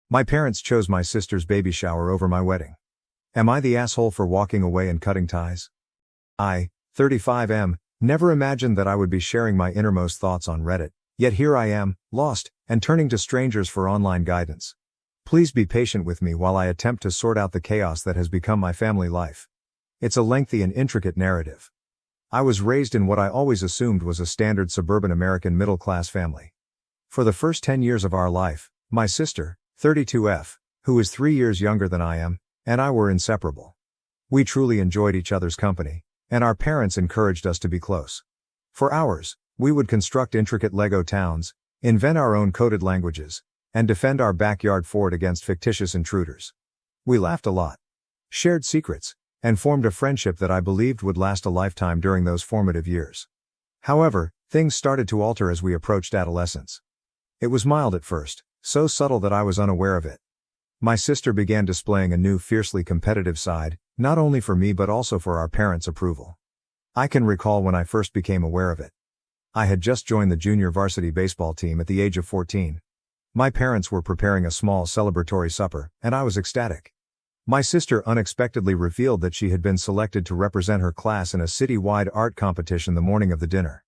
My parents chose my sister's baby shower over my wedding. Am I the asshole for walking away and cutting ties? I, 35 never imagined that I would be sharing my innermost thoughts on Reddit, yet here I am, lost, and turning to strangers for online guidance. Please be patient with me while I attempt to sort out the chaos that has become my family life. It's a lengthy and intricate narrative. I was raised in what I always assumed was a standard suburban American middle-class family. For the first 10 years of our life, my sister, 32F, who is 3 years younger than I am, and I were inseparable. We truly enjoyed each other's company, and our parents encouraged us to be close. For hours, we would construct intricate Lego towns, invent our own coded languages, and defend our backyard fort against fictitious intruders. We laughed a lot, shared secrets, and formed a friendship that I believed would last a lifetime during those formative years. However, things started to alter as we approached adolescence. It was mild at first, so subtle that I was unaware of it. My sister began displaying a new fiercely competitive side, not only for me but also for our parents' approval. I can recall when I first became aware of it. I had just joined the junior varsity baseball team at the age of 14. My parents were preparing a small celebratory supper, and I was ecstatic. My sister unexpectedly revealed that she had been selected to represent her class in a city-wide art competition the morning of the dinner.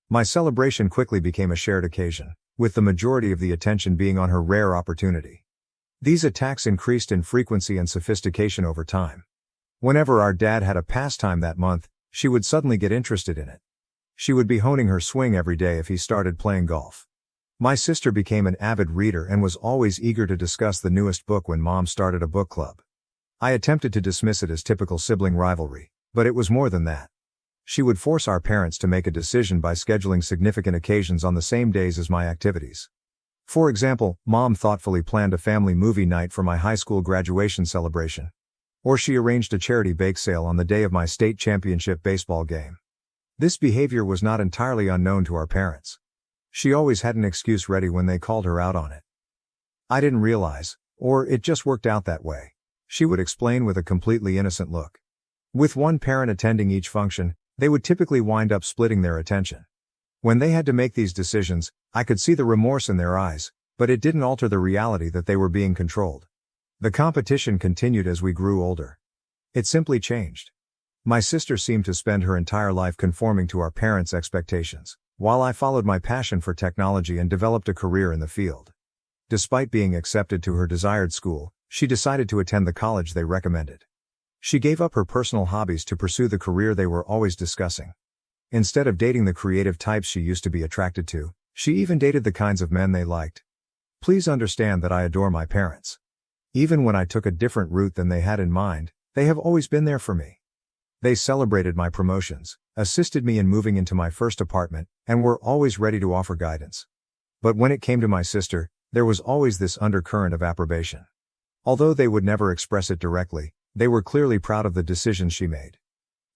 My celebration quickly became a shared occasion, with the majority of the attention being on her rare opportunity. These attacks increased in frequency and sophistication over time. Whenever our dad had a pastime that month, she would suddenly get interested in it. She would be honing her swing every day if he started playing golf. My sister became an avid reader and was always eager to discuss the newest book when Mom started a book club. I attempted to dismiss it as typical sibling rivalry, but it was more than that. She would force our parents to make a decision by scheduling significant occasions on the same days as my activities. For example, Mom thoughtfully planned a family movie night for my high school graduation celebration. Or she arranged a charity bake sale on the day of my state championship baseball game. This behavior was not entirely unknown to our parents. She always had an excuse ready when they called her out on it. I didn't realize, or it just worked out that way, she would explain with a completely innocent look. With one parent attending each function, they would typically wind up splitting their attention. When they had to make these decisions, I could see the remorse in their eyes, but it didn't alter the reality that they were being controlled. The competition continued as we grew older. It simply changed. My sister seemed to spend her entire life conforming to our parents' expectations, while I followed my passion for technology and developed a career in the field. Despite being accepted to her desired school, she decided to attend the college they recommended. She gave up her personal hobbies to pursue the career they were always discussing. Instead of dating the creative types she used to be attracted to, she even dated the kinds of men they liked. Please understand that I adore my parents. Even when I took a different route than they had in mind, they have always been there for me. They celebrated my promotions, assisted me in moving into my first apartment, and were always ready to offer guidance. But when it came to my sister, there was always this undercurrent of approbation. Although they would never express it directly, they were clearly proud of the decisions she made.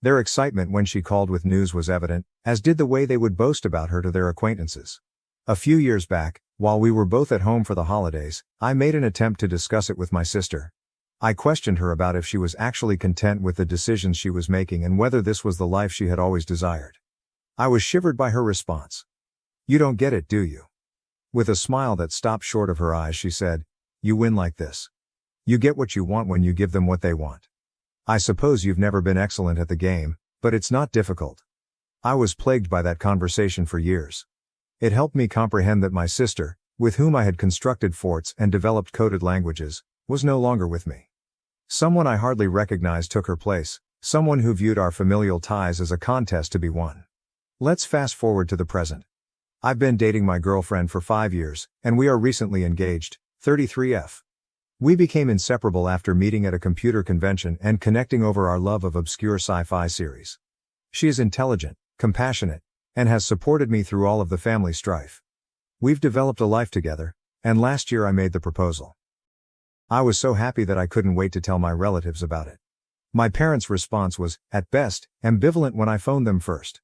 Their excitement when she called with news was evident, as did the way they would boast about her to their acquaintances. A few years back, while we were both at home for the holidays, I made an attempt to discuss it with my sister. I questioned her about if she was actually content with the decisions she was making and whether this was the life she had always desired. I was shivered by her response. "You don't get it, do you?" With a smile that stopped short of her eyes, she said, "You win like this. You get what you want when you give them what they want. I suppose you've never been excellent at the game, but it's not difficult." I was plagued by that conversation for years. It helped me comprehend that my sister, with whom I had constructed forts and developed coded languages, was no longer with me. Someone I hardly recognized took her place, someone who viewed our familial ties as a contest to be won. Let's fast forward to the present. I've been dating my girlfriend for 5 years, and we are recently engaged, 33F. We became inseparable after meeting at a computer convention and connecting over our love of obscure sci-fi series. She is intelligent, compassionate, and has supported me through all of the family strife. We've developed a life together, and last year I made the proposal. I was so happy that I couldn't wait to tell my relatives about it. My parents' response was, at best, ambivalent when I phoned them first.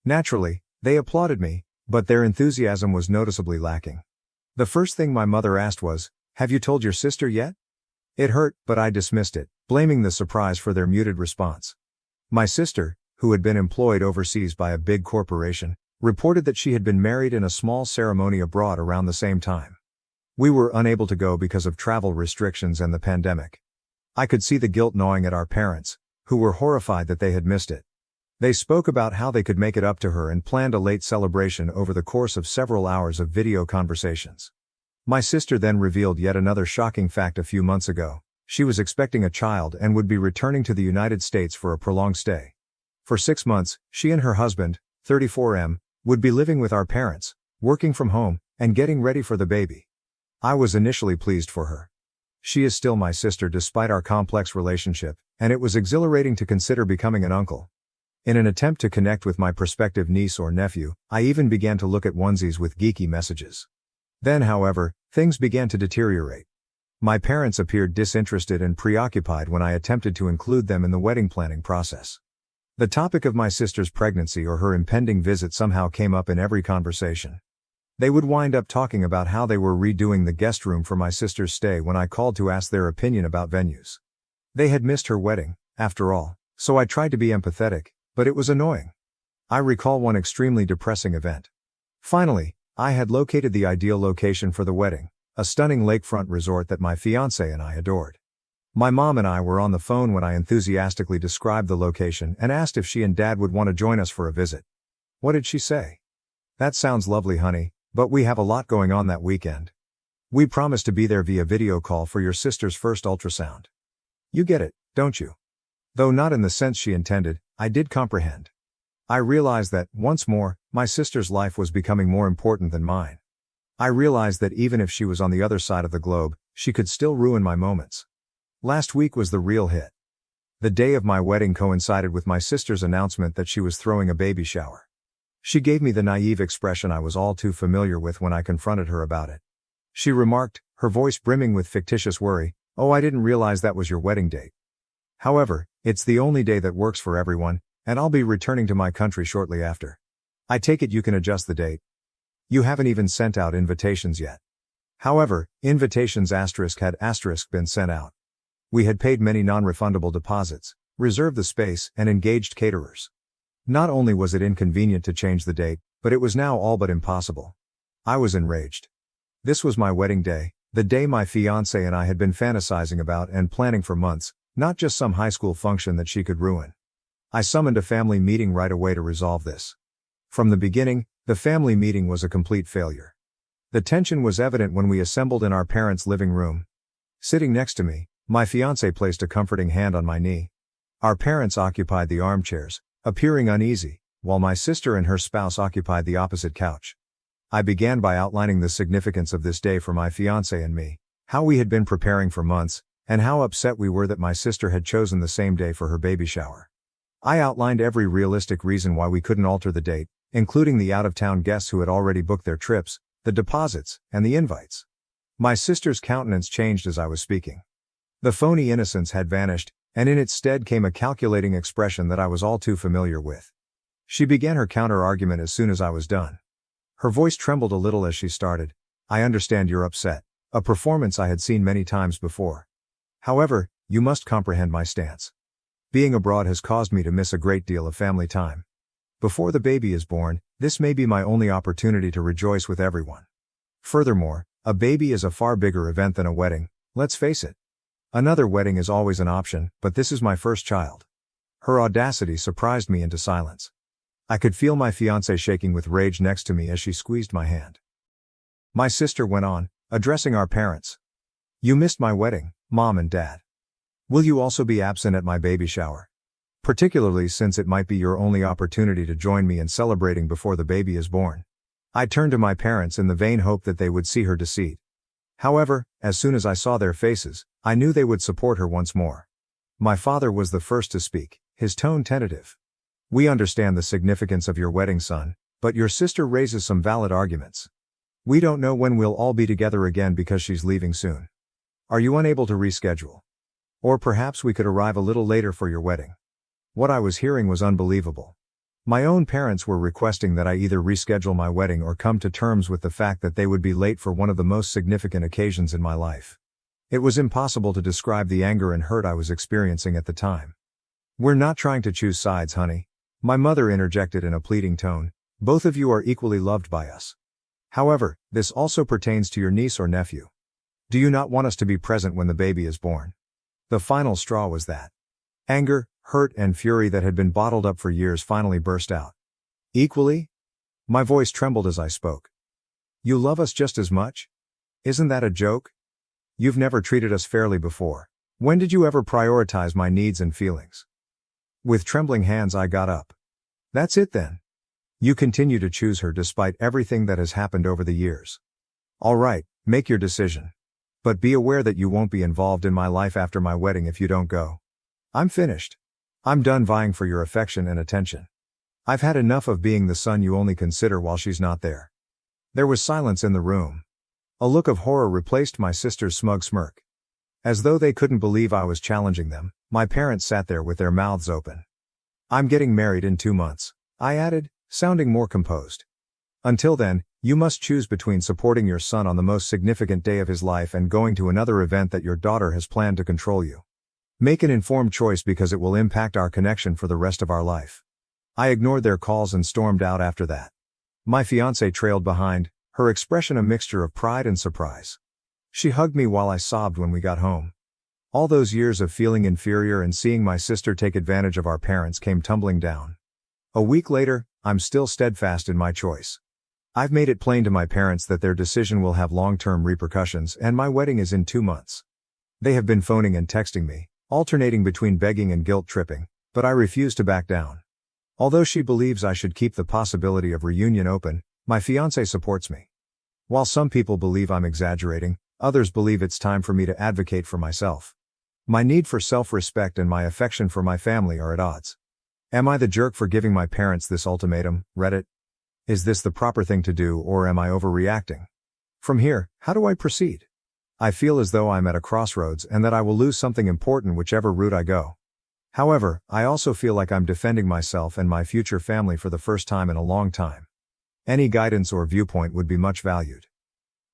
Naturally, they applauded me, but their enthusiasm was noticeably lacking. The first thing my mother asked was, "Have you told your sister yet?" It hurt, but I dismissed it, blaming the surprise for their muted response. My sister, who had been employed overseas by a big corporation, reported that she had been married in a small ceremony abroad around the same time. We were unable to go because of travel restrictions and the pandemic. I could see the guilt gnawing at our parents, who were horrified that they had missed it. They spoke about how they could make it up to her and planned a late celebration over the course of several hours of video conversations. My sister then revealed yet another shocking fact a few months ago. She was expecting a child and would be returning to the United States for a prolonged stay. For 6 months, she and her husband, 34M, would be living with our parents, working from home, and getting ready for the baby. I was initially pleased for her. She is still my sister despite our complex relationship, and it was exhilarating to consider becoming an uncle. In an attempt to connect with my prospective niece or nephew, I even began to look at onesies with geeky messages. Then, however, things began to deteriorate. My parents appeared disinterested and preoccupied when I attempted to include them in the wedding planning process. The topic of my sister's pregnancy or her impending visit somehow came up in every conversation. They would wind up talking about how they were redoing the guest room for my sister's stay when I called to ask their opinion about venues. They had missed her wedding, after all, so I tried to be empathetic, but it was annoying. I recall one extremely depressing event. Finally, I had located the ideal location for the wedding, a stunning lakefront resort that my fiancé and I adored. My mom and I were on the phone when I enthusiastically described the location and asked if she and Dad would want to join us for a visit. What did she say? "That sounds lovely, honey, but we have a lot going on that weekend. We promised to be there via video call for your sister's first ultrasound." You get it, don't you? Though not in the sense she intended, I did comprehend. I realized that, once more, my sister's life was becoming more important than mine. I realized that even if she was on the other side of the globe, she could still ruin my moments. Last week was the real hit. The day of my wedding coincided with my sister's announcement that she was throwing a baby shower. She gave me the naive expression I was all too familiar with when I confronted her about it. She remarked, her voice brimming with fictitious worry, "Oh, I didn't realize that was your wedding date. However, it's the only day that works for everyone, and I'll be returning to my country shortly after. I take it you can adjust the date. You haven't even sent out invitations yet." However, invitations had been sent out. We had paid many non-refundable deposits, reserved the space, and engaged caterers. Not only was it inconvenient to change the date, but it was now all but impossible. I was enraged. This was my wedding day, the day my fiancé and I had been fantasizing about and planning for months, not just some high school function that she could ruin. I summoned a family meeting right away to resolve this. From the beginning, the family meeting was a complete failure. The tension was evident when we assembled in our parents' living room. Sitting next to me, my fiancé placed a comforting hand on my knee. Our parents occupied the armchairs, appearing uneasy, while my sister and her spouse occupied the opposite couch. I began by outlining the significance of this day for my fiancé and me, how we had been preparing for months, and how upset we were that my sister had chosen the same day for her baby shower. I outlined every realistic reason why we couldn't alter the date, including the out-of-town guests who had already booked their trips, the deposits, and the invites. My sister's countenance changed as I was speaking. The phony innocence had vanished, and in its stead came a calculating expression that I was all too familiar with. She began her counter-argument as soon as I was done. Her voice trembled a little as she started, "I understand you're upset," a performance I had seen many times before. "However, you must comprehend my stance. Being abroad has caused me to miss a great deal of family time. Before the baby is born, this may be my only opportunity to rejoice with everyone. Furthermore, a baby is a far bigger event than a wedding, let's face it. Another wedding is always an option, but this is my first child." Her audacity surprised me into silence. I could feel my fiancé shaking with rage next to me as she squeezed my hand. My sister went on, addressing our parents. "You missed my wedding, Mom and Dad. Will you also be absent at my baby shower? Particularly since it might be your only opportunity to join me in celebrating before the baby is born." I turned to my parents in the vain hope that they would see her deceit. However, as soon as I saw their faces, I knew they would support her once more. My father was the first to speak, his tone tentative. "We understand the significance of your wedding, son, but your sister raises some valid arguments. We don't know when we'll all be together again because she's leaving soon. Are you unable to reschedule? Or perhaps we could arrive a little later for your wedding." What I was hearing was unbelievable. My own parents were requesting that I either reschedule my wedding or come to terms with the fact that they would be late for one of the most significant occasions in my life. It was impossible to describe the anger and hurt I was experiencing at the time. "We're not trying to choose sides, honey," my mother interjected in a pleading tone. "Both of you are equally loved by us. However, this also pertains to your niece or nephew. Do you not want us to be present when the baby is born? The final straw was that. Anger, hurt, and fury that had been bottled up for years finally burst out. Equally? My voice trembled as I spoke. You love us just as much? Isn't that a joke? You've never treated us fairly before. When did you ever prioritize my needs and feelings? With trembling hands I got up. That's it then. You continue to choose her despite everything that has happened over the years. All right, make your decision. But be aware that you won't be involved in my life after my wedding if you don't go. I'm finished. I'm done vying for your affection and attention. I've had enough of being the son you only consider while she's not there. There was silence in the room. A look of horror replaced my sister's smug smirk. As though they couldn't believe I was challenging them, my parents sat there with their mouths open. I'm getting married in 2 months, I added, sounding more composed. Until then, you must choose between supporting your son on the most significant day of his life and going to another event that your daughter has planned to control you. Make an informed choice because it will impact our connection for the rest of our life. I ignored their calls and stormed out after that. My fiancée trailed behind, her expression a mixture of pride and surprise. She hugged me while I sobbed when we got home. All those years of feeling inferior and seeing my sister take advantage of our parents came tumbling down. A week later, I'm still steadfast in my choice. I've made it plain to my parents that their decision will have long-term repercussions and my wedding is in 2 months. They have been phoning and texting me, alternating between begging and guilt-tripping, but I refuse to back down. Although she believes I should keep the possibility of reunion open, my fiancé supports me. While some people believe I'm exaggerating, others believe it's time for me to advocate for myself. My need for self-respect and my affection for my family are at odds. Am I the jerk for giving my parents this ultimatum, Reddit? Is this the proper thing to do or am I overreacting? From here, how do I proceed? I feel as though I'm at a crossroads and that I will lose something important whichever route I go. However, I also feel like I'm defending myself and my future family for the first time in a long time. Any guidance or viewpoint would be much valued.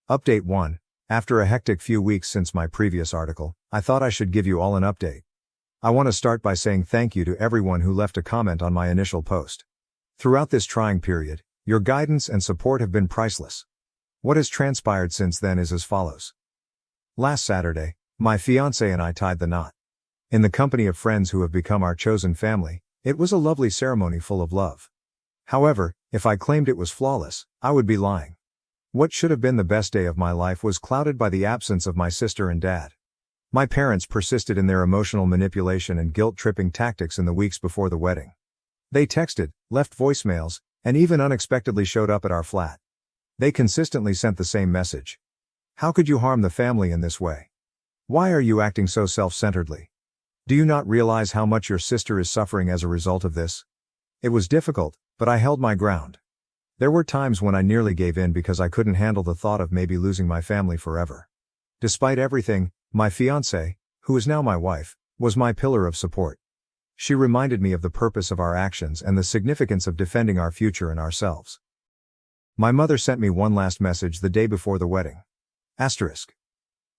Update 1. After a hectic few weeks since my previous article, I thought I should give you all an update. I want to start by saying thank you to everyone who left a comment on my initial post. Throughout this trying period, your guidance and support have been priceless. What has transpired since then is as follows. Last Saturday, my fiancé and I tied the knot. In the company of friends who have become our chosen family, it was a lovely ceremony full of love. However, if I claimed it was flawless, I would be lying. What should have been the best day of my life was clouded by the absence of my sister and dad. My parents persisted in their emotional manipulation and guilt-tripping tactics in the weeks before the wedding. They texted, left voicemails, and even unexpectedly showed up at our flat. They consistently sent the same message. How could you harm the family in this way? Why are you acting so self-centeredly? Do you not realize how much your sister is suffering as a result of this? It was difficult, but I held my ground. There were times when I nearly gave in because I couldn't handle the thought of maybe losing my family forever. Despite everything, my fiancée, who is now my wife, was my pillar of support. She reminded me of the purpose of our actions and the significance of defending our future and ourselves. My mother sent me one last message the day before the wedding. Asterisk.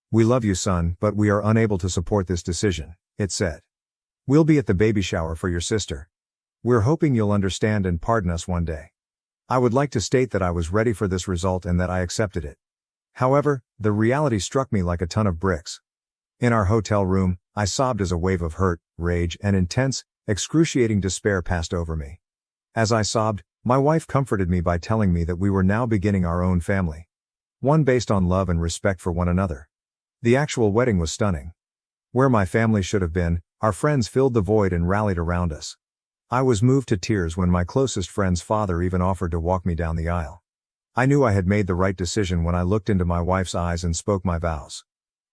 We love you, son, but we are unable to support this decision, it said. We'll be at the baby shower for your sister. We're hoping you'll understand and pardon us one day. I would like to state that I was ready for this result and that I accepted it. However, the reality struck me like a ton of bricks. In our hotel room, I sobbed as a wave of hurt, rage, and intense, excruciating despair passed over me. As I sobbed, my wife comforted me by telling me that we were now beginning our own family. One based on love and respect for one another. The actual wedding was stunning. Where my family should have been, our friends filled the void and rallied around us. I was moved to tears when my closest friend's father even offered to walk me down the aisle. I knew I had made the right decision when I looked into my wife's eyes and spoke my vows.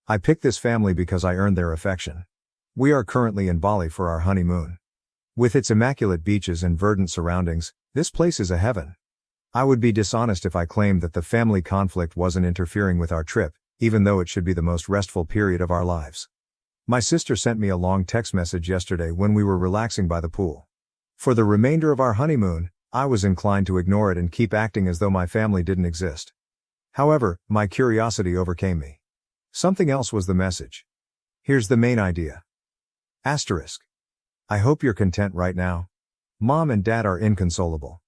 I picked this family because I earned their affection. We are currently in Bali for our honeymoon. With its immaculate beaches and verdant surroundings, this place is a heaven. I would be dishonest if I claimed that the family conflict wasn't interfering with our trip, even though it should be the most restful period of our lives. My sister sent me a long text message yesterday when we were relaxing by the pool. For the remainder of our honeymoon, I was inclined to ignore it and keep acting as though my family didn't exist. However, my curiosity overcame me. Something else was the message. Here's the main idea. Asterisk. I hope you're content right now. Mom and Dad are inconsolable.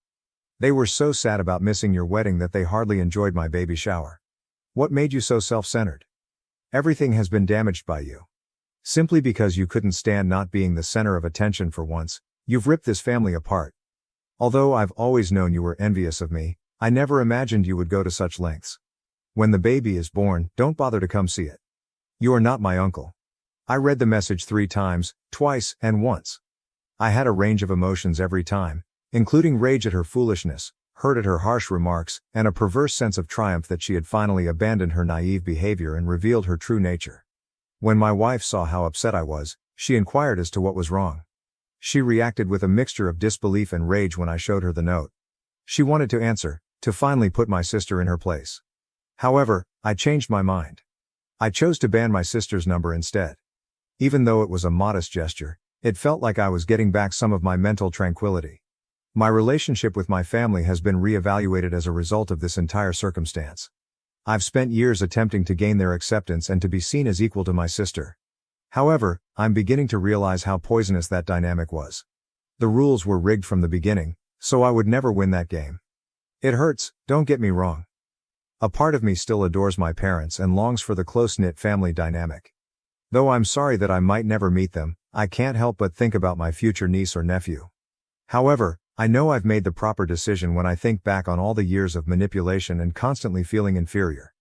They were so sad about missing your wedding that they hardly enjoyed my baby shower. What made you so self-centered? Everything has been damaged by you. Simply because you couldn't stand not being the center of attention for once, you've ripped this family apart. Although I've always known you were envious of me, I never imagined you would go to such lengths. When the baby is born, don't bother to come see it. You are not my uncle. I read the message 3 times, twice, and once. I had a range of emotions every time, including rage at her foolishness, hurt at her harsh remarks, and a perverse sense of triumph that she had finally abandoned her naive behavior and revealed her true nature. When my wife saw how upset I was, she inquired as to what was wrong. She reacted with a mixture of disbelief and rage when I showed her the note. She wanted to answer, to finally put my sister in her place. However, I changed my mind. I chose to ban my sister's number instead. Even though it was a modest gesture, it felt like I was getting back some of my mental tranquility. My relationship with my family has been reevaluated as a result of this entire circumstance. I've spent years attempting to gain their acceptance and to be seen as equal to my sister. However, I'm beginning to realize how poisonous that dynamic was. The rules were rigged from the beginning, so I would never win that game. It hurts, don't get me wrong. A part of me still adores my parents and longs for the close-knit family dynamic. Though I'm sorry that I might never meet them, I can't help but think about my future niece or nephew. However, I know I've made the proper decision when I think back on all the years of manipulation and constantly feeling inferior.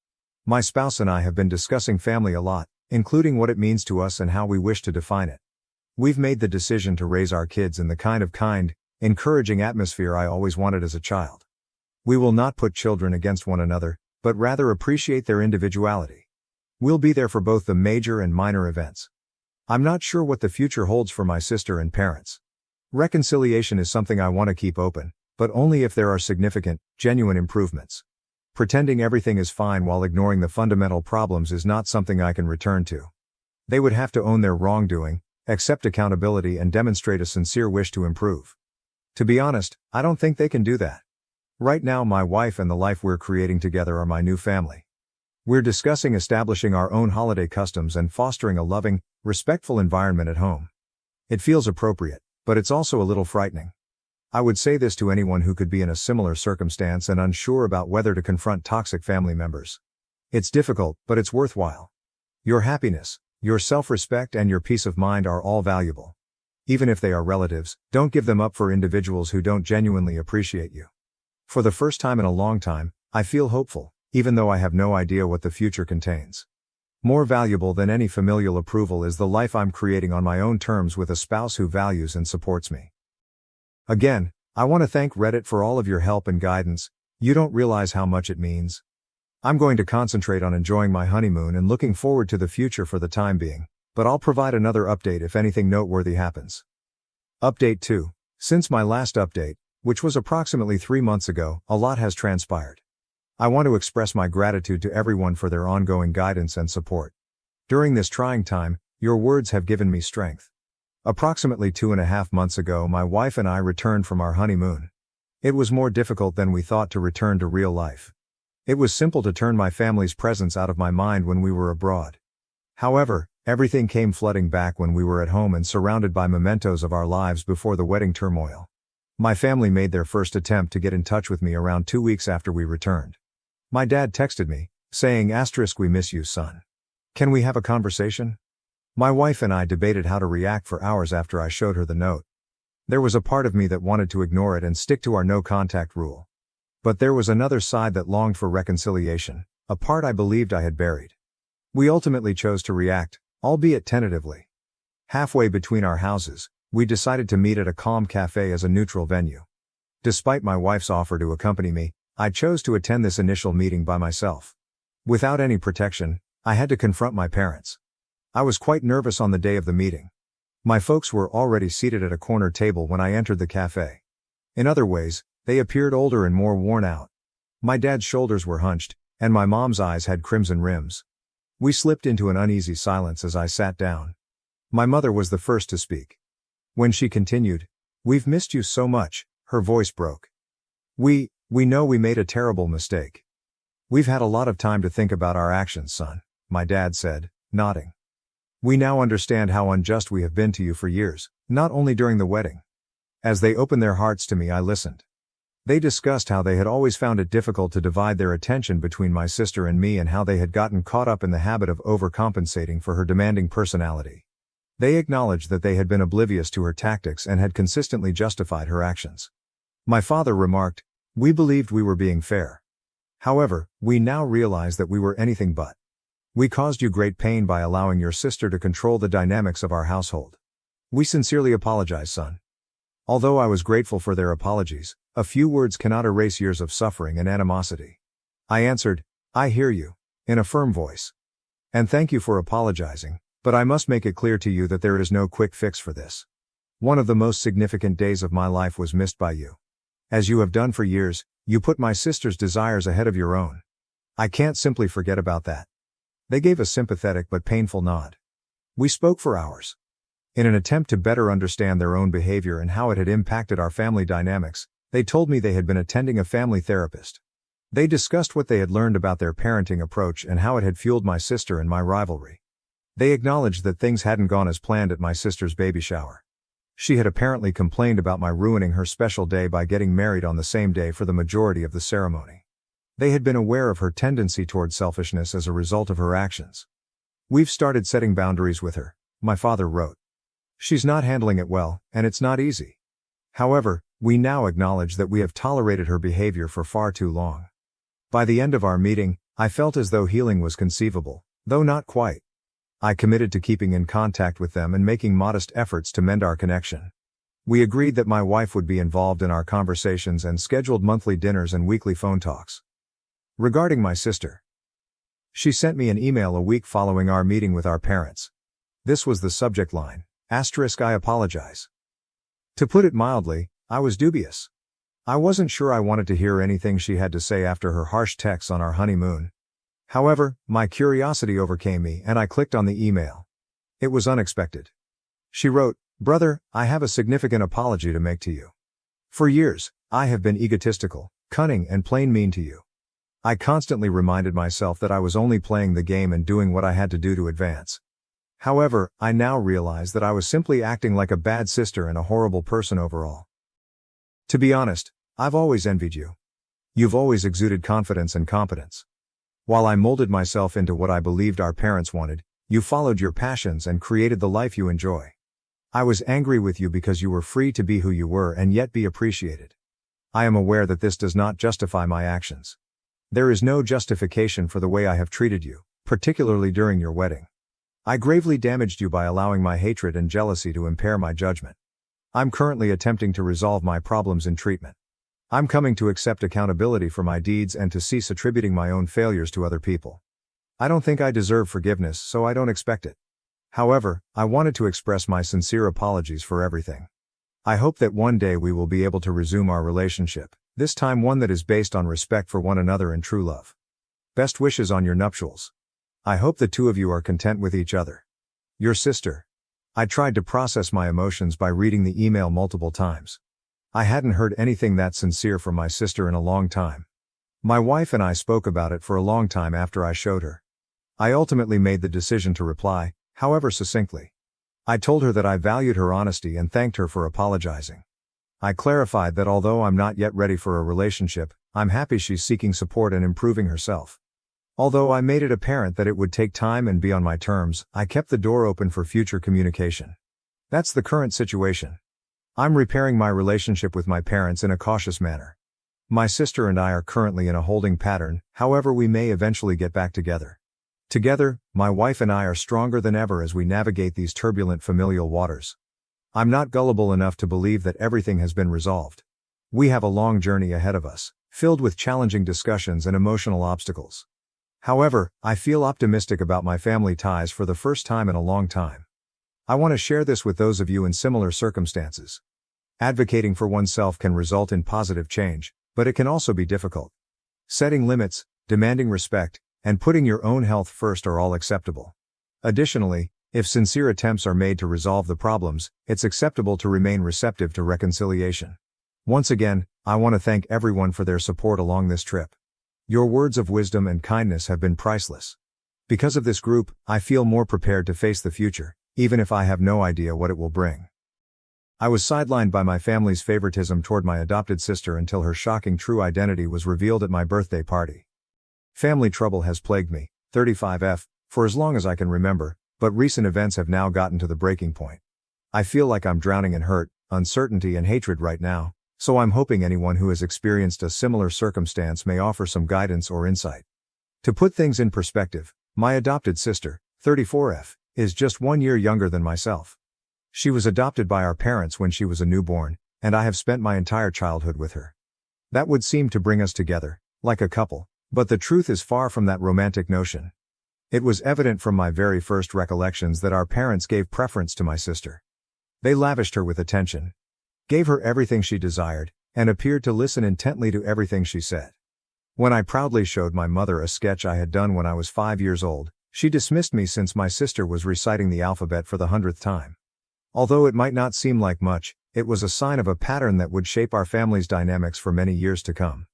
My spouse and I have been discussing family a lot, including what it means to us and how we wish to define it. We've made the decision to raise our kids in the kind, encouraging atmosphere I always wanted as a child. We will not put children against one another, but rather appreciate their individuality. We'll be there for both the major and minor events. I'm not sure what the future holds for my sister and parents. Reconciliation is something I want to keep open, but only if there are significant, genuine improvements. Pretending everything is fine while ignoring the fundamental problems is not something I can return to. They would have to own their wrongdoing, accept accountability, and demonstrate a sincere wish to improve. To be honest, I don't think they can do that. Right now, my wife and the life we're creating together are my new family. We're discussing establishing our own holiday customs and fostering a loving, respectful environment at home. It feels appropriate, but it's also a little frightening. I would say this to anyone who could be in a similar circumstance and unsure about whether to confront toxic family members. It's difficult, but it's worthwhile. Your happiness, your self-respect, and your peace of mind are all valuable. Even if they are relatives, don't give them up for individuals who don't genuinely appreciate you. For the first time in a long time, I feel hopeful, even though I have no idea what the future contains. More valuable than any familial approval is the life I'm creating on my own terms with a spouse who values and supports me. Again, I want to thank Reddit for all of your help and guidance. You don't realize how much it means. I'm going to concentrate on enjoying my honeymoon and looking forward to the future for the time being, but I'll provide another update if anything noteworthy happens. Update 2. Since my last update, which was approximately 3 months ago, a lot has transpired. I want to express my gratitude to everyone for their ongoing guidance and support. During this trying time, your words have given me strength. Approximately 2.5 months ago, my wife and I returned from our honeymoon. It was more difficult than we thought to return to real life. It was simple to turn my family's presence out of my mind when we were abroad. However, everything came flooding back when we were at home and surrounded by mementos of our lives before the wedding turmoil. My family made their first attempt to get in touch with me around 2 weeks after we returned. My dad texted me, saying, "We miss you, son. Can we have a conversation?" My wife and I debated how to react for hours after I showed her the note. There was a part of me that wanted to ignore it and stick to our no-contact rule. But there was another side that longed for reconciliation, a part I believed I had buried. We ultimately chose to react, albeit tentatively. Halfway between our houses, we decided to meet at a calm cafe as a neutral venue. Despite my wife's offer to accompany me, I chose to attend this initial meeting by myself. Without any protection, I had to confront my parents. I was quite nervous on the day of the meeting. My folks were already seated at a corner table when I entered the cafe. In other ways, they appeared older and more worn out. My dad's shoulders were hunched, and my mom's eyes had crimson rims. We slipped into an uneasy silence as I sat down. My mother was the first to speak. When she continued, "We've missed you so much," her voice broke. We know we made a terrible mistake. We've had a lot of time to think about our actions, son," my dad said, nodding. "We now understand how unjust we have been to you for years, not only during the wedding." As they opened their hearts to me, I listened. They discussed how they had always found it difficult to divide their attention between my sister and me and how they had gotten caught up in the habit of overcompensating for her demanding personality. They acknowledged that they had been oblivious to her tactics and had consistently justified her actions. My father remarked, "We believed we were being fair. However, we now realize that we were anything but. We caused you great pain by allowing your sister to control the dynamics of our household. We sincerely apologize, son." Although I was grateful for their apologies, a few words cannot erase years of suffering and animosity. I answered, "I hear you," in a firm voice. "And thank you for apologizing, but I must make it clear to you that there is no quick fix for this. One of the most significant days of my life was missed by you. As you have done for years, you put my sister's desires ahead of your own. I can't simply forget about that." They gave a sympathetic but painful nod. We spoke for hours. In an attempt to better understand their own behavior and how it had impacted our family dynamics, they told me they had been attending a family therapist. They discussed what they had learned about their parenting approach and how it had fueled my sister and my rivalry. They acknowledged that things hadn't gone as planned at my sister's baby shower. She had apparently complained about my ruining her special day by getting married on the same day for the majority of the ceremony. They had been aware of her tendency toward selfishness as a result of her actions. "We've started setting boundaries with her," my father wrote. "She's not handling it well, and it's not easy. However, we now acknowledge that we have tolerated her behavior for far too long." By the end of our meeting, I felt as though healing was conceivable, though not quite. I committed to keeping in contact with them and making modest efforts to mend our connection. We agreed that my wife would be involved in our conversations and scheduled monthly dinners and weekly phone talks. Regarding my sister, she sent me an email a week following our meeting with our parents. This was the subject line: "I apologize." To put it mildly, I was dubious. I wasn't sure I wanted to hear anything she had to say after her harsh texts on our honeymoon. However, my curiosity overcame me and I clicked on the email. It was unexpected. She wrote, "Brother, I have a significant apology to make to you. For years, I have been egotistical, cunning and plain mean to you. I constantly reminded myself that I was only playing the game and doing what I had to do to advance. However, I now realize that I was simply acting like a bad sister and a horrible person overall. To be honest, I've always envied you. You've always exuded confidence and competence. While I molded myself into what I believed our parents wanted, you followed your passions and created the life you enjoy. I was angry with you because you were free to be who you were and yet be appreciated. I am aware that this does not justify my actions. There is no justification for the way I have treated you, particularly during your wedding. I gravely damaged you by allowing my hatred and jealousy to impair my judgment. I'm currently attempting to resolve my problems in treatment. I'm coming to accept accountability for my deeds and to cease attributing my own failures to other people. I don't think I deserve forgiveness, so I don't expect it. However, I wanted to express my sincere apologies for everything. I hope that one day we will be able to resume our relationship, this time one that is based on respect for one another and true love. Best wishes on your nuptials. I hope the two of you are content with each other. Your sister." I tried to process my emotions by reading the email multiple times. I hadn't heard anything that sincere from my sister in a long time. My wife and I spoke about it for a long time after I showed her. I ultimately made the decision to reply, however succinctly. I told her that I valued her honesty and thanked her for apologizing. I clarified that although I'm not yet ready for a relationship, I'm happy she's seeking support and improving herself. Although I made it apparent that it would take time and be on my terms, I kept the door open for future communication. That's the current situation. I'm repairing my relationship with my parents in a cautious manner. My sister and I are currently in a holding pattern, however we may eventually get back together. Together, my wife and I are stronger than ever as we navigate these turbulent familial waters. I'm not gullible enough to believe that everything has been resolved. We have a long journey ahead of us, filled with challenging discussions and emotional obstacles. However, I feel optimistic about my family ties for the first time in a long time. I want to share this with those of you in similar circumstances. Advocating for oneself can result in positive change, but it can also be difficult. Setting limits, demanding respect, and putting your own health first are all acceptable. Additionally, if sincere attempts are made to resolve the problems, it's acceptable to remain receptive to reconciliation. Once again, I want to thank everyone for their support along this trip. Your words of wisdom and kindness have been priceless. Because of this group, I feel more prepared to face the future, even if I have no idea what it will bring. I was sidelined by my family's favoritism toward my adopted sister until her shocking true identity was revealed at my birthday party. Family trouble has plagued me, 35F, for as long as I can remember, but recent events have now gotten to the breaking point. I feel like I'm drowning in hurt, uncertainty and hatred right now, so I'm hoping anyone who has experienced a similar circumstance may offer some guidance or insight. To put things in perspective, my adopted sister, 34F, is just 1 year younger than myself. She was adopted by our parents when she was a newborn, and I have spent my entire childhood with her. That would seem to bring us together, like a couple, but the truth is far from that romantic notion. It was evident from my very first recollections that our parents gave preference to my sister. They lavished her with attention, gave her everything she desired, and appeared to listen intently to everything she said. When I proudly showed my mother a sketch I had done when I was 5 years old, she dismissed me since my sister was reciting the alphabet for the 100th time. Although it might not seem like much, it was a sign of a pattern that would shape our family's dynamics for many years to come.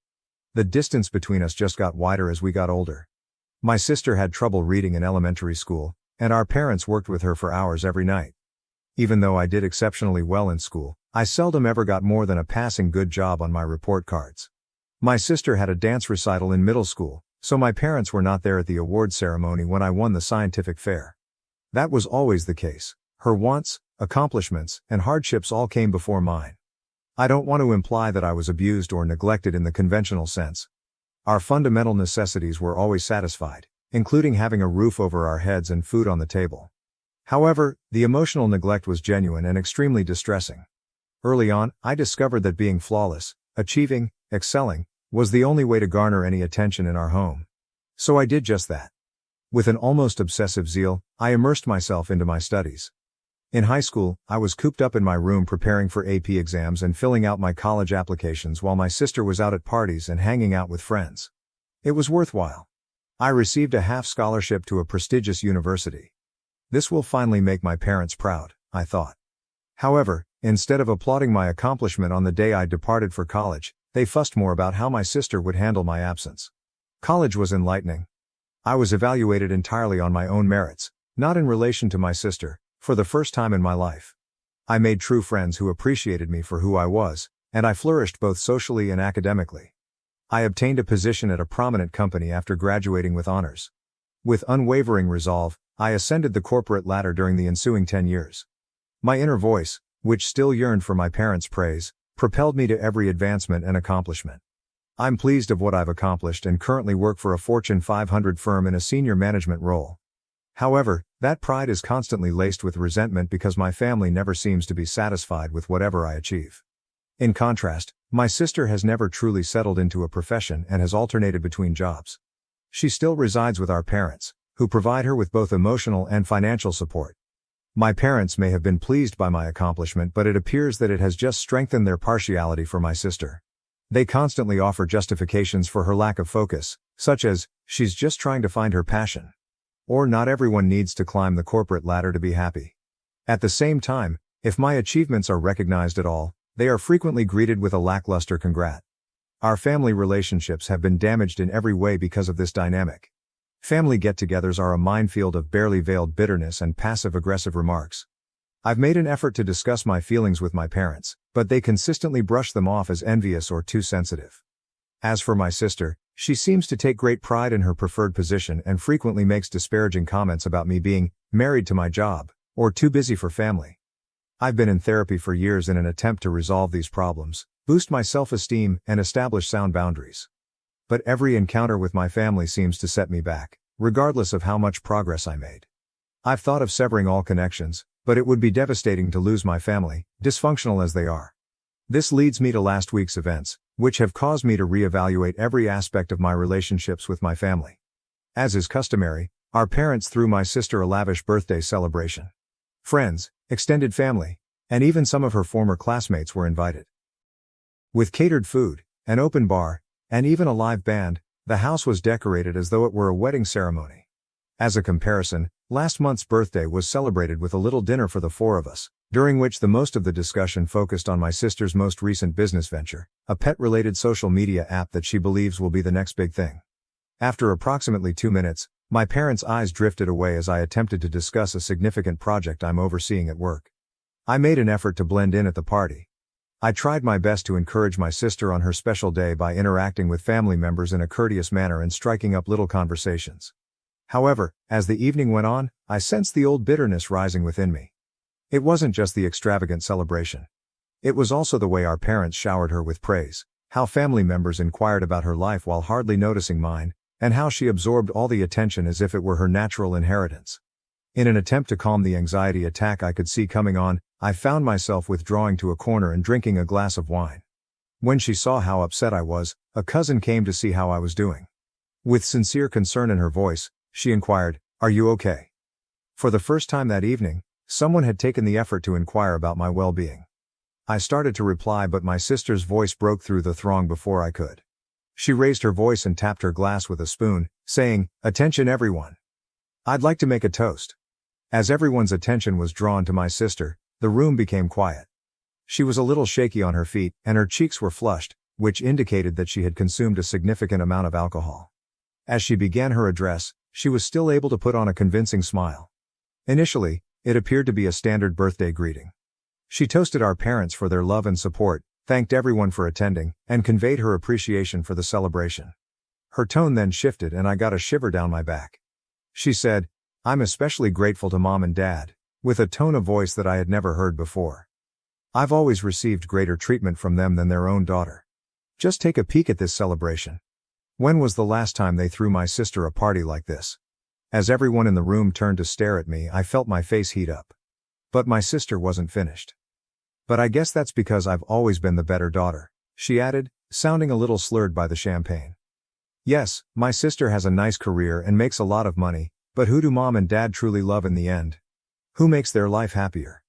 The distance between us just got wider as we got older. My sister had trouble reading in elementary school, and our parents worked with her for hours every night. Even though I did exceptionally well in school, I seldom ever got more than a passing good job on my report cards. My sister had a dance recital in middle school, so my parents were not there at the award ceremony when I won the scientific fair. That was always the case. Her wants, accomplishments, and hardships all came before mine. I don't want to imply that I was abused or neglected in the conventional sense. Our fundamental necessities were always satisfied, including having a roof over our heads and food on the table. However, the emotional neglect was genuine and extremely distressing. Early on, I discovered that being flawless, achieving, excelling, was the only way to garner any attention in our home. So I did just that. With an almost obsessive zeal, I immersed myself into my studies. In high school, I was cooped up in my room preparing for AP exams and filling out my college applications while my sister was out at parties and hanging out with friends. It was worthwhile. I received a half scholarship to a prestigious university. This will finally make my parents proud, I thought. However, instead of applauding my accomplishment on the day I departed for college, they fussed more about how my sister would handle my absence. College was enlightening. I was evaluated entirely on my own merits, not in relation to my sister, for the first time in my life. I made true friends who appreciated me for who I was, and I flourished both socially and academically. I obtained a position at a prominent company after graduating with honors. With unwavering resolve, I ascended the corporate ladder during the ensuing 10 years. My inner voice, which still yearned for my parents' praise, propelled me to every advancement and accomplishment. I'm pleased of what I've accomplished and currently work for a Fortune 500 firm in a senior management role. However, that pride is constantly laced with resentment because my family never seems to be satisfied with whatever I achieve. In contrast, my sister has never truly settled into a profession and has alternated between jobs. She still resides with our parents, who provide her with both emotional and financial support. My parents may have been pleased by my accomplishment, but it appears that it has just strengthened their partiality for my sister. They constantly offer justifications for her lack of focus, such as, she's just trying to find her passion. Or not everyone needs to climb the corporate ladder to be happy. At the same time, if my achievements are recognized at all, they are frequently greeted with a lackluster congrat. Our family relationships have been damaged in every way because of this dynamic. Family get-togethers are a minefield of barely veiled bitterness and passive-aggressive remarks. I've made an effort to discuss my feelings with my parents, but they consistently brush them off as envious or too sensitive. As for my sister, she seems to take great pride in her preferred position and frequently makes disparaging comments about me being married to my job, or too busy for family. I've been in therapy for years in an attempt to resolve these problems, boost my self-esteem, and establish sound boundaries. But every encounter with my family seems to set me back, regardless of how much progress I made. I've thought of severing all connections, but it would be devastating to lose my family, dysfunctional as they are. This leads me to last week's events, which have caused me to reevaluate every aspect of my relationships with my family. As is customary, our parents threw my sister a lavish birthday celebration. Friends, extended family, and even some of her former classmates were invited. With catered food, an open bar, and even a live band, the house was decorated as though it were a wedding ceremony. As a comparison, last month's birthday was celebrated with a little dinner for the four of us, during which the most of the discussion focused on my sister's most recent business venture, a pet-related social media app that she believes will be the next big thing. After approximately 2 minutes, my parents' eyes drifted away as I attempted to discuss a significant project I'm overseeing at work. I made an effort to blend in at the party. I tried my best to encourage my sister on her special day by interacting with family members in a courteous manner and striking up little conversations. However, as the evening went on, I sensed the old bitterness rising within me. It wasn't just the extravagant celebration. It was also the way our parents showered her with praise, how family members inquired about her life while hardly noticing mine, and how she absorbed all the attention as if it were her natural inheritance. In an attempt to calm the anxiety attack I could see coming on, I found myself withdrawing to a corner and drinking a glass of wine. When she saw how upset I was, a cousin came to see how I was doing. With sincere concern in her voice, she inquired, "Are you okay?" For the first time that evening, someone had taken the effort to inquire about my well-being. I started to reply, but my sister's voice broke through the throng before I could. She raised her voice and tapped her glass with a spoon, saying, "Attention everyone. I'd like to make a toast." As everyone's attention was drawn to my sister, the room became quiet. She was a little shaky on her feet, and her cheeks were flushed, which indicated that she had consumed a significant amount of alcohol. As she began her address, she was still able to put on a convincing smile. Initially, it appeared to be a standard birthday greeting. She toasted our parents for their love and support, thanked everyone for attending, and conveyed her appreciation for the celebration. Her tone then shifted and I got a shiver down my back. She said, "I'm especially grateful to Mom and Dad," with a tone of voice that I had never heard before. "I've always received greater treatment from them than their own daughter. Just take a peek at this celebration. When was the last time they threw my sister a party like this?" As everyone in the room turned to stare at me, I felt my face heat up. But my sister wasn't finished. "But I guess that's because I've always been the better daughter," she added, sounding a little slurred by the champagne. "Yes, my sister has a nice career and makes a lot of money, but who do Mom and Dad truly love in the end? Who makes their life happier?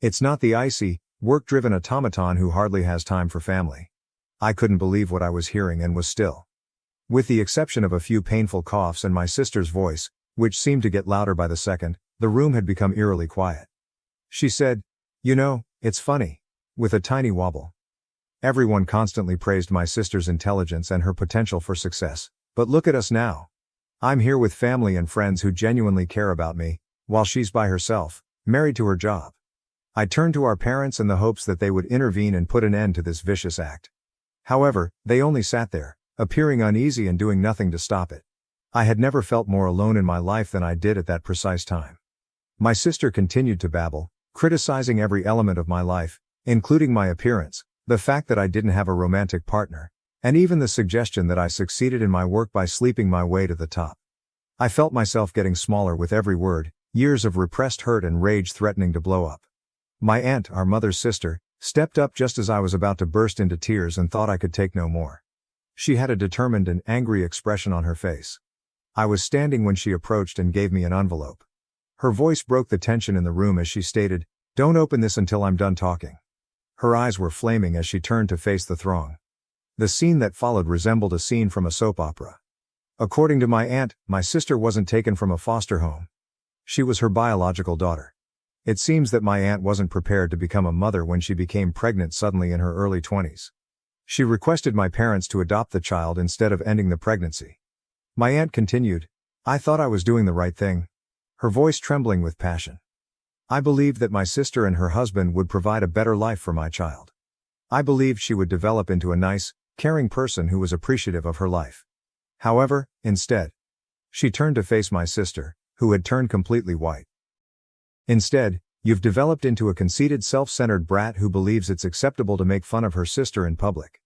It's not the icy, work-driven automaton who hardly has time for family." I couldn't believe what I was hearing and was still. With the exception of a few painful coughs and my sister's voice, which seemed to get louder by the second, the room had become eerily quiet. She said, "You know, it's funny," with a tiny wobble. Everyone constantly praised my sister's intelligence and her potential for success, but look at us now. I'm here with family and friends who genuinely care about me, while she's by herself, married to her job. I turned to our parents in the hopes that they would intervene and put an end to this vicious act. However, they only sat there, appearing uneasy and doing nothing to stop it. I had never felt more alone in my life than I did at that precise time. My sister continued to babble, criticizing every element of my life, including my appearance, the fact that I didn't have a romantic partner, and even the suggestion that I succeeded in my work by sleeping my way to the top. I felt myself getting smaller with every word, years of repressed hurt and rage threatening to blow up. My aunt, our mother's sister, stepped up just as I was about to burst into tears and thought I could take no more. She had a determined and angry expression on her face. I was standing when she approached and gave me an envelope. Her voice broke the tension in the room as she stated, "Don't open this until I'm done talking." Her eyes were flaming as she turned to face the throng. The scene that followed resembled a scene from a soap opera. According to my aunt, my sister wasn't taken from a foster home. She was her biological daughter. It seems that my aunt wasn't prepared to become a mother when she became pregnant suddenly in her early 20s. She requested my parents to adopt the child instead of ending the pregnancy. My aunt continued, "I thought I was doing the right thing," her voice trembling with passion. "I believed that my sister and her husband would provide a better life for my child. I believed she would develop into a nice, caring person who was appreciative of her life. However, instead." She turned to face my sister, who had turned completely white. "Instead, you've developed into a conceited, self-centered brat who believes it's acceptable to make fun of her sister in public.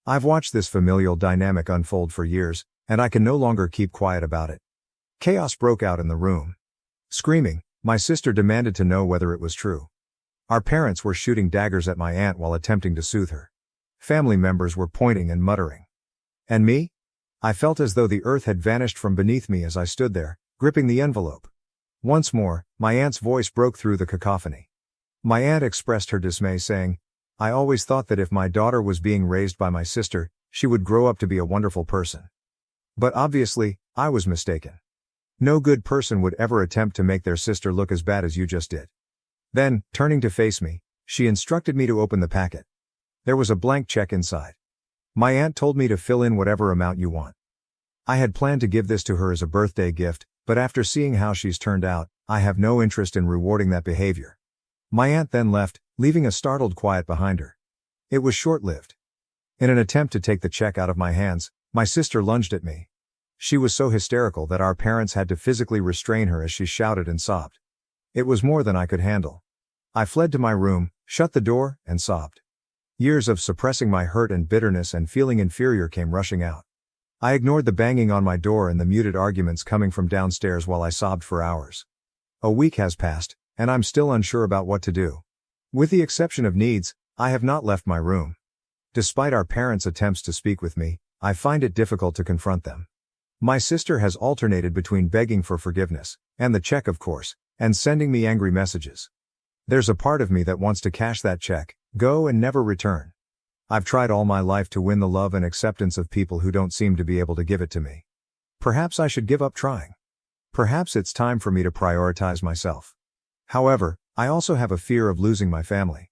I've watched this familial dynamic unfold for years, and I can no longer keep quiet about it." Chaos broke out in the room. Screaming, my sister demanded to know whether it was true. Our parents were shooting daggers at my aunt while attempting to soothe her. Family members were pointing and muttering. And me? I felt as though the earth had vanished from beneath me as I stood there, gripping the envelope. Once more, my aunt's voice broke through the cacophony. My aunt expressed her dismay, saying, "I always thought that if my daughter was being raised by my sister, she would grow up to be a wonderful person. But obviously, I was mistaken. No good person would ever attempt to make their sister look as bad as you just did." Then, turning to face me, she instructed me to open the packet. There was a blank check inside. My aunt told me to fill in whatever amount you want. I had planned to give this to her as a birthday gift, but after seeing how she's turned out, I have no interest in rewarding that behavior. My aunt then left, leaving a startled quiet behind her. It was short-lived. In an attempt to take the check out of my hands, my sister lunged at me. She was so hysterical that our parents had to physically restrain her as she shouted and sobbed. It was more than I could handle. I fled to my room, shut the door, and sobbed. Years of suppressing my hurt and bitterness and feeling inferior came rushing out. I ignored the banging on my door and the muted arguments coming from downstairs while I sobbed for hours. A week has passed, and I'm still unsure about what to do. With the exception of needs, I have not left my room. Despite our parents' attempts to speak with me, I find it difficult to confront them. My sister has alternated between begging for forgiveness, and the check of course, and sending me angry messages. There's a part of me that wants to cash that check, go and never return. I've tried all my life to win the love and acceptance of people who don't seem to be able to give it to me. Perhaps I should give up trying. Perhaps it's time for me to prioritize myself. However, I also have a fear of losing my family.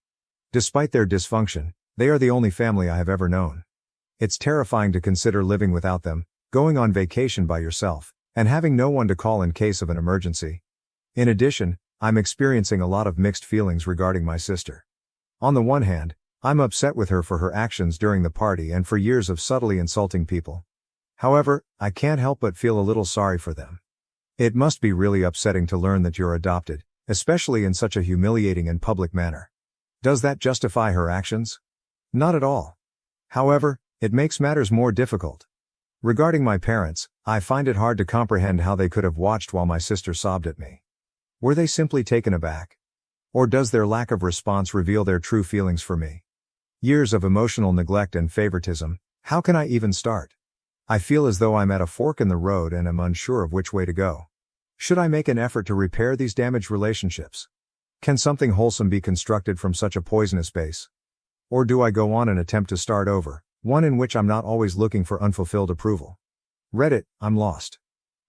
Despite their dysfunction, they are the only family I have ever known. It's terrifying to consider living without them, going on vacation by yourself, and having no one to call in case of an emergency. In addition, I'm experiencing a lot of mixed feelings regarding my sister. On the one hand, I'm upset with her for her actions during the party and for years of subtly insulting people. However, I can't help but feel a little sorry for them. It must be really upsetting to learn that you're adopted, especially in such a humiliating and public manner. Does that justify her actions? Not at all. However, it makes matters more difficult. Regarding my parents, I find it hard to comprehend how they could have watched while my sister sobbed at me. Were they simply taken aback? Or does their lack of response reveal their true feelings for me? Years of emotional neglect and favoritism, how can I even start? I feel as though I'm at a fork in the road and am unsure of which way to go. Should I make an effort to repair these damaged relationships? Can something wholesome be constructed from such a poisonous base? Or do I go on and attempt to start over, one in which I'm not always looking for unfulfilled approval? Reddit, I'm lost.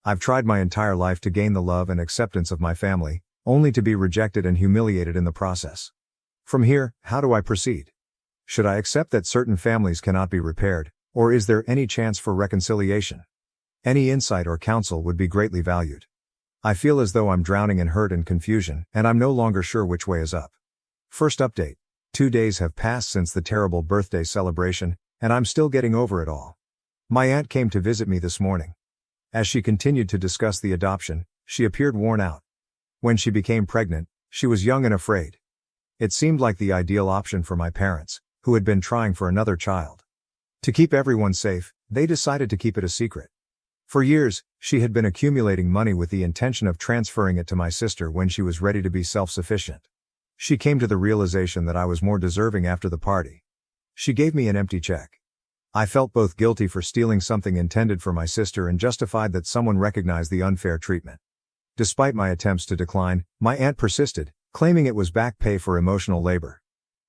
I've tried my entire life to gain the love and acceptance of my family, only to be rejected and humiliated in the process. From here, how do I proceed? Should I accept that certain families cannot be repaired, or is there any chance for reconciliation? Any insight or counsel would be greatly valued. I feel as though I'm drowning in hurt and confusion, and I'm no longer sure which way is up. First update. 2 days have passed since the terrible birthday celebration, and I'm still getting over it all. My aunt came to visit me this morning. As she continued to discuss the adoption, she appeared worn out. When she became pregnant, she was young and afraid. It seemed like the ideal option for my parents, who had been trying for another child. To keep everyone safe, they decided to keep it a secret. For years, she had been accumulating money with the intention of transferring it to my sister when she was ready to be self-sufficient. She came to the realization that I was more deserving after the party. She gave me an empty check. I felt both guilty for stealing something intended for my sister and justified that someone recognized the unfair treatment. Despite my attempts to decline, my aunt persisted, claiming it was back pay for emotional labor.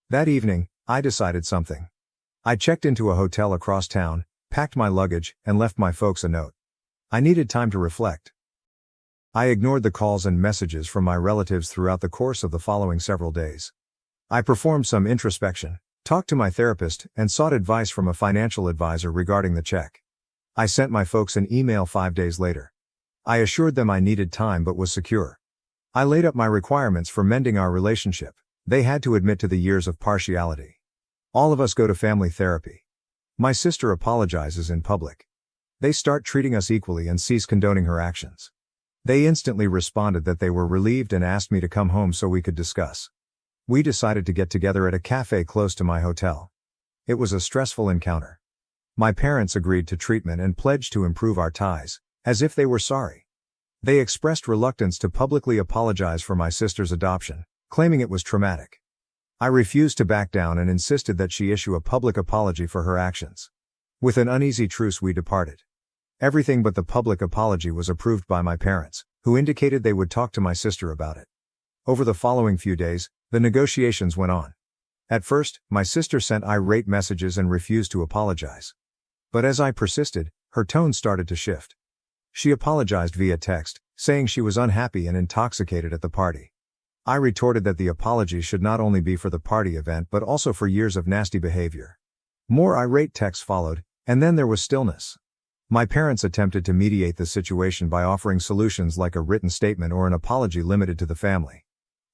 That evening, I decided something. I checked into a hotel across town, packed my luggage, and left my folks a note. I needed time to reflect. I ignored the calls and messages from my relatives throughout the course of the following several days. I performed some introspection, talked to my therapist, and sought advice from a financial advisor regarding the check. I sent my folks an email 5 days later. I assured them I needed time but was secure. I laid up my requirements for mending our relationship. They had to admit to the years of partiality. All of us go to family therapy. My sister apologizes in public. They start treating us equally and cease condoning her actions. They instantly responded that they were relieved and asked me to come home so we could discuss. We decided to get together at a cafe close to my hotel. It was a stressful encounter. My parents agreed to treatment and pledged to improve our ties, as if they were sorry. They expressed reluctance to publicly apologize for my sister's adoption, claiming it was traumatic. I refused to back down and insisted that she issue a public apology for her actions. With an uneasy truce we departed. Everything but the public apology was approved by my parents, who indicated they would talk to my sister about it. Over the following few days, the negotiations went on. At first, my sister sent irate messages and refused to apologize. But as I persisted, her tone started to shift. She apologized via text, saying she was unhappy and intoxicated at the party. I retorted that the apology should not only be for the party event but also for years of nasty behavior. More irate texts followed, and then there was stillness. My parents attempted to mediate the situation by offering solutions like a written statement or an apology limited to the family.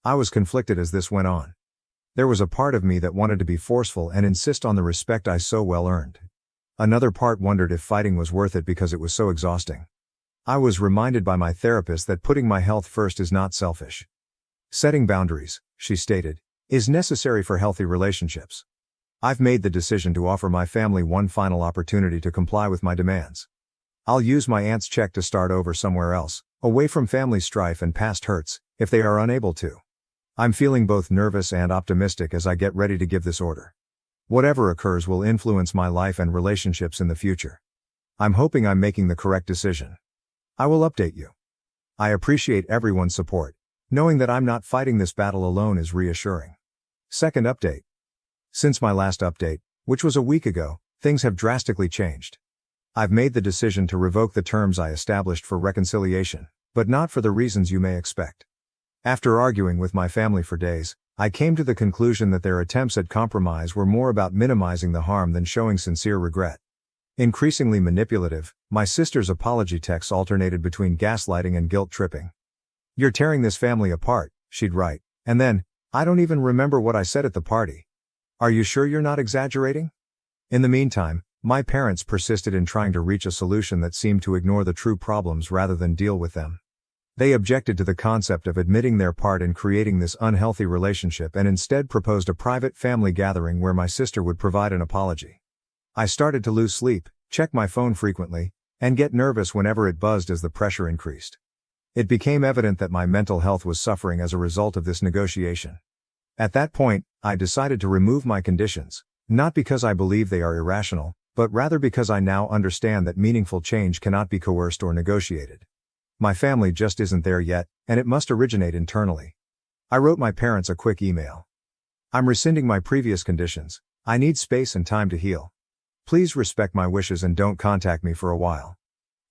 I was conflicted as this went on. There was a part of me that wanted to be forceful and insist on the respect I so well earned. Another part wondered if fighting was worth it because it was so exhausting. I was reminded by my therapist that putting my health first is not selfish. Setting boundaries, she stated, is necessary for healthy relationships. I've made the decision to offer my family one final opportunity to comply with my demands. I'll use my aunt's check to start over somewhere else, away from family strife and past hurts, if they are unable to. I'm feeling both nervous and optimistic as I get ready to give this order. Whatever occurs will influence my life and relationships in the future. I'm hoping I'm making the correct decision. I will update you. I appreciate everyone's support. Knowing that I'm not fighting this battle alone is reassuring. Second update. Since my last update, which was a week ago, things have drastically changed. I've made the decision to revoke the terms I established for reconciliation, but not for the reasons you may expect. After arguing with my family for days, I came to the conclusion that their attempts at compromise were more about minimizing the harm than showing sincere regret. Increasingly manipulative, my sister's apology texts alternated between gaslighting and guilt tripping. "You're tearing this family apart," she'd write, and then, "I don't even remember what I said at the party. Are you sure you're not exaggerating?" In the meantime, my parents persisted in trying to reach a solution that seemed to ignore the true problems rather than deal with them. They objected to the concept of admitting their part in creating this unhealthy relationship and instead proposed a private family gathering where my sister would provide an apology. I started to lose sleep, check my phone frequently, and get nervous whenever it buzzed as the pressure increased. It became evident that my mental health was suffering as a result of this negotiation. At that point, I decided to remove my conditions, not because I believe they are irrational, but rather because I now understand that meaningful change cannot be coerced or negotiated. My family just isn't there yet, and it must originate internally. I wrote my parents a quick email. "I'm rescinding my previous conditions. I need space and time to heal. Please respect my wishes and don't contact me for a while."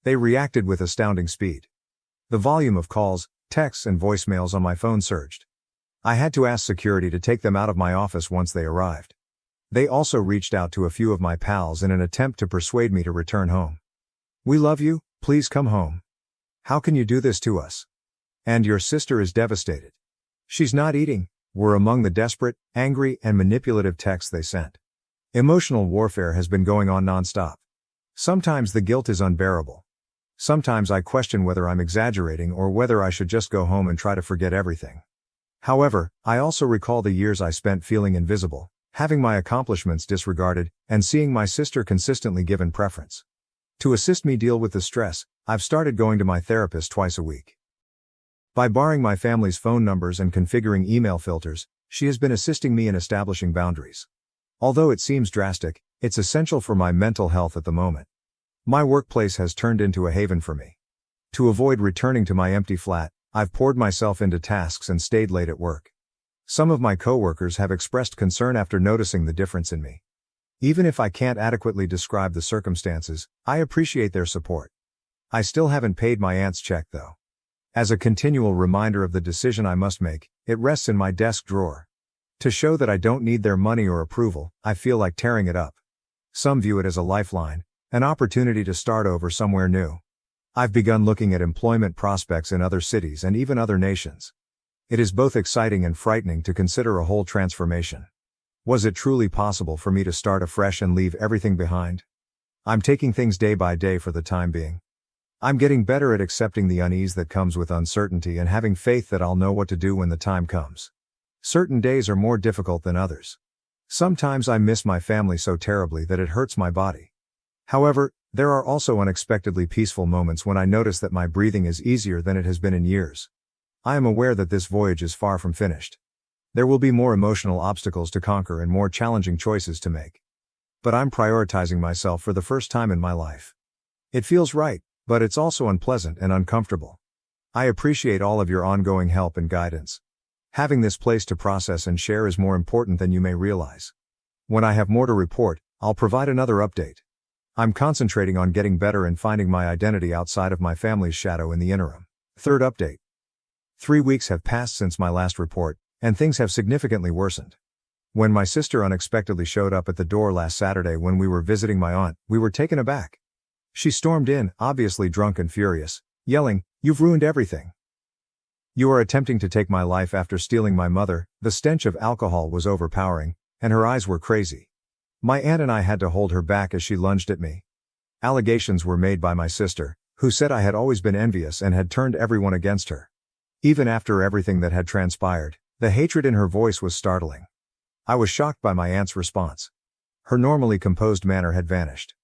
They reacted with astounding speed. The volume of calls, texts, and voicemails on my phone surged. I had to ask security to take them out of my office once they arrived. They also reached out to a few of my pals in an attempt to persuade me to return home. "We love you, please come home. How can you do this to us? And your sister is devastated. She's not eating," were among the desperate, angry, and manipulative texts they sent. Emotional warfare has been going on nonstop. Sometimes the guilt is unbearable. Sometimes I question whether I'm exaggerating or whether I should just go home and try to forget everything. However, I also recall the years I spent feeling invisible, having my accomplishments disregarded, and seeing my sister consistently given preference. To assist me deal with the stress, I've started going to my therapist twice a week. By barring my family's phone numbers and configuring email filters, she has been assisting me in establishing boundaries. Although it seems drastic, it's essential for my mental health at the moment. My workplace has turned into a haven for me. To avoid returning to my empty flat, I've poured myself into tasks and stayed late at work. Some of my coworkers have expressed concern after noticing the difference in me. Even if I can't adequately describe the circumstances, I appreciate their support. I still haven't paid my aunt's check though. As a continual reminder of the decision I must make, it rests in my desk drawer. To show that I don't need their money or approval, I feel like tearing it up. Some view it as a lifeline, an opportunity to start over somewhere new. I've begun looking at employment prospects in other cities and even other nations. It is both exciting and frightening to consider a whole transformation. Was it truly possible for me to start afresh and leave everything behind? I'm taking things day by day for the time being. I'm getting better at accepting the unease that comes with uncertainty and having faith that I'll know what to do when the time comes. Certain days are more difficult than others. Sometimes I miss my family so terribly that it hurts my body. However, there are also unexpectedly peaceful moments when I notice that my breathing is easier than it has been in years. I am aware that this voyage is far from finished. There will be more emotional obstacles to conquer and more challenging choices to make. But I'm prioritizing myself for the first time in my life. It feels right, but it's also unpleasant and uncomfortable. I appreciate all of your ongoing help and guidance. Having this place to process and share is more important than you may realize. When I have more to report, I'll provide another update. I'm concentrating on getting better and finding my identity outside of my family's shadow in the interim. Third update. 3 weeks have passed since my last report, and things have significantly worsened. When my sister unexpectedly showed up at the door last Saturday when we were visiting my aunt, we were taken aback. She stormed in, obviously drunk and furious, yelling, "You've ruined everything. You are attempting to take my life after stealing my mother." The stench of alcohol was overpowering, and her eyes were crazy. My aunt and I had to hold her back as she lunged at me. Allegations were made by my sister, who said I had always been envious and had turned everyone against her. Even after everything that had transpired, the hatred in her voice was startling. I was shocked by my aunt's response. Her normally composed manner had vanished.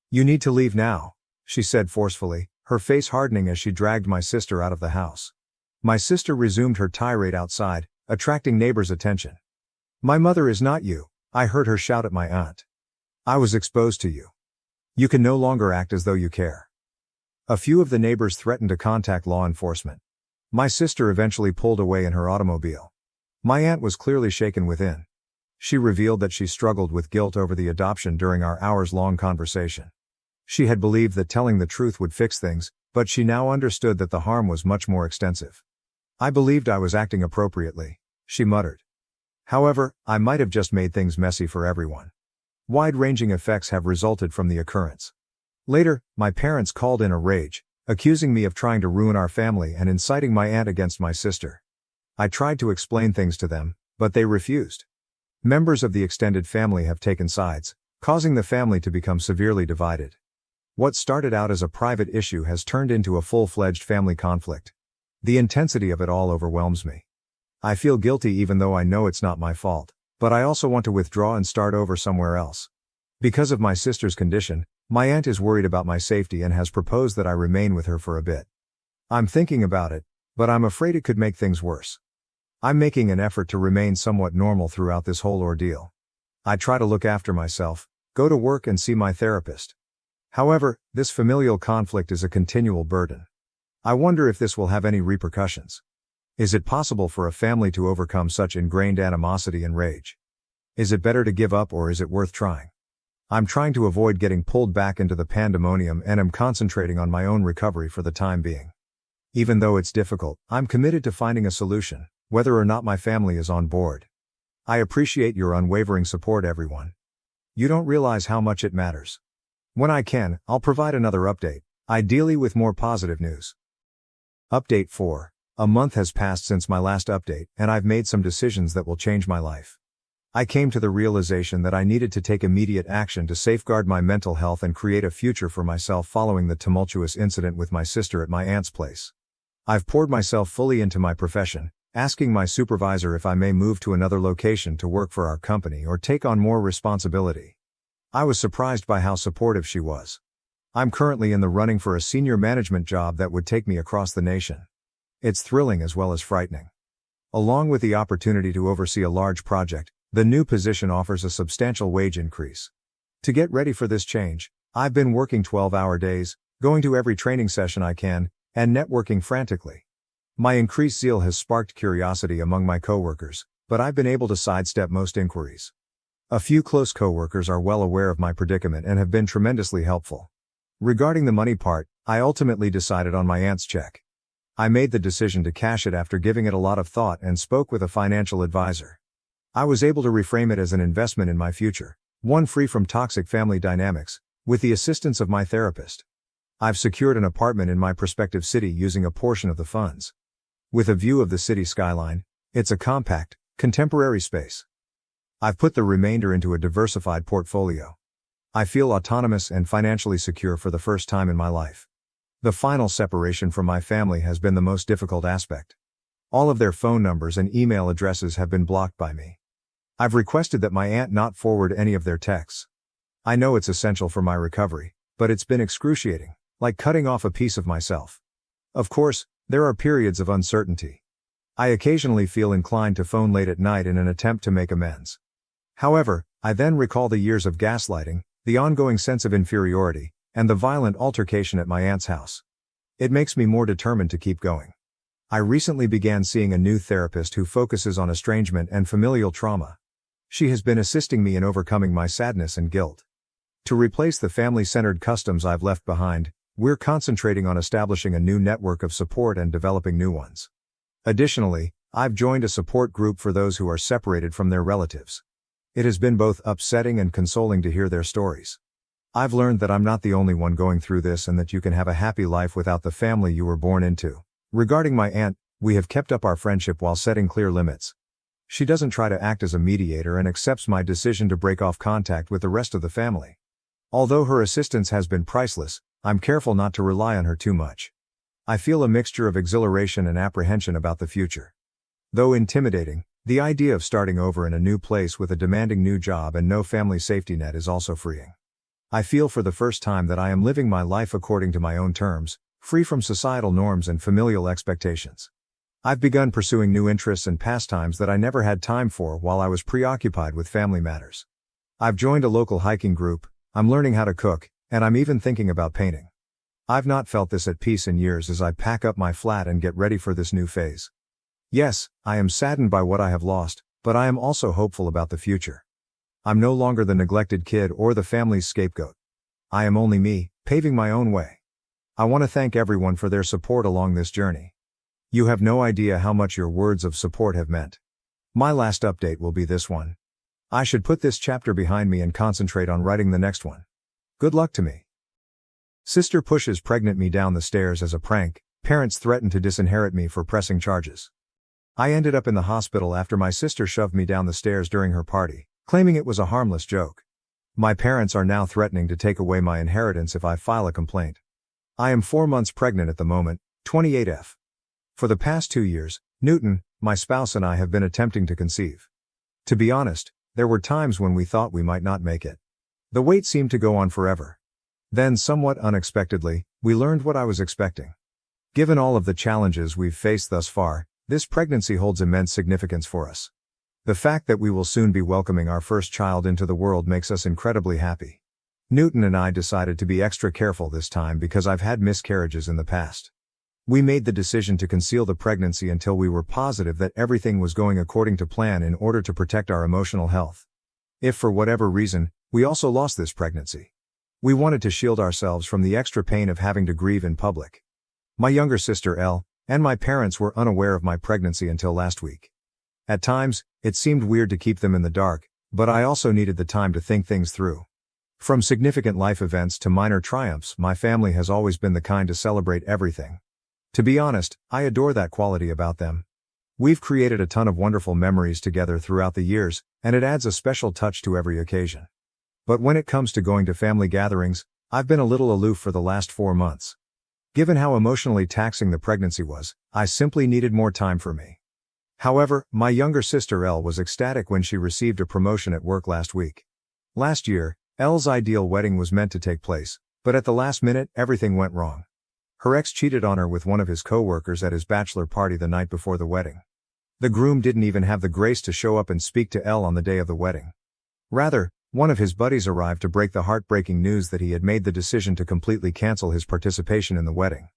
"You need to leave now," she said forcefully, her face hardening as she dragged my sister out of the house. My sister resumed her tirade outside, attracting neighbors' attention. "My mother is not you," I heard her shout at my aunt. "I was exposed to you. You can no longer act as though you care." A few of the neighbors threatened to contact law enforcement. My sister eventually pulled away in her automobile. My aunt was clearly shaken within. She revealed that she struggled with guilt over the adoption during our hours-long conversation. She had believed that telling the truth would fix things, but she now understood that the harm was much more extensive. "I believed I was acting appropriately," she muttered. "However, I might have just made things messy for everyone. Wide-ranging effects have resulted from the occurrence." Later, my parents called in a rage, accusing me of trying to ruin our family and inciting my aunt against my sister. I tried to explain things to them, but they refused. Members of the extended family have taken sides, causing the family to become severely divided. What started out as a private issue has turned into a full-fledged family conflict. The intensity of it all overwhelms me. I feel guilty even though I know it's not my fault, but I also want to withdraw and start over somewhere else. Because of my sister's condition, my aunt is worried about my safety and has proposed that I remain with her for a bit. I'm thinking about it, but I'm afraid it could make things worse. I'm making an effort to remain somewhat normal throughout this whole ordeal. I try to look after myself, go to work and see my therapist. However, this familial conflict is a continual burden. I wonder if this will have any repercussions. Is it possible for a family to overcome such ingrained animosity and rage? Is it better to give up or is it worth trying? I'm trying to avoid getting pulled back into the pandemonium and am concentrating on my own recovery for the time being. Even though it's difficult, I'm committed to finding a solution, whether or not my family is on board. I appreciate your unwavering support, everyone. You don't realize how much it matters. When I can, I'll provide another update, ideally with more positive news. Update 4. A month has passed since my last update, and I've made some decisions that will change my life. I came to the realization that I needed to take immediate action to safeguard my mental health and create a future for myself following the tumultuous incident with my sister at my aunt's place. I've poured myself fully into my profession, asking my supervisor if I may move to another location to work for our company or take on more responsibility. I was surprised by how supportive she was. I'm currently in the running for a senior management job that would take me across the nation. It's thrilling as well as frightening. Along with the opportunity to oversee a large project, the new position offers a substantial wage increase. To get ready for this change, I've been working 12-hour days, going to every training session I can, and networking frantically. My increased zeal has sparked curiosity among my coworkers, but I've been able to sidestep most inquiries. A few close coworkers are well aware of my predicament and have been tremendously helpful. Regarding the money part, I ultimately decided on my aunt's check. I made the decision to cash it after giving it a lot of thought and spoke with a financial advisor. I was able to reframe it as an investment in my future, one free from toxic family dynamics, with the assistance of my therapist. I've secured an apartment in my prospective city using a portion of the funds. With a view of the city skyline, it's a compact, contemporary space. I've put the remainder into a diversified portfolio. I feel autonomous and financially secure for the first time in my life. The final separation from my family has been the most difficult aspect. All of their phone numbers and email addresses have been blocked by me. I've requested that my aunt not forward any of their texts. I know it's essential for my recovery, but it's been excruciating, like cutting off a piece of myself. Of course, there are periods of uncertainty. I occasionally feel inclined to phone late at night in an attempt to make amends. However, I then recall the years of gaslighting, the ongoing sense of inferiority, and the violent altercation at my aunt's house. It makes me more determined to keep going. I recently began seeing a new therapist who focuses on estrangement and familial trauma. She has been assisting me in overcoming my sadness and guilt. To replace the family-centered customs I've left behind, we're concentrating on establishing a new network of support and developing new ones. Additionally, I've joined a support group for those who are separated from their relatives. It has been both upsetting and consoling to hear their stories. I've learned that I'm not the only one going through this and that you can have a happy life without the family you were born into. Regarding my aunt, we have kept up our friendship while setting clear limits. She doesn't try to act as a mediator and accepts my decision to break off contact with the rest of the family. Although her assistance has been priceless, I'm careful not to rely on her too much. I feel a mixture of exhilaration and apprehension about the future. Though intimidating, the idea of starting over in a new place with a demanding new job and no family safety net is also freeing. I feel for the first time that I am living my life according to my own terms, free from societal norms and familial expectations. I've begun pursuing new interests and pastimes that I never had time for while I was preoccupied with family matters. I've joined a local hiking group, I'm learning how to cook, and I'm even thinking about painting. I've not felt this at peace in years as I pack up my flat and get ready for this new phase. Yes, I am saddened by what I have lost, but I am also hopeful about the future. I'm no longer the neglected kid or the family's scapegoat. I am only me, paving my own way. I want to thank everyone for their support along this journey. You have no idea how much your words of support have meant. My last update will be this one. I should put this chapter behind me and concentrate on writing the next one. Good luck to me. Sister pushes pregnant me down the stairs as a prank. Parents threaten to disinherit me for pressing charges. I ended up in the hospital after my sister shoved me down the stairs during her party, claiming it was a harmless joke. My parents are now threatening to take away my inheritance if I file a complaint. I am 4 months pregnant at the moment, 28F. For the past 2 years, Newton, my spouse and I have been attempting to conceive. To be honest, there were times when we thought we might not make it. The wait seemed to go on forever. Then, somewhat unexpectedly, we learned what I was expecting. Given all of the challenges we've faced thus far, this pregnancy holds immense significance for us. The fact that we will soon be welcoming our first child into the world makes us incredibly happy. Newton and I decided to be extra careful this time because I've had miscarriages in the past. We made the decision to conceal the pregnancy until we were positive that everything was going according to plan in order to protect our emotional health. If for whatever reason, we also lost this pregnancy, we wanted to shield ourselves from the extra pain of having to grieve in public. My younger sister Elle, and my parents were unaware of my pregnancy until last week. At times, it seemed weird to keep them in the dark, but I also needed the time to think things through. From significant life events to minor triumphs, my family has always been the kind to celebrate everything. To be honest, I adore that quality about them. We've created a ton of wonderful memories together throughout the years, and it adds a special touch to every occasion. But when it comes to going to family gatherings, I've been a little aloof for the last 4 months. Given how emotionally taxing the pregnancy was, I simply needed more time for me. However, my younger sister Elle was ecstatic when she received a promotion at work last week. Last year, Elle's ideal wedding was meant to take place, but at the last minute, everything went wrong. Her ex cheated on her with one of his co-workers at his bachelor party the night before the wedding. The groom didn't even have the grace to show up and speak to Elle on the day of the wedding. Rather, one of his buddies arrived to break the heartbreaking news that he had made the decision to completely cancel his participation in the wedding.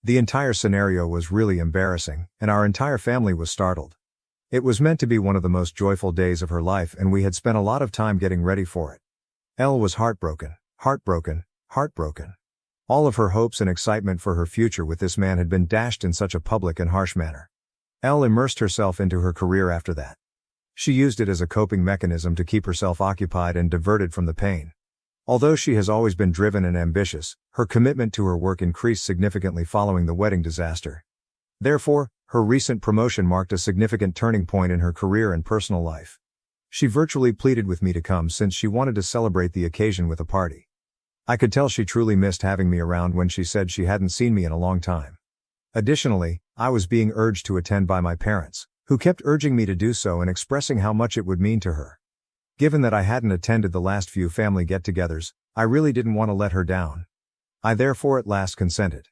The entire scenario was really embarrassing, and our entire family was startled. It was meant to be one of the most joyful days of her life, and we had spent a lot of time getting ready for it. Elle was heartbroken. All of her hopes and excitement for her future with this man had been dashed in such a public and harsh manner. Elle immersed herself into her career after that. She used it as a coping mechanism to keep herself occupied and diverted from the pain. Although she has always been driven and ambitious, her commitment to her work increased significantly following the wedding disaster. Therefore, her recent promotion marked a significant turning point in her career and personal life. She virtually pleaded with me to come since she wanted to celebrate the occasion with a party. I could tell she truly missed having me around when she said she hadn't seen me in a long time. Additionally, I was being urged to attend by my parents, who kept urging me to do so and expressing how much it would mean to her. Given that I hadn't attended the last few family get-togethers, I really didn't want to let her down. I therefore at last consented.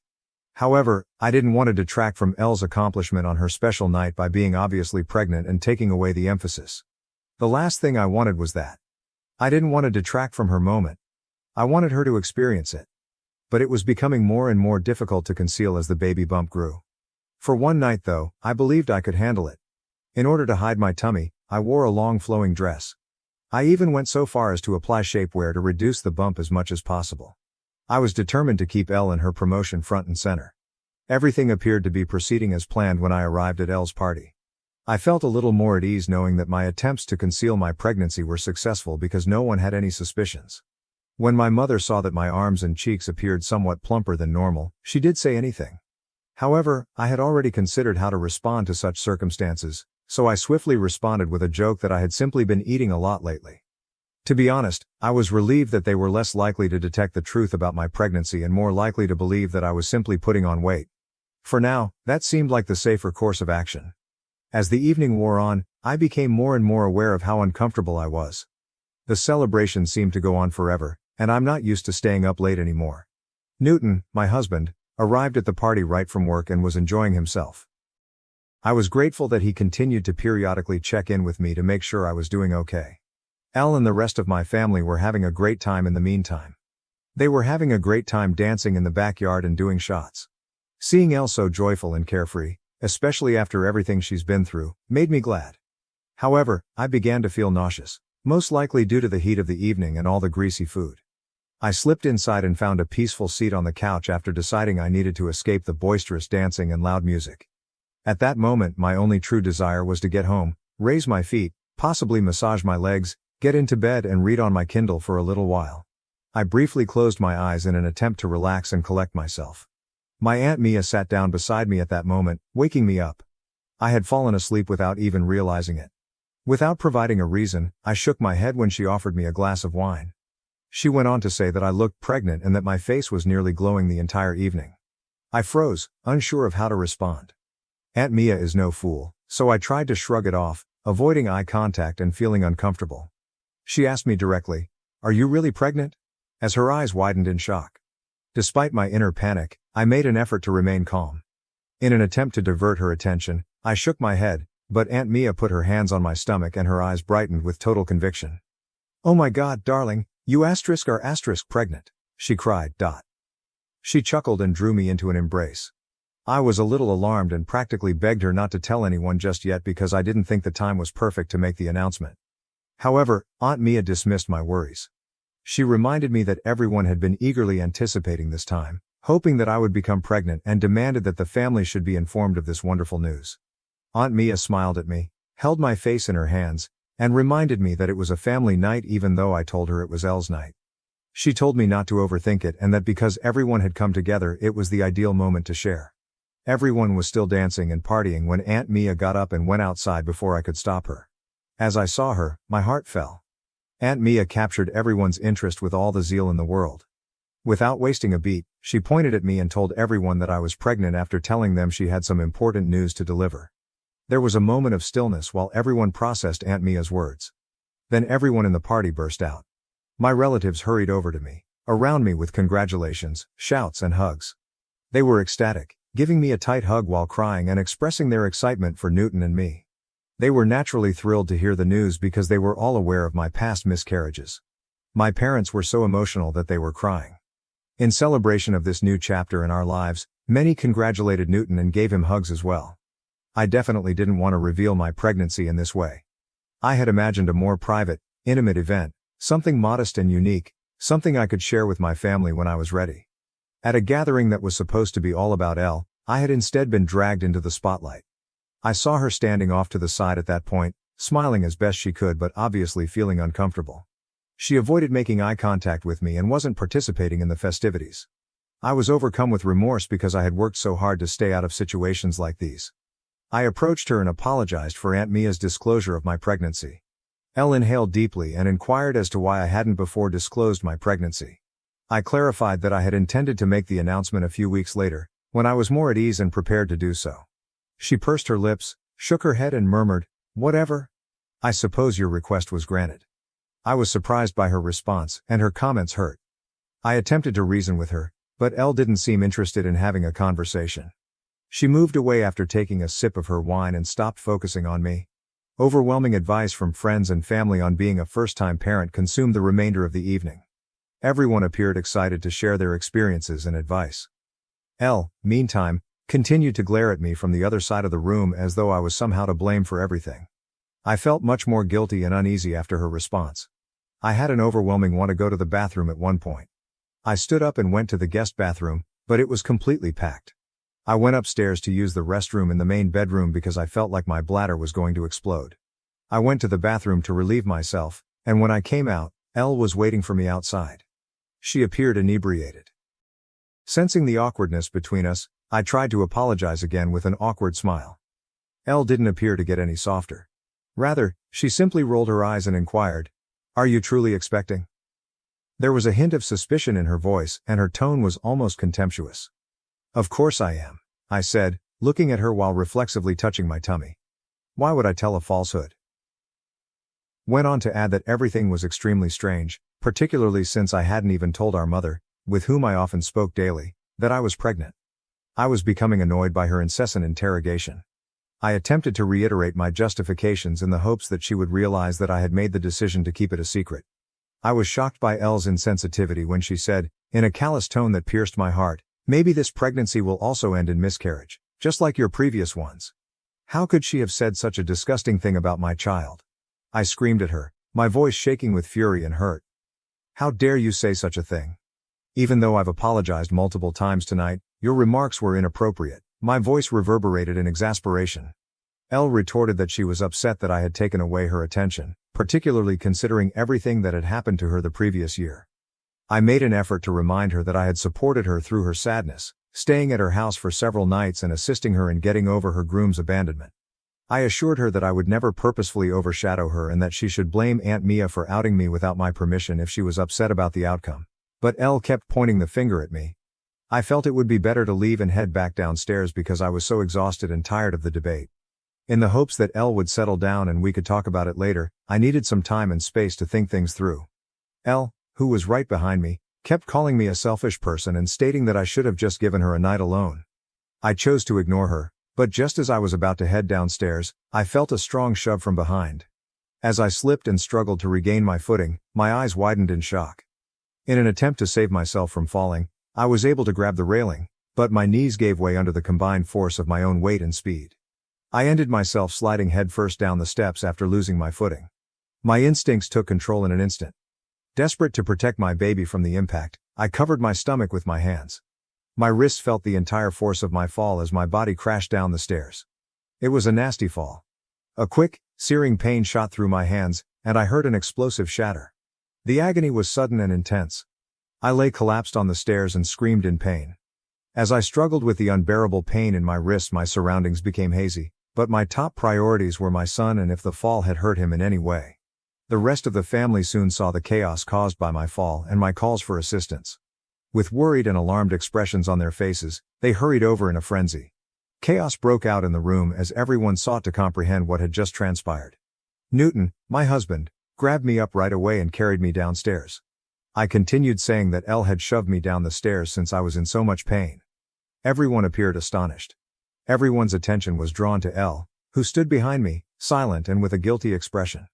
However, I didn't want to detract from Elle's accomplishment on her special night by being obviously pregnant and taking away the emphasis. The last thing I wanted was that. I didn't want to detract from her moment. I wanted her to experience it. But it was becoming more and more difficult to conceal as the baby bump grew. For one night though, I believed I could handle it. In order to hide my tummy, I wore a long flowing dress. I even went so far as to apply shapewear to reduce the bump as much as possible. I was determined to keep Elle and her promotion front and center. Everything appeared to be proceeding as planned when I arrived at Elle's party. I felt a little more at ease knowing that my attempts to conceal my pregnancy were successful because no one had any suspicions. When my mother saw that my arms and cheeks appeared somewhat plumper than normal, she did say anything. However, I had already considered how to respond to such circumstances, so I swiftly responded with a joke that I had simply been eating a lot lately. To be honest, I was relieved that they were less likely to detect the truth about my pregnancy and more likely to believe that I was simply putting on weight. For now, that seemed like the safer course of action. As the evening wore on, I became more and more aware of how uncomfortable I was. The celebration seemed to go on forever, and I'm not used to staying up late anymore. Newton, my husband, arrived at the party right from work and was enjoying himself. I was grateful that he continued to periodically check in with me to make sure I was doing okay. Elle and the rest of my family were having a great time in the meantime. They were having a great time dancing in the backyard and doing shots. Seeing Elle so joyful and carefree, especially after everything she's been through, made me glad. However, I began to feel nauseous, most likely due to the heat of the evening and all the greasy food. I slipped inside and found a peaceful seat on the couch after deciding I needed to escape the boisterous dancing and loud music. At that moment, my only true desire was to get home, raise my feet, possibly massage my legs, get into bed and read on my Kindle for a little while. I briefly closed my eyes in an attempt to relax and collect myself. My Aunt Mia sat down beside me at that moment, waking me up. I had fallen asleep without even realizing it. Without providing a reason, I shook my head when she offered me a glass of wine. She went on to say that I looked pregnant and that my face was nearly glowing the entire evening. I froze, unsure of how to respond. Aunt Mia is no fool, so I tried to shrug it off, avoiding eye contact and feeling uncomfortable. She asked me directly, "Are you really pregnant?" as her eyes widened in shock. Despite my inner panic, I made an effort to remain calm. In an attempt to divert her attention, I shook my head, but Aunt Mia put her hands on my stomach and her eyes brightened with total conviction. "Oh my God, darling, you are pregnant," she cried. She chuckled and drew me into an embrace. I was a little alarmed and practically begged her not to tell anyone just yet because I didn't think the time was perfect to make the announcement. However, Aunt Mia dismissed my worries. She reminded me that everyone had been eagerly anticipating this time, hoping that I would become pregnant, and demanded that the family should be informed of this wonderful news. Aunt Mia smiled at me, held my face in her hands, and reminded me that it was a family night even though I told her it was Elle's night. She told me not to overthink it and that because everyone had come together it was the ideal moment to share. Everyone was still dancing and partying when Aunt Mia got up and went outside before I could stop her. As I saw her, my heart fell. Aunt Mia captured everyone's interest with all the zeal in the world. Without wasting a beat, she pointed at me and told everyone that I was pregnant after telling them she had some important news to deliver. There was a moment of stillness while everyone processed Aunt Mia's words. Then everyone in the party burst out. My relatives hurried over to me, around me with congratulations, shouts and hugs. They were ecstatic, giving me a tight hug while crying and expressing their excitement for Newton and me. They were naturally thrilled to hear the news because they were all aware of my past miscarriages. My parents were so emotional that they were crying. In celebration of this new chapter in our lives, many congratulated Newton and gave him hugs as well. I definitely didn't want to reveal my pregnancy in this way. I had imagined a more private, intimate event, something modest and unique, something I could share with my family when I was ready. At a gathering that was supposed to be all about Elle, I had instead been dragged into the spotlight. I saw her standing off to the side at that point, smiling as best she could but obviously feeling uncomfortable. She avoided making eye contact with me and wasn't participating in the festivities. I was overcome with remorse because I had worked so hard to stay out of situations like these. I approached her and apologized for Aunt Mia's disclosure of my pregnancy. Elle inhaled deeply and inquired as to why I hadn't before disclosed my pregnancy. I clarified that I had intended to make the announcement a few weeks later, when I was more at ease and prepared to do so. She pursed her lips, shook her head and murmured, "Whatever. I suppose your request was granted." I was surprised by her response, and her comments hurt. I attempted to reason with her, but Elle didn't seem interested in having a conversation. She moved away after taking a sip of her wine and stopped focusing on me. Overwhelming advice from friends and family on being a first-time parent consumed the remainder of the evening. Everyone appeared excited to share their experiences and advice. Elle, meantime, continued to glare at me from the other side of the room as though I was somehow to blame for everything. I felt much more guilty and uneasy after her response. I had an overwhelming want to go to the bathroom at one point. I stood up and went to the guest bathroom, but it was completely packed. I went upstairs to use the restroom in the main bedroom because I felt like my bladder was going to explode. I went to the bathroom to relieve myself, and when I came out, Elle was waiting for me outside. She appeared inebriated. Sensing the awkwardness between us, I tried to apologize again with an awkward smile. Elle didn't appear to get any softer. Rather, she simply rolled her eyes and inquired, "Are you truly expecting?" There was a hint of suspicion in her voice, and her tone was almost contemptuous. "Of course I am," I said, looking at her while reflexively touching my tummy. Why would I tell a falsehood? Went on to add that everything was extremely strange, particularly since I hadn't even told our mother, with whom I often spoke daily, that I was pregnant. I was becoming annoyed by her incessant interrogation. I attempted to reiterate my justifications in the hopes that she would realize that I had made the decision to keep it a secret. I was shocked by Elle's insensitivity when she said, in a callous tone that pierced my heart, "Maybe this pregnancy will also end in miscarriage, just like your previous ones." How could she have said such a disgusting thing about my child? I screamed at her, my voice shaking with fury and hurt. "How dare you say such a thing? Even though I've apologized multiple times tonight, your remarks were inappropriate." My voice reverberated in exasperation. Elle retorted that she was upset that I had taken away her attention, particularly considering everything that had happened to her the previous year. I made an effort to remind her that I had supported her through her sadness, staying at her house for several nights and assisting her in getting over her groom's abandonment. I assured her that I would never purposefully overshadow her and that she should blame Aunt Mia for outing me without my permission if she was upset about the outcome. But Elle kept pointing the finger at me. I felt it would be better to leave and head back downstairs because I was so exhausted and tired of the debate. In the hopes that Elle would settle down and we could talk about it later, I needed some time and space to think things through. Elle, who was right behind me, kept calling me a selfish person and stating that I should have just given her a night alone. I chose to ignore her, but just as I was about to head downstairs, I felt a strong shove from behind. As I slipped and struggled to regain my footing, my eyes widened in shock. In an attempt to save myself from falling, I was able to grab the railing, but my knees gave way under the combined force of my own weight and speed. I ended myself sliding headfirst down the steps after losing my footing. My instincts took control in an instant. Desperate to protect my baby from the impact, I covered my stomach with my hands. My wrists felt the entire force of my fall as my body crashed down the stairs. It was a nasty fall. A quick, searing pain shot through my hands, and I heard an explosive shatter. The agony was sudden and intense. I lay collapsed on the stairs and screamed in pain. As I struggled with the unbearable pain in my wrists, my surroundings became hazy, but my top priorities were my son and if the fall had hurt him in any way. The rest of the family soon saw the chaos caused by my fall and my calls for assistance. With worried and alarmed expressions on their faces, they hurried over in a frenzy. Chaos broke out in the room as everyone sought to comprehend what had just transpired. Newton, my husband, grabbed me up right away and carried me downstairs. I continued saying that Elle had shoved me down the stairs since I was in so much pain. Everyone appeared astonished. Everyone's attention was drawn to Elle, who stood behind me, silent and with a guilty expression.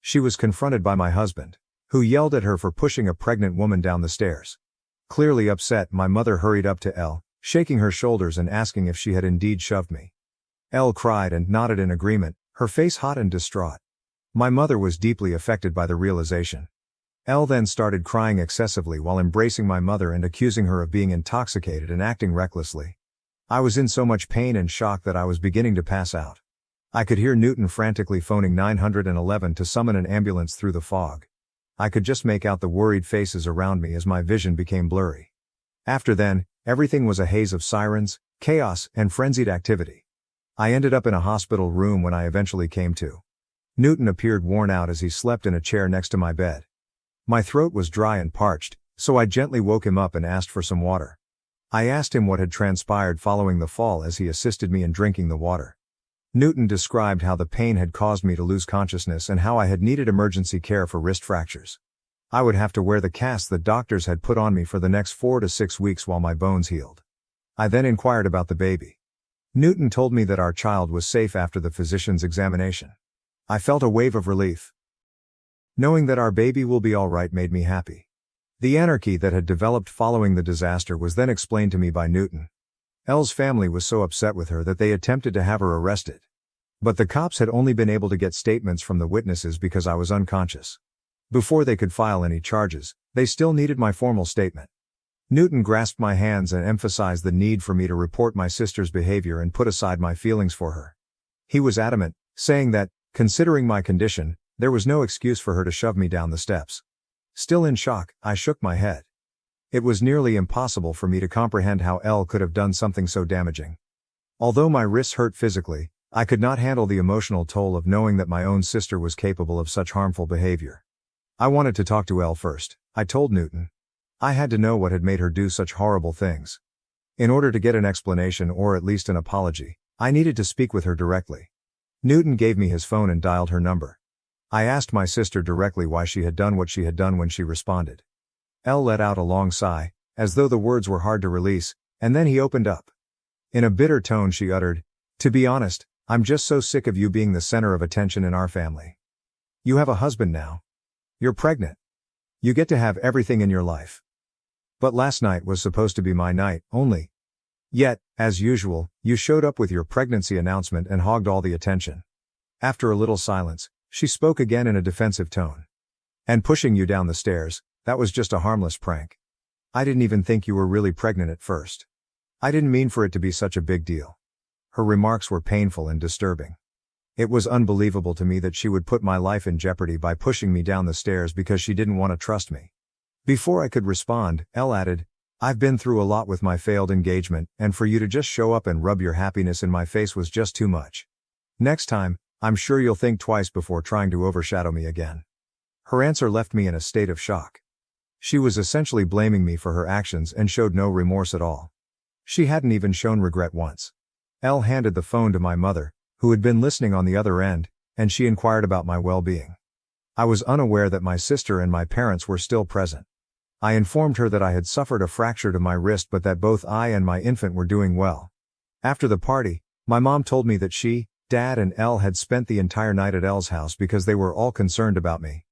She was confronted by my husband, who yelled at her for pushing a pregnant woman down the stairs. Clearly upset, my mother hurried up to Elle, shaking her shoulders and asking if she had indeed shoved me. Elle cried and nodded in agreement, her face hot and distraught. My mother was deeply affected by the realization. Elle then started crying excessively while embracing my mother and accusing her of being intoxicated and acting recklessly. I was in so much pain and shock that I was beginning to pass out. I could hear Newton frantically phoning 911 to summon an ambulance through the fog. I could just make out the worried faces around me as my vision became blurry. After then, everything was a haze of sirens, chaos, and frenzied activity. I ended up in a hospital room when I eventually came to. Newton appeared worn out as he slept in a chair next to my bed. My throat was dry and parched, so I gently woke him up and asked for some water. I asked him what had transpired following the fall as he assisted me in drinking the water. Newton described how the pain had caused me to lose consciousness and how I had needed emergency care for wrist fractures. I would have to wear the cast that doctors had put on me for the next 4 to 6 weeks while my bones healed. I then inquired about the baby. Newton told me that our child was safe after the physician's examination. I felt a wave of relief. Knowing that our baby will be all right made me happy. The anarchy that had developed following the disaster was then explained to me by Newton. Elle's family was so upset with her that they attempted to have her arrested. But the cops had only been able to get statements from the witnesses because I was unconscious. Before they could file any charges, they still needed my formal statement. Newton grasped my hands and emphasized the need for me to report my sister's behavior and put aside my feelings for her. He was adamant, saying that, considering my condition, there was no excuse for her to shove me down the steps. Still in shock, I shook my head. It was nearly impossible for me to comprehend how Elle could have done something so damaging. Although my wrists hurt physically, I could not handle the emotional toll of knowing that my own sister was capable of such harmful behavior. I wanted to talk to Elle first, I told Newton. I had to know what had made her do such horrible things. In order to get an explanation or at least an apology, I needed to speak with her directly. Newton gave me his phone and dialed her number. I asked my sister directly why she had done what she had done when she responded. Elle let out a long sigh, as though the words were hard to release, and then he opened up. In a bitter tone she uttered, "To be honest, I'm just so sick of you being the center of attention in our family. You have a husband now. You're pregnant. You get to have everything in your life. But last night was supposed to be my night, only. Yet, as usual, you showed up with your pregnancy announcement and hogged all the attention." After a little silence, she spoke again in a defensive tone. "And pushing you down the stairs, that was just a harmless prank. I didn't even think you were really pregnant at first. I didn't mean for it to be such a big deal." Her remarks were painful and disturbing. It was unbelievable to me that she would put my life in jeopardy by pushing me down the stairs because she didn't want to trust me. Before I could respond, Elle added, "I've been through a lot with my failed engagement, and for you to just show up and rub your happiness in my face was just too much. Next time, I'm sure you'll think twice before trying to overshadow me again." Her answer left me in a state of shock. She was essentially blaming me for her actions and showed no remorse at all. She hadn't even shown regret once. Elle handed the phone to my mother, who had been listening on the other end, and she inquired about my well-being. I was unaware that my sister and my parents were still present. I informed her that I had suffered a fracture to my wrist but that both I and my infant were doing well. After the party, my mom told me that she, Dad and Elle had spent the entire night at Elle's house because they were all concerned about me.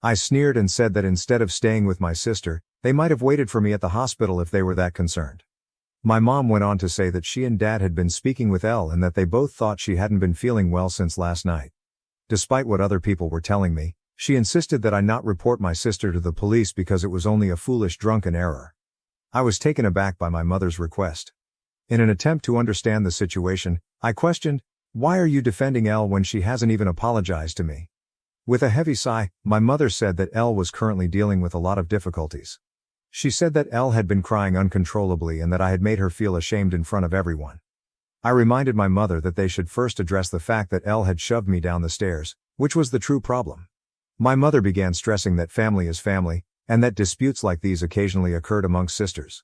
I sneered and said that instead of staying with my sister, they might have waited for me at the hospital if they were that concerned. My mom went on to say that she and Dad had been speaking with Elle and that they both thought she hadn't been feeling well since last night. Despite what other people were telling me, she insisted that I not report my sister to the police because it was only a foolish drunken error. I was taken aback by my mother's request. In an attempt to understand the situation, I questioned, "Why are you defending Elle when she hasn't even apologized to me?" With a heavy sigh, my mother said that Elle was currently dealing with a lot of difficulties. She said that Elle had been crying uncontrollably and that I had made her feel ashamed in front of everyone. I reminded my mother that they should first address the fact that Elle had shoved me down the stairs, which was the true problem. My mother began stressing that family is family, and that disputes like these occasionally occurred amongst sisters.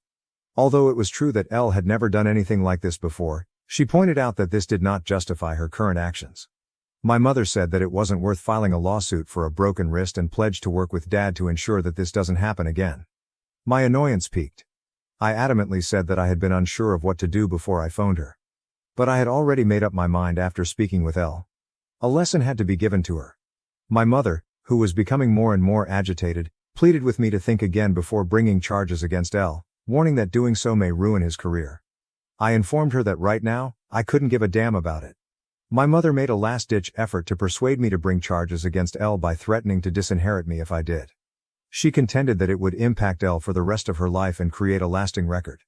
Although it was true that Elle had never done anything like this before, she pointed out that this did not justify her current actions. My mother said that it wasn't worth filing a lawsuit for a broken wrist and pledged to work with Dad to ensure that this doesn't happen again. My annoyance peaked. I adamantly said that I had been unsure of what to do before I phoned her. But I had already made up my mind after speaking with Elle. A lesson had to be given to her. My mother, who was becoming more and more agitated, pleaded with me to think again before bringing charges against Elle, warning that doing so may ruin his career. I informed her that right now, I couldn't give a damn about it. My mother made a last-ditch effort to persuade me to bring charges against Elle by threatening to disinherit me if I did. She contended that it would impact Elle for the rest of her life and create a lasting record.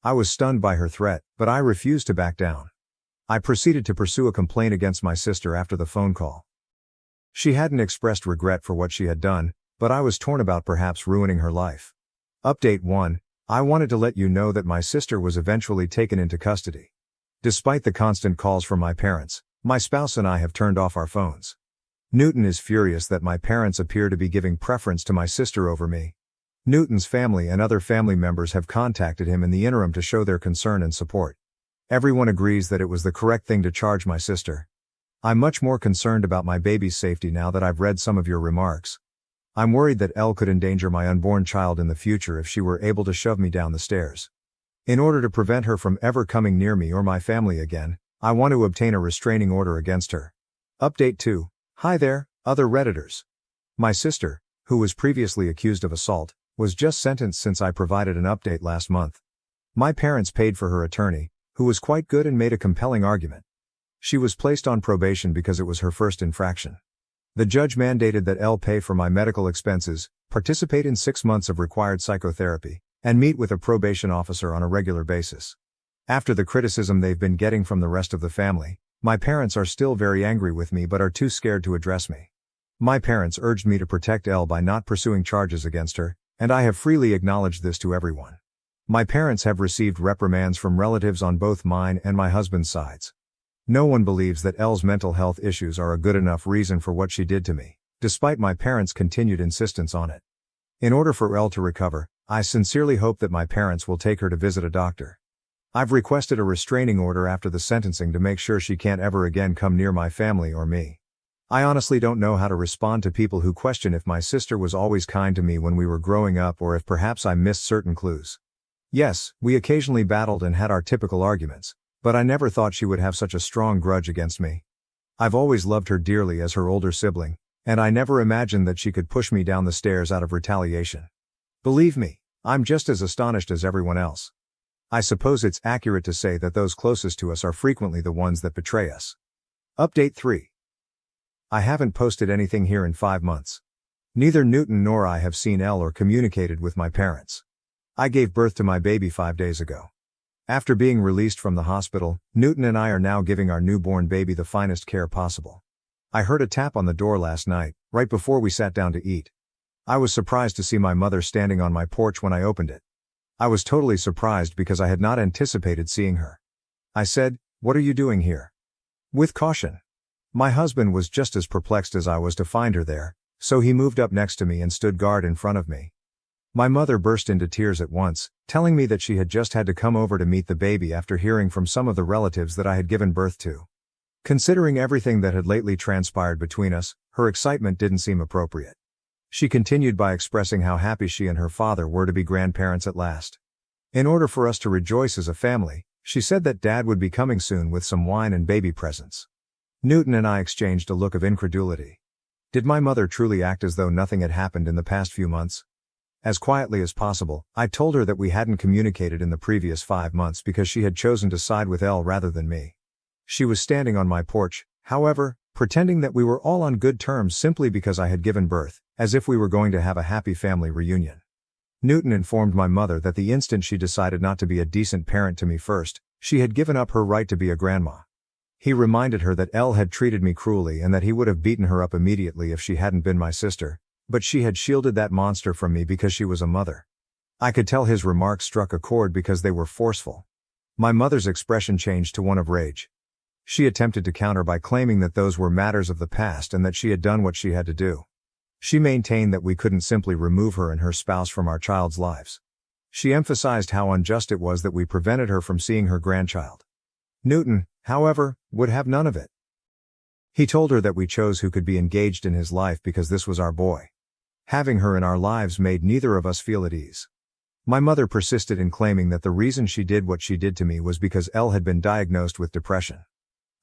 I was stunned by her threat, but I refused to back down. I proceeded to pursue a complaint against my sister after the phone call. She hadn't expressed regret for what she had done, but I was torn about perhaps ruining her life. Update 1. I wanted to let you know that my sister was eventually taken into custody. Despite the constant calls from my parents, my spouse and I have turned off our phones. Newton is furious that my parents appear to be giving preference to my sister over me. Newton's family and other family members have contacted him in the interim to show their concern and support. Everyone agrees that it was the correct thing to charge my sister. I'm much more concerned about my baby's safety now that I've read some of your remarks. I'm worried that Elle could endanger my unborn child in the future if she were able to shove me down the stairs. In order to prevent her from ever coming near me or my family again, I want to obtain a restraining order against her. Update 2. Hi there, other Redditors. My sister, who was previously accused of assault, was just sentenced since I provided an update last month. My parents paid for her attorney, who was quite good and made a compelling argument. She was placed on probation because it was her first infraction. The judge mandated that Elle pay for my medical expenses, participate in 6 months of required psychotherapy, and meet with a probation officer on a regular basis. After the criticism they've been getting from the rest of the family, my parents are still very angry with me but are too scared to address me. My parents urged me to protect Elle by not pursuing charges against her, And I have freely acknowledged this to everyone. My parents have received reprimands from relatives on both mine and my husband's sides. No one believes that Elle's mental health issues are a good enough reason for what she did to me, despite my parents' continued insistence on it. In order for Elle to recover, I sincerely hope that my parents will take her to visit a doctor. I've requested a restraining order after the sentencing to make sure she can't ever again come near my family or me. I honestly don't know how to respond to people who question if my sister was always kind to me when we were growing up or if perhaps I missed certain clues. Yes, we occasionally battled and had our typical arguments, but I never thought she would have such a strong grudge against me. I've always loved her dearly as her older sibling, and I never imagined that she could push me down the stairs out of retaliation. Believe me, I'm just as astonished as everyone else. I suppose it's accurate to say that those closest to us are frequently the ones that betray us. Update 3. I haven't posted anything here in 5 months. Neither Newton nor I have seen Elle or communicated with my parents. I gave birth to my baby 5 days ago. After being released from the hospital, Newton and I are now giving our newborn baby the finest care possible. I heard a tap on the door last night, right before we sat down to eat. I was surprised to see my mother standing on my porch when I opened it. I was totally surprised because I had not anticipated seeing her. I said, "What are you doing here?" With caution. My husband was just as perplexed as I was to find her there, so he moved up next to me and stood guard in front of me. My mother burst into tears at once, telling me that she had just had to come over to meet the baby after hearing from some of the relatives that I had given birth to. Considering everything that had lately transpired between us, her excitement didn't seem appropriate. She continued by expressing how happy she and her father were to be grandparents at last. In order for us to rejoice as a family, she said that Dad would be coming soon with some wine and baby presents. Newton and I exchanged a look of incredulity. Did my mother truly act as though nothing had happened in the past few months? As quietly as possible, I told her that we hadn't communicated in the previous 5 months because she had chosen to side with Elle rather than me. She was standing on my porch, however, pretending that we were all on good terms simply because I had given birth, as if we were going to have a happy family reunion. Newton informed my mother that the instant she decided not to be a decent parent to me first, she had given up her right to be a grandma. He reminded her that Elle had treated me cruelly and that he would have beaten her up immediately if she hadn't been my sister, but she had shielded that monster from me because she was a mother. I could tell his remarks struck a chord because they were forceful. My mother's expression changed to one of rage. She attempted to counter by claiming that those were matters of the past and that she had done what she had to do. She maintained that we couldn't simply remove her and her spouse from our child's lives. She emphasized how unjust it was that we prevented her from seeing her grandchild. Newton, however, would have none of it. He told her that we chose who could be engaged in his life because this was our boy. Having her in our lives made neither of us feel at ease. My mother persisted in claiming that the reason she did what she did to me was because Elle had been diagnosed with depression.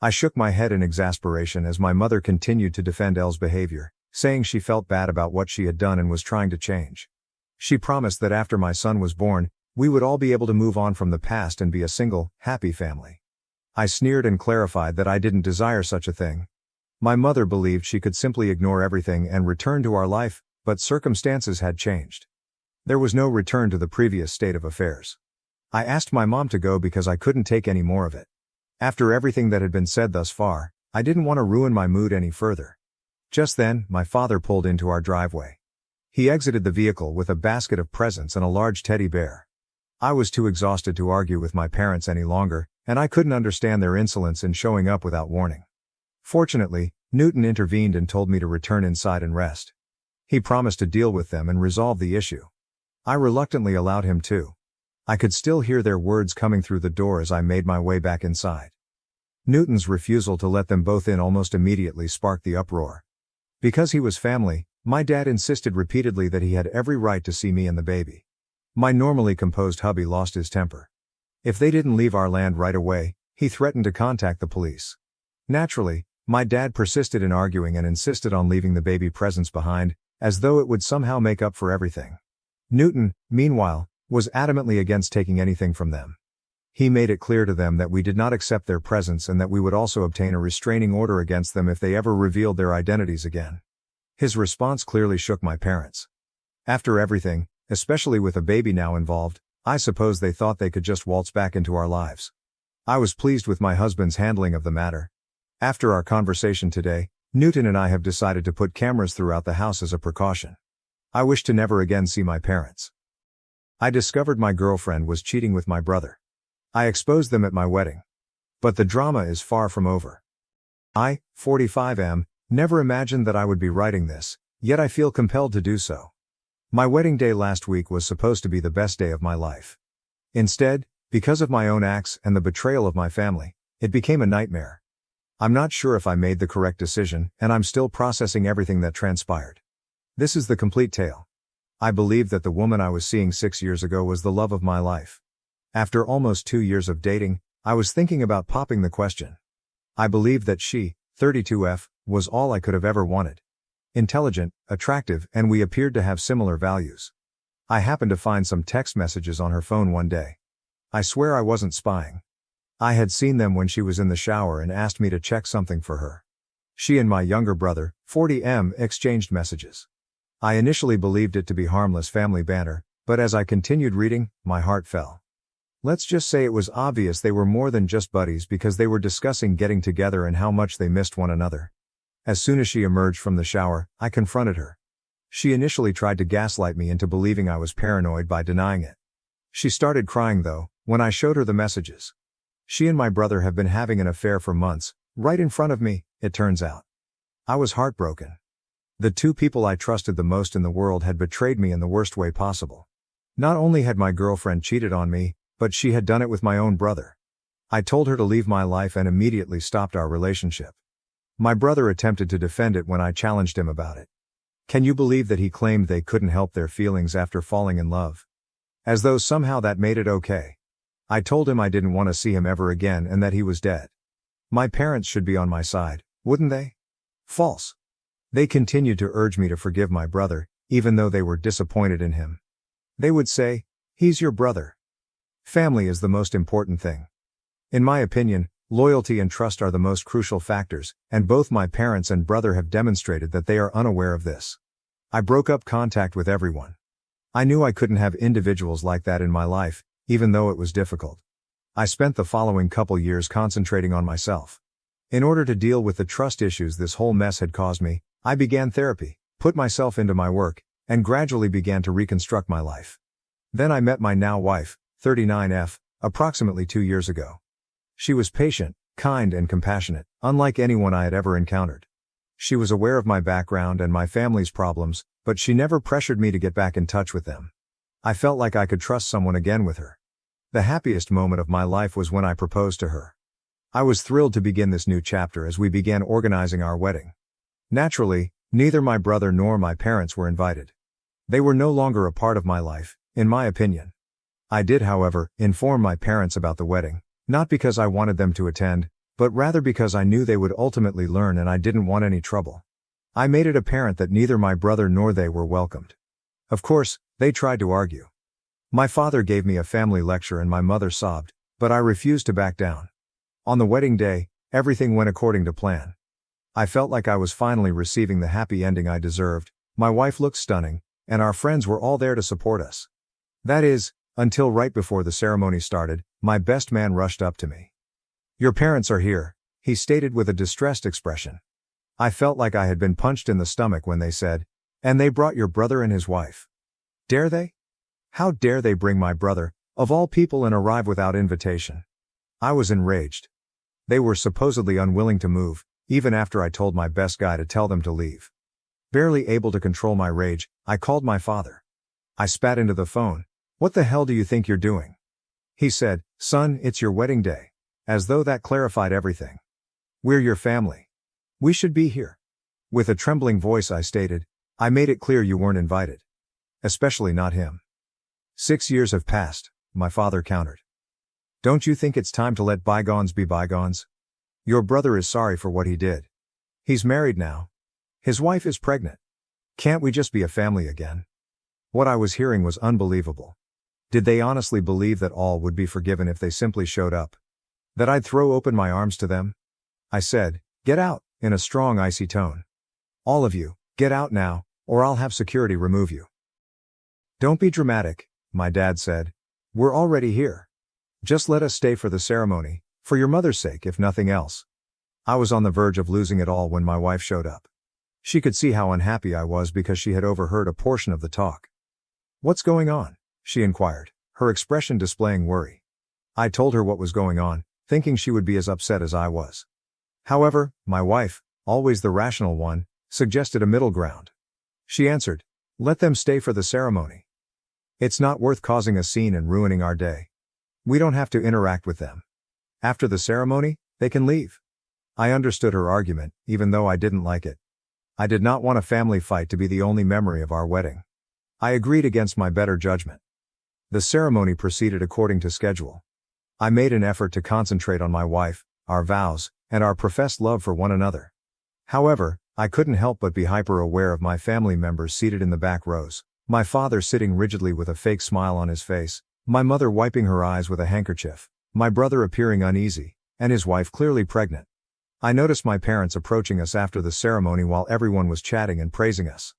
I shook my head in exasperation as my mother continued to defend Elle's behavior, saying she felt bad about what she had done and was trying to change. She promised that after my son was born, we would all be able to move on from the past and be a single, happy family. I sneered and clarified that I didn't desire such a thing. My mother believed she could simply ignore everything and return to our life, but circumstances had changed. There was no return to the previous state of affairs. I asked my mom to go because I couldn't take any more of it. After everything that had been said thus far, I didn't want to ruin my mood any further. Just then, my father pulled into our driveway. He exited the vehicle with a basket of presents and a large teddy bear. I was too exhausted to argue with my parents any longer, and I couldn't understand their insolence in showing up without warning. Fortunately, Newton intervened and told me to return inside and rest. He promised to deal with them and resolve the issue. I reluctantly allowed him to. I could still hear their words coming through the door as I made my way back inside. Newton's refusal to let them both in almost immediately sparked the uproar. Because he was family, my dad insisted repeatedly that he had every right to see me and the baby. My normally composed hubby lost his temper. If they didn't leave our land right away, he threatened to contact the police. Naturally, my dad persisted in arguing and insisted on leaving the baby presents behind, as though it would somehow make up for everything. Newton, meanwhile, was adamantly against taking anything from them. He made it clear to them that we did not accept their presents and that we would also obtain a restraining order against them if they ever revealed their identities again. His response clearly shook my parents. After everything, especially with a baby now involved, I suppose they thought they could just waltz back into our lives. I was pleased with my husband's handling of the matter. After our conversation today, Newton and I have decided to put cameras throughout the house as a precaution. I wish to never again see my parents. I discovered my girlfriend was cheating with my brother. I exposed them at my wedding. But the drama is far from over. I, 45 am, never imagined that I would be writing this, yet I feel compelled to do so. My wedding day last week was supposed to be the best day of my life. Instead, because of my own acts and the betrayal of my family, it became a nightmare. I'm not sure if I made the correct decision, and I'm still processing everything that transpired. This is the complete tale. I believed that the woman I was seeing 6 years ago was the love of my life. After almost 2 years of dating, I was thinking about popping the question. I believed that she, 32F, was all I could have ever wanted. Intelligent, attractive, and we appeared to have similar values. I happened to find some text messages on her phone one day. I swear I wasn't spying. I had seen them when she was in the shower and asked me to check something for her. She and my younger brother, 40M, exchanged messages. I initially believed it to be harmless family banter, but as I continued reading, my heart fell. Let's just say it was obvious they were more than just buddies because they were discussing getting together and how much they missed one another. As soon as she emerged from the shower, I confronted her. She initially tried to gaslight me into believing I was paranoid by denying it. She started crying though, when I showed her the messages. She and my brother have been having an affair for months, right in front of me, it turns out. I was heartbroken. The two people I trusted the most in the world had betrayed me in the worst way possible. Not only had my girlfriend cheated on me, but she had done it with my own brother. I told her to leave my life and immediately stopped our relationship. My brother attempted to defend it when I challenged him about it. Can you believe that he claimed they couldn't help their feelings after falling in love? As though somehow that made it okay. I told him I didn't want to see him ever again and that he was dead. My parents should be on my side, wouldn't they? False. They continued to urge me to forgive my brother, even though they were disappointed in him. They would say, "He's your brother. Family is the most important thing." In my opinion, loyalty and trust are the most crucial factors, and both my parents and brother have demonstrated that they are unaware of this. I broke up contact with everyone. I knew I couldn't have individuals like that in my life, even though it was difficult. I spent the following couple years concentrating on myself. In order to deal with the trust issues this whole mess had caused me, I began therapy, put myself into my work, and gradually began to reconstruct my life. Then I met my now wife, 39F, approximately 2 years ago. She was patient, kind and compassionate, unlike anyone I had ever encountered. She was aware of my background and my family's problems, but she never pressured me to get back in touch with them. I felt like I could trust someone again with her. The happiest moment of my life was when I proposed to her. I was thrilled to begin this new chapter as we began organizing our wedding. Naturally, neither my brother nor my parents were invited. They were no longer a part of my life, in my opinion. I did, however, inform my parents about the wedding, not because I wanted them to attend, but rather because I knew they would ultimately learn and I didn't want any trouble. I made it apparent that neither my brother nor they were welcomed. Of course, they tried to argue. My father gave me a family lecture and my mother sobbed, but I refused to back down. On the wedding day, everything went according to plan. I felt like I was finally receiving the happy ending I deserved. My wife looked stunning, and our friends were all there to support us. That is, until right before the ceremony started, my best man rushed up to me. "Your parents are here," he stated with a distressed expression. I felt like I had been punched in the stomach when they said, "And they brought your brother and his wife. Dare they? How dare they bring my brother, of all people, and arrive without invitation?" I was enraged. They were supposedly unwilling to move, even after I told my best guy to tell them to leave. Barely able to control my rage, I called my father. I spat into the phone. "What the hell do you think you're doing?" He said, "Son, it's your wedding day." As though that clarified everything. "We're your family. We should be here." With a trembling voice I stated, "I made it clear you weren't invited. Especially not him." 6 years have passed, my father countered. "Don't you think it's time to let bygones be bygones? Your brother is sorry for what he did. He's married now. His wife is pregnant. Can't we just be a family again?" What I was hearing was unbelievable. Did they honestly believe that all would be forgiven if they simply showed up? That I'd throw open my arms to them? I said, "Get out," in a strong, icy tone. "All of you, get out now, or I'll have security remove you." "Don't be dramatic," my dad said. "We're already here. Just let us stay for the ceremony, for your mother's sake if nothing else." I was on the verge of losing it all when my wife showed up. She could see how unhappy I was because she had overheard a portion of the talk. "What's going on?" she inquired, her expression displaying worry. I told her what was going on, thinking she would be as upset as I was. However, my wife, always the rational one, suggested a middle ground. She answered, "Let them stay for the ceremony. It's not worth causing a scene and ruining our day. We don't have to interact with them. After the ceremony, they can leave." I understood her argument, even though I didn't like it. I did not want a family fight to be the only memory of our wedding. I agreed against my better judgment. The ceremony proceeded according to schedule. I made an effort to concentrate on my wife, our vows, and our professed love for one another. However, I couldn't help but be hyper-aware of my family members seated in the back rows, my father sitting rigidly with a fake smile on his face, my mother wiping her eyes with a handkerchief, my brother appearing uneasy, and his wife clearly pregnant. I noticed my parents approaching us after the ceremony while everyone was chatting and praising us.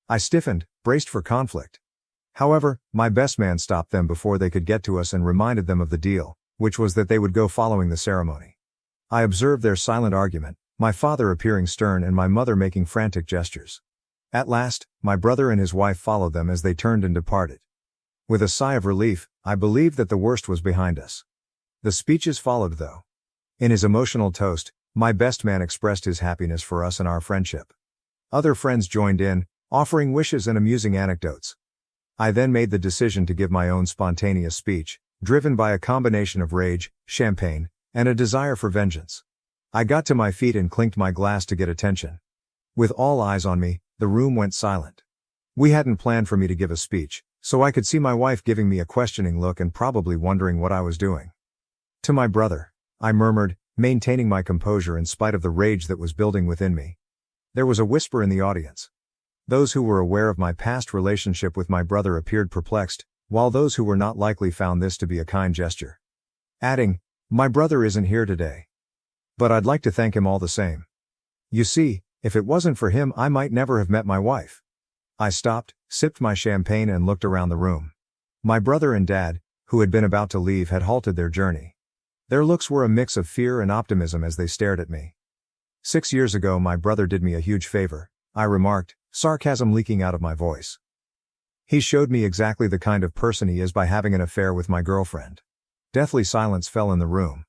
I stiffened, braced for conflict. However, my best man stopped them before they could get to us and reminded them of the deal, which was that they would go following the ceremony. I observed their silent argument, my father appearing stern and my mother making frantic gestures. At last, my brother and his wife followed them as they turned and departed. With a sigh of relief, I believed that the worst was behind us. The speeches followed though. In his emotional toast, my best man expressed his happiness for us and our friendship. Other friends joined in, offering wishes and amusing anecdotes. I then made the decision to give my own spontaneous speech, driven by a combination of rage, champagne, and a desire for vengeance. I got to my feet and clinked my glass to get attention. With all eyes on me, the room went silent. We hadn't planned for me to give a speech, so I could see my wife giving me a questioning look and probably wondering what I was doing. "To my brother," I murmured, maintaining my composure in spite of the rage that was building within me. There was a whisper in the audience. Those who were aware of my past relationship with my brother appeared perplexed, while those who were not likely found this to be a kind gesture. Adding, "My brother isn't here today. But I'd like to thank him all the same. You see, if it wasn't for him I might never have met my wife." I stopped, sipped my champagne and looked around the room. My brother and dad, who had been about to leave, had halted their journey. Their looks were a mix of fear and optimism as they stared at me. "6 years ago my brother did me a huge favor," I remarked, sarcasm leaking out of my voice. "He showed me exactly the kind of person he is by having an affair with my girlfriend." Deathly silence fell in the room.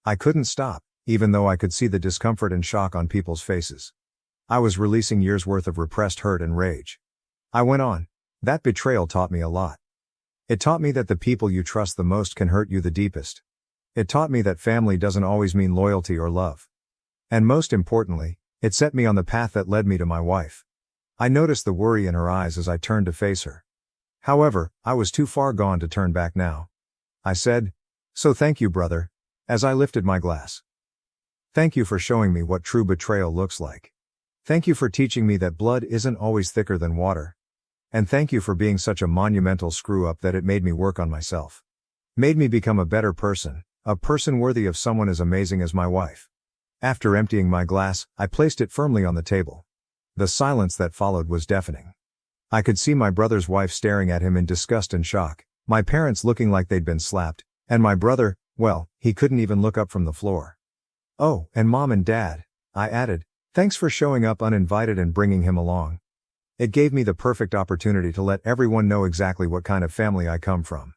I couldn't stop, even though I could see the discomfort and shock on people's faces. I was releasing years' worth of repressed hurt and rage. I went on. "That betrayal taught me a lot. It taught me that the people you trust the most can hurt you the deepest. It taught me that family doesn't always mean loyalty or love. And most importantly, it set me on the path that led me to my wife." I noticed the worry in her eyes as I turned to face her. However, I was too far gone to turn back now. I said, "So thank you, brother," as I lifted my glass. "Thank you for showing me what true betrayal looks like. Thank you for teaching me that blood isn't always thicker than water. And thank you for being such a monumental screw-up that it made me work on myself. Made me become a better person, a person worthy of someone as amazing as my wife." After emptying my glass, I placed it firmly on the table. The silence that followed was deafening. I could see my brother's wife staring at him in disgust and shock, my parents looking like they'd been slapped, and my brother, well, he couldn't even look up from the floor. "Oh, and Mom and Dad," I added, "thanks for showing up uninvited and bringing him along. It gave me the perfect opportunity to let everyone know exactly what kind of family I come from."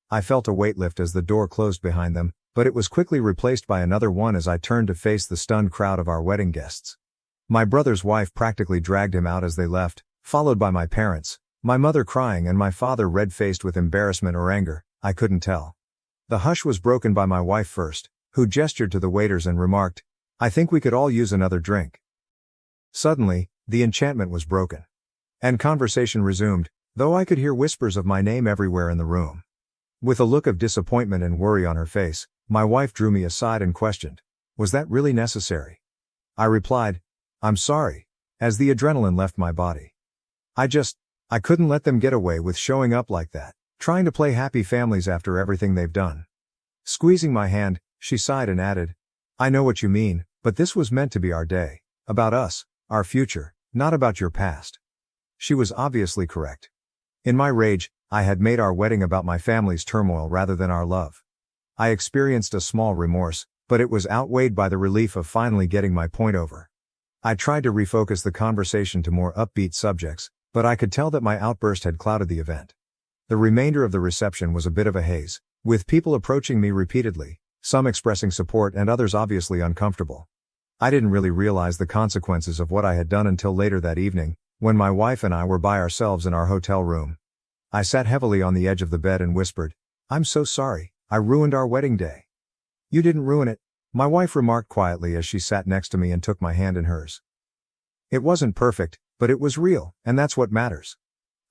I felt a weight lift as the door closed behind them, but it was quickly replaced by another one as I turned to face the stunned crowd of our wedding guests. My brother's wife practically dragged him out as they left, followed by my parents, my mother crying and my father red-faced with embarrassment or anger, I couldn't tell. The hush was broken by my wife first, who gestured to the waiters and remarked, "I think we could all use another drink." Suddenly, the enchantment was broken. And conversation resumed, though I could hear whispers of my name everywhere in the room. With a look of disappointment and worry on her face, my wife drew me aside and questioned, "Was that really necessary?" I replied, "I'm sorry," as the adrenaline left my body. I couldn't let them get away with showing up like that, trying to play happy families after everything they've done." Squeezing my hand, she sighed and added, "I know what you mean, but this was meant to be our day, about us, our future, not about your past." She was obviously correct. In my rage, I had made our wedding about my family's turmoil rather than our love. I experienced a small remorse, but it was outweighed by the relief of finally getting my point over. I tried to refocus the conversation to more upbeat subjects, but I could tell that my outburst had clouded the event. The remainder of the reception was a bit of a haze, with people approaching me repeatedly, some expressing support and others obviously uncomfortable. I didn't really realize the consequences of what I had done until later that evening, when my wife and I were by ourselves in our hotel room. I sat heavily on the edge of the bed and whispered, "I'm so sorry, I ruined our wedding day." "You didn't ruin it," my wife remarked quietly as she sat next to me and took my hand in hers. "It wasn't perfect, but it was real, and that's what matters."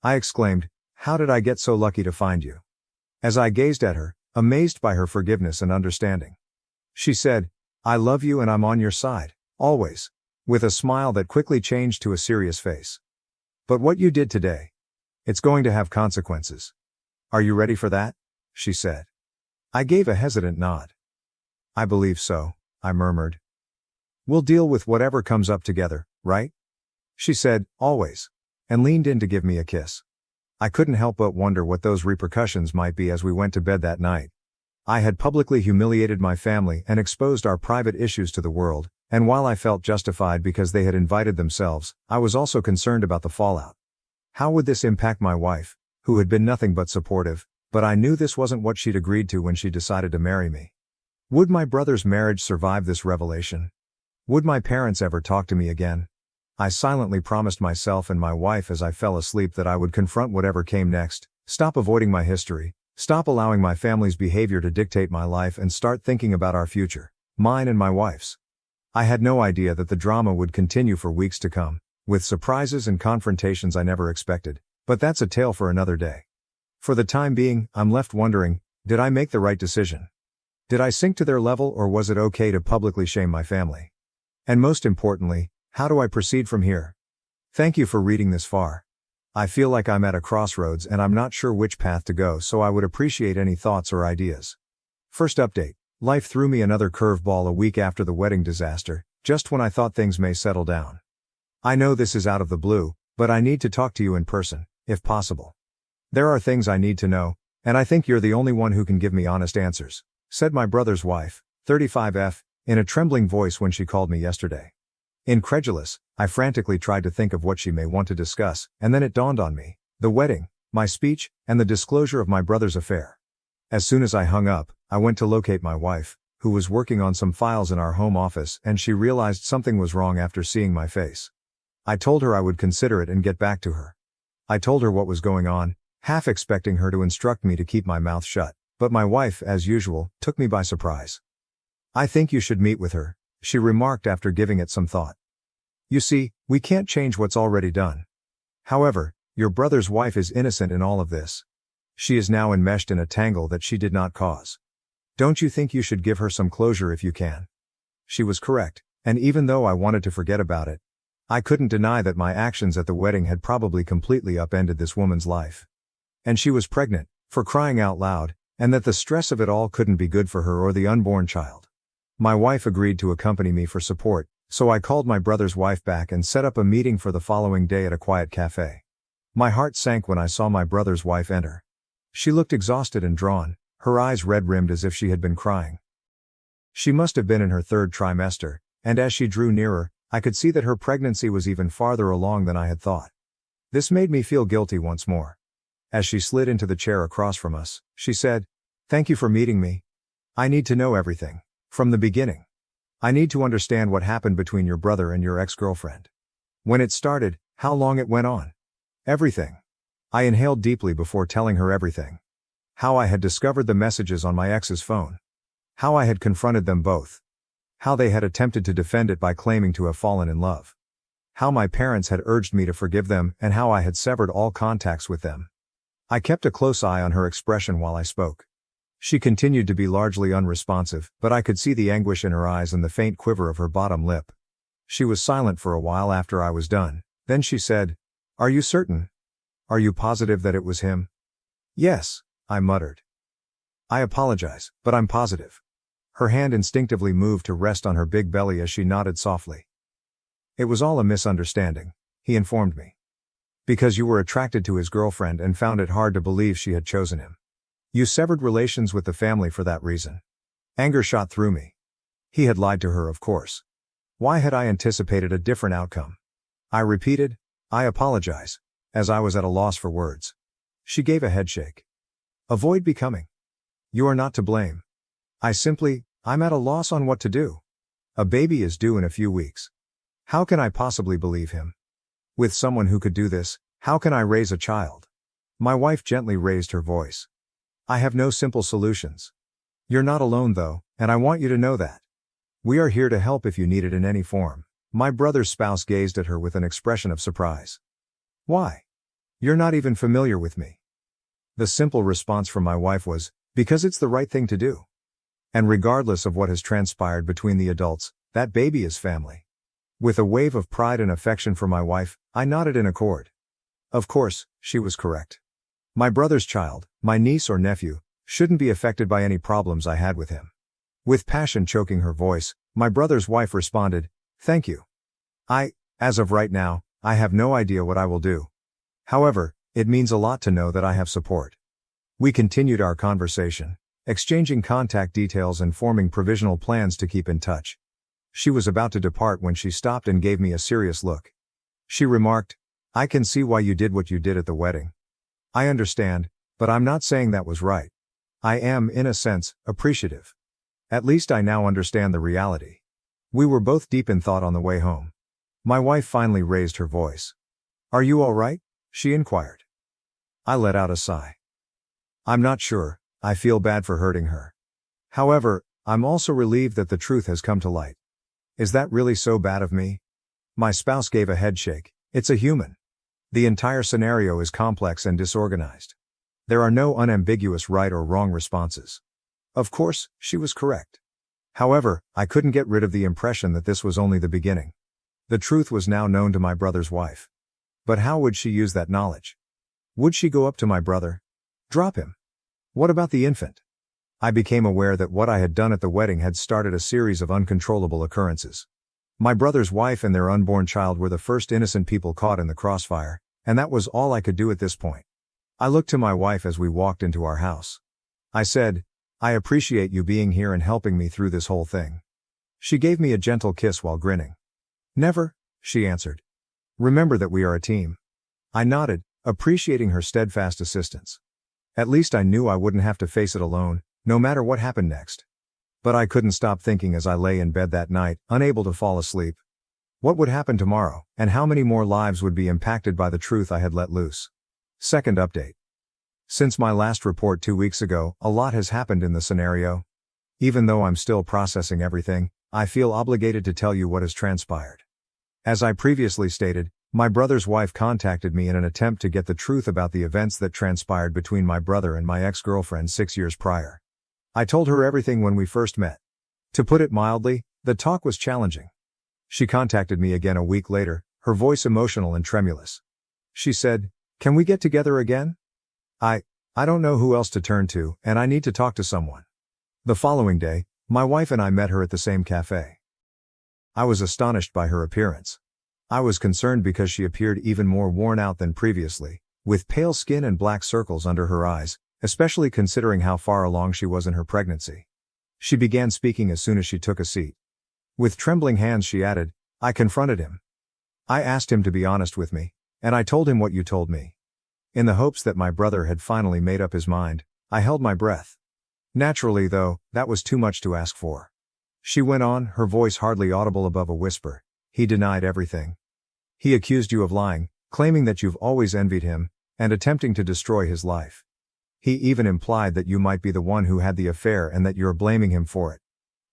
I exclaimed, "How did I get so lucky to find you?" As I gazed at her, amazed by her forgiveness and understanding. She said, "I love you and I'm on your side, always," with a smile that quickly changed to a serious face. "But what you did today, it's going to have consequences. Are you ready for that?" she said. I gave a hesitant nod. "I believe so," I murmured. "We'll deal with whatever comes up together, right?" she said, "Always," and leaned in to give me a kiss. I couldn't help but wonder what those repercussions might be as we went to bed that night. I had publicly humiliated my family and exposed our private issues to the world, and while I felt justified because they had invited themselves, I was also concerned about the fallout. How would this impact my wife, who had been nothing but supportive, but I knew this wasn't what she'd agreed to when she decided to marry me. Would my brother's marriage survive this revelation? Would my parents ever talk to me again? I silently promised myself and my wife as I fell asleep that I would confront whatever came next, stop avoiding my history, stop allowing my family's behavior to dictate my life and start thinking about our future, mine and my wife's. I had no idea that the drama would continue for weeks to come, with surprises and confrontations I never expected, but that's a tale for another day. For the time being, I'm left wondering, did I make the right decision? Did I sink to their level, or was it okay to publicly shame my family? And most importantly, how do I proceed from here? Thank you for reading this far. I feel like I'm at a crossroads and I'm not sure which path to go, so I would appreciate any thoughts or ideas. First update. Life threw me another curveball a week after the wedding disaster, just when I thought things may settle down. I know this is out of the blue, but I need to talk to you in person, if possible. There are things I need to know, and I think you're the only one who can give me honest answers, said my brother's wife, 35F, in a trembling voice when she called me yesterday. Incredulous, I frantically tried to think of what she may want to discuss, and then it dawned on me: the wedding, my speech, and the disclosure of my brother's affair. As soon as I hung up, I went to locate my wife, who was working on some files in our home office, and she realized something was wrong after seeing my face. I told her I would consider it and get back to her. I told her what was going on, half expecting her to instruct me to keep my mouth shut, but my wife, as usual, took me by surprise. "I think you should meet with her," she remarked after giving it some thought. "You see, we can't change what's already done. However, your brother's wife is innocent in all of this. She is now enmeshed in a tangle that she did not cause. Don't you think you should give her some closure if you can?" She was correct, and even though I wanted to forget about it, I couldn't deny that my actions at the wedding had probably completely upended this woman's life. And she was pregnant, for crying out loud, and that the stress of it all couldn't be good for her or the unborn child. My wife agreed to accompany me for support, so I called my brother's wife back and set up a meeting for the following day at a quiet cafe. My heart sank when I saw my brother's wife enter. She looked exhausted and drawn, her eyes red-rimmed as if she had been crying. She must have been in her third trimester, and as she drew nearer, I could see that her pregnancy was even farther along than I had thought. This made me feel guilty once more. As she slid into the chair across from us, she said, "Thank you for meeting me. I need to know everything, from the beginning. I need to understand what happened between your brother and your ex-girlfriend. When it started, how long it went on. Everything." I inhaled deeply before telling her everything. How I had discovered the messages on my ex's phone. How I had confronted them both. How they had attempted to defend it by claiming to have fallen in love. How my parents had urged me to forgive them, and how I had severed all contacts with them. I kept a close eye on her expression while I spoke. She continued to be largely unresponsive, but I could see the anguish in her eyes and the faint quiver of her bottom lip. She was silent for a while after I was done, then she said, "Are you certain? Are you positive that it was him?" "Yes," I muttered. "I apologize, but I'm positive." Her hand instinctively moved to rest on her big belly as she nodded softly. "It was all a misunderstanding," he informed me. "Because you were attracted to his girlfriend and found it hard to believe she had chosen him. You severed relations with the family for that reason." Anger shot through me. He had lied to her, of course. Why had I anticipated a different outcome? I repeated, I apologize, as I was at a loss for words. She gave a headshake. Avoid becoming. You are not to blame. I'm at a loss on what to do. A baby is due in a few weeks. How can I possibly believe him? With someone who could do this, how can I raise a child? My wife gently raised her voice. I have no simple solutions. You're not alone though, and I want you to know that. We are here to help if you need it in any form. My brother's spouse gazed at her with an expression of surprise. Why? You're not even familiar with me. The simple response from my wife was, because it's the right thing to do. And regardless of what has transpired between the adults, that baby is family. With a wave of pride and affection for my wife, I nodded in accord. Of course, she was correct. My brother's child, my niece or nephew, shouldn't be affected by any problems I had with him. With passion choking her voice, my brother's wife responded, thank you. As of right now, I have no idea what I will do. However, it means a lot to know that I have support. We continued our conversation, exchanging contact details and forming provisional plans to keep in touch. She was about to depart when she stopped and gave me a serious look. She remarked, I can see why you did what you did at the wedding. I understand, but I'm not saying that was right. I am, in a sense, appreciative. At least I now understand the reality. We were both deep in thought on the way home. My wife finally raised her voice. Are you all right? She inquired. I let out a sigh. I'm not sure, I feel bad for hurting her. However, I'm also relieved that the truth has come to light. Is that really so bad of me? My spouse gave a headshake. It's a human. The entire scenario is complex and disorganized. There are no unambiguous right or wrong responses. Of course, she was correct. However, I couldn't get rid of the impression that this was only the beginning. The truth was now known to my brother's wife. But how would she use that knowledge? Would she go up to my brother? Drop him? What about the infant? I became aware that what I had done at the wedding had started a series of uncontrollable occurrences. My brother's wife and their unborn child were the first innocent people caught in the crossfire, and that was all I could do at this point. I looked to my wife as we walked into our house. I said, I appreciate you being here and helping me through this whole thing. She gave me a gentle kiss while grinning. Never, she answered. Remember that we are a team. I nodded, appreciating her steadfast assistance. At least I knew I wouldn't have to face it alone, no matter what happened next. But I couldn't stop thinking as I lay in bed that night, unable to fall asleep. What would happen tomorrow, and how many more lives would be impacted by the truth I had let loose? Second update. Since my last report 2 weeks ago, a lot has happened in the scenario. Even though I'm still processing everything, I feel obligated to tell you what has transpired. As I previously stated, my brother's wife contacted me in an attempt to get the truth about the events that transpired between my brother and my ex-girlfriend 6 years prior. I told her everything when we first met. To put it mildly, the talk was challenging. She contacted me again a week later, her voice emotional and tremulous. She said, can we get together again? I don't know who else to turn to, and I need to talk to someone. The following day, my wife and I met her at the same cafe. I was astonished by her appearance. I was concerned because she appeared even more worn out than previously, with pale skin and black circles under her eyes, especially considering how far along she was in her pregnancy. She began speaking as soon as she took a seat. With trembling hands she added, I confronted him. I asked him to be honest with me, and I told him what you told me. In the hopes that my brother had finally made up his mind, I held my breath. Naturally though, that was too much to ask for. She went on, her voice hardly audible above a whisper. He denied everything. He accused you of lying, claiming that you've always envied him, and attempting to destroy his life. He even implied that you might be the one who had the affair and that you're blaming him for it.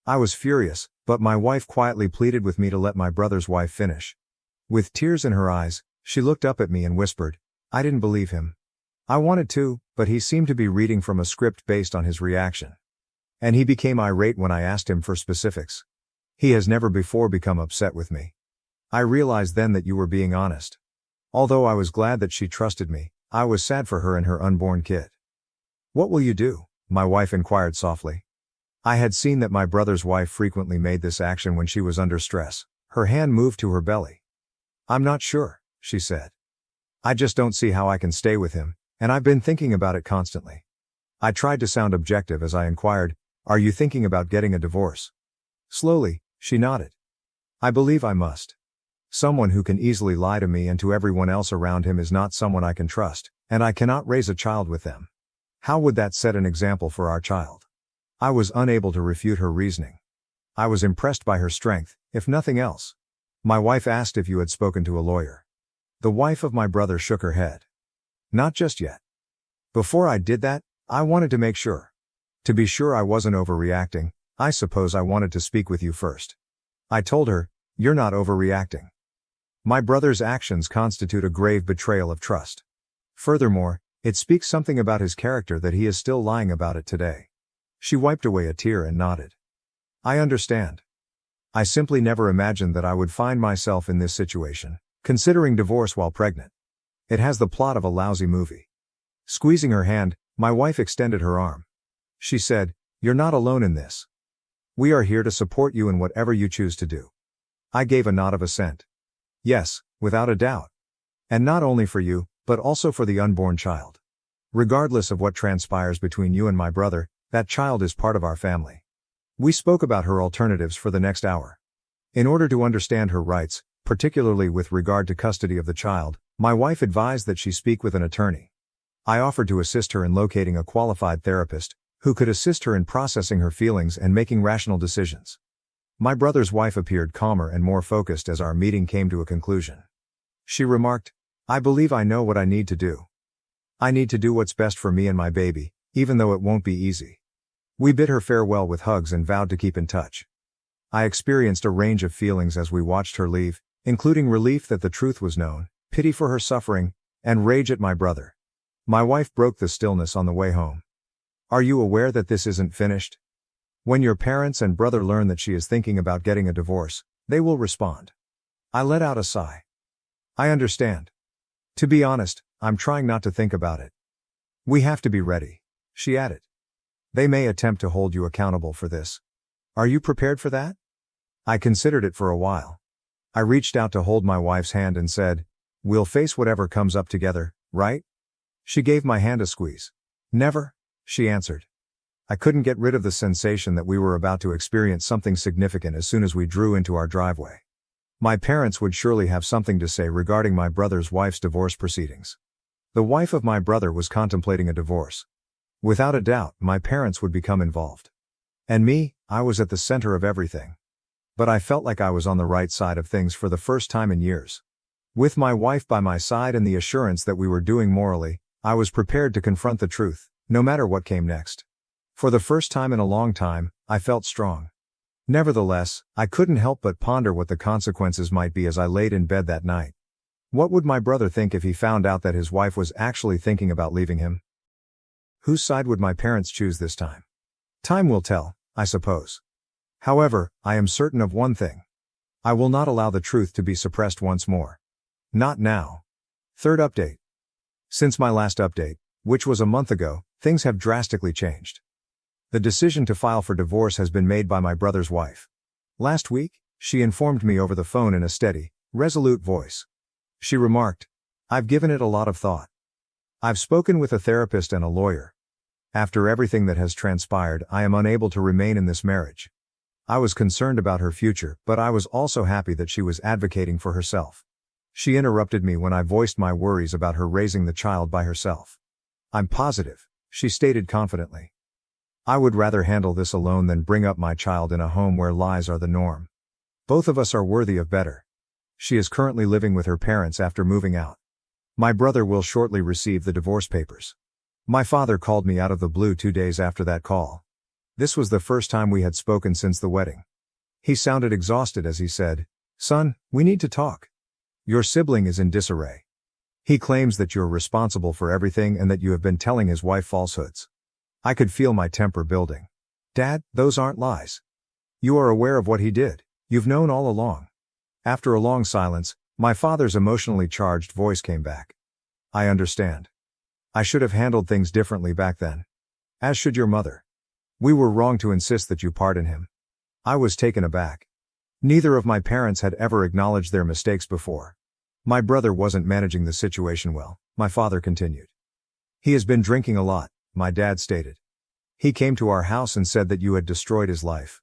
I was furious, but my wife quietly pleaded with me to let my brother's wife finish. With tears in her eyes, she looked up at me and whispered, I didn't believe him. I wanted to, but he seemed to be reading from a script based on his reaction. And he became irate when I asked him for specifics. He has never before become upset with me. I realized then that you were being honest. Although I was glad that she trusted me, I was sad for her and her unborn kid. What will you do? My wife inquired softly. I had seen that my brother's wife frequently made this action when she was under stress. Her hand moved to her belly. I'm not sure, she said. I just don't see how I can stay with him, and I've been thinking about it constantly. I tried to sound objective as I inquired, are you thinking about getting a divorce? Slowly, she nodded. I believe I must. Someone who can easily lie to me and to everyone else around him is not someone I can trust, and I cannot raise a child with them. How would that set an example for our child? I was unable to refute her reasoning. I was impressed by her strength, if nothing else. My wife asked if you had spoken to a lawyer. The wife of my brother shook her head. Not just yet. Before I did that, I wanted to make sure. To be sure I wasn't overreacting, I suppose I wanted to speak with you first. I told her, you're not overreacting. My brother's actions constitute a grave betrayal of trust. Furthermore, it speaks something about his character that he is still lying about it today. She wiped away a tear and nodded. I understand. I simply never imagined that I would find myself in this situation, considering divorce while pregnant. It has the plot of a lousy movie. Squeezing her hand, my wife extended her arm. She said, you're not alone in this. We are here to support you in whatever you choose to do. I gave a nod of assent. Yes, without a doubt. And not only for you, but also for the unborn child. Regardless of what transpires between you and my brother, that child is part of our family. We spoke about her alternatives for the next hour. In order to understand her rights, particularly with regard to custody of the child, my wife advised that she speak with an attorney. I offered to assist her in locating a qualified therapist, who could assist her in processing her feelings and making rational decisions. My brother's wife appeared calmer and more focused as our meeting came to a conclusion. She remarked, I believe I know what I need to do. I need to do what's best for me and my baby, even though it won't be easy. We bid her farewell with hugs and vowed to keep in touch. I experienced a range of feelings as we watched her leave, including relief that the truth was known, pity for her suffering, and rage at my brother. My wife broke the stillness on the way home. Are you aware that this isn't finished? When your parents and brother learn that she is thinking about getting a divorce, they will respond. I let out a sigh. I understand. To be honest, I'm trying not to think about it. We have to be ready, she added. They may attempt to hold you accountable for this. Are you prepared for that? I considered it for a while. I reached out to hold my wife's hand and said, we'll face whatever comes up together, right? She gave my hand a squeeze. Never, she answered. I couldn't get rid of the sensation that we were about to experience something significant as soon as we drew into our driveway. My parents would surely have something to say regarding my brother's wife's divorce proceedings. The wife of my brother was contemplating a divorce. Without a doubt, my parents would become involved. And me, I was at the center of everything. But I felt like I was on the right side of things for the first time in years. With my wife by my side and the assurance that we were doing morally, I was prepared to confront the truth, no matter what came next. For the first time in a long time, I felt strong. Nevertheless, I couldn't help but ponder what the consequences might be as I laid in bed that night. What would my brother think if he found out that his wife was actually thinking about leaving him? Whose side would my parents choose this time? Time will tell, I suppose. However, I am certain of one thing. I will not allow the truth to be suppressed once more. Not now. Third update. Since my last update, which was a month ago, things have drastically changed. The decision to file for divorce has been made by my brother's wife. Last week, she informed me over the phone in a steady, resolute voice. She remarked, I've given it a lot of thought. I've spoken with a therapist and a lawyer. After everything that has transpired, I am unable to remain in this marriage. I was concerned about her future, but I was also happy that she was advocating for herself. She interrupted me when I voiced my worries about her raising the child by herself. I'm positive, she stated confidently. I would rather handle this alone than bring up my child in a home where lies are the norm. Both of us are worthy of better. She is currently living with her parents after moving out. My brother will shortly receive the divorce papers. My father called me out of the blue 2 days after that call. This was the first time we had spoken since the wedding. He sounded exhausted as he said, Son, we need to talk. Your sibling is in disarray. He claims that you're responsible for everything and that you have been telling his wife falsehoods. I could feel my temper building. Dad, those aren't lies. You are aware of what he did. You've known all along. After a long silence, my father's emotionally charged voice came back. I understand. I should have handled things differently back then. As should your mother. We were wrong to insist that you pardon him. I was taken aback. Neither of my parents had ever acknowledged their mistakes before. My brother wasn't managing the situation well, my father continued. He has been drinking a lot, my dad stated. He came to our house and said that you had destroyed his life.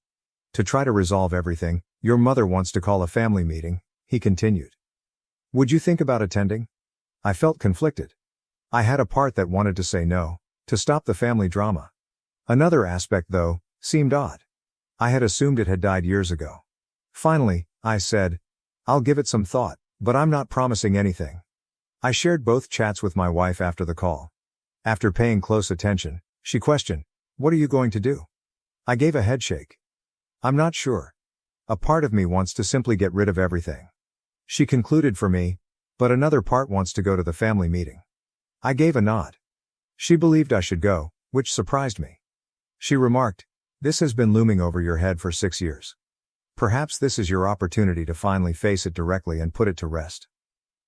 To try to resolve everything, Your mother wants to call a family meeting, he continued. Would you think about attending? I felt conflicted. I had a part that wanted to say no, to stop the family drama. Another aspect, though, seemed odd. I had assumed it had died years ago. Finally, I said, I'll give it some thought, but I'm not promising anything. I shared both chats with my wife after the call. After paying close attention, she questioned, what are you going to do? I gave a headshake. I'm not sure. A part of me wants to simply get rid of everything. She concluded for me, but another part wants to go to the family meeting. I gave a nod. She believed I should go, which surprised me. She remarked, this has been looming over your head for 6 years. Perhaps this is your opportunity to finally face it directly and put it to rest.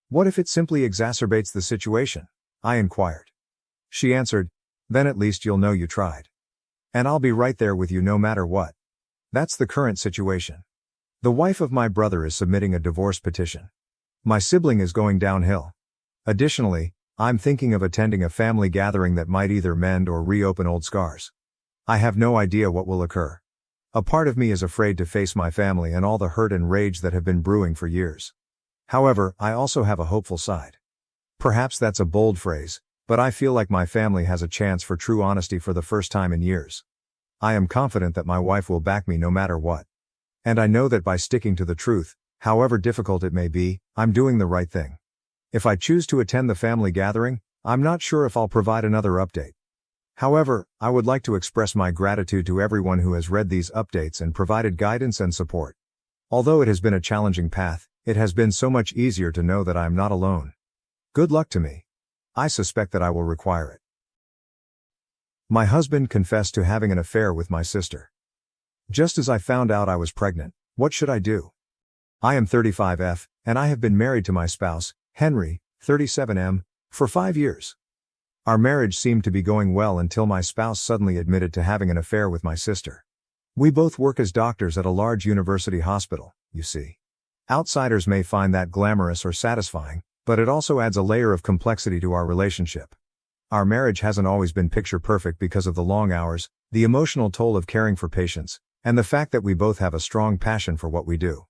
What if it simply exacerbates the situation? I inquired. She answered, then at least you'll know you tried. And I'll be right there with you no matter what. That's the current situation. The wife of my brother is submitting a divorce petition. My sibling is going downhill. Additionally, I'm thinking of attending a family gathering that might either mend or reopen old scars. I have no idea what will occur. A part of me is afraid to face my family and all the hurt and rage that have been brewing for years. However, I also have a hopeful side. Perhaps that's a bold phrase, but I feel like my family has a chance for true honesty for the first time in years. I am confident that my wife will back me no matter what. And I know that by sticking to the truth, however difficult it may be, I'm doing the right thing. If I choose to attend the family gathering, I'm not sure if I'll provide another update. However, I would like to express my gratitude to everyone who has read these updates and provided guidance and support. Although it has been a challenging path, it has been so much easier to know that I am not alone. Good luck to me. I suspect that I will require it. My husband confessed to having an affair with my sister. Just as I found out I was pregnant, what should I do? I am 35F, and I have been married to my spouse, Henry, 37M, for 5 years. Our marriage seemed to be going well until my spouse suddenly admitted to having an affair with my sister. We both work as doctors at a large university hospital, you see. Outsiders may find that glamorous or satisfying, but it also adds a layer of complexity to our relationship. Our marriage hasn't always been picture perfect because of the long hours, the emotional toll of caring for patients, and the fact that we both have a strong passion for what we do.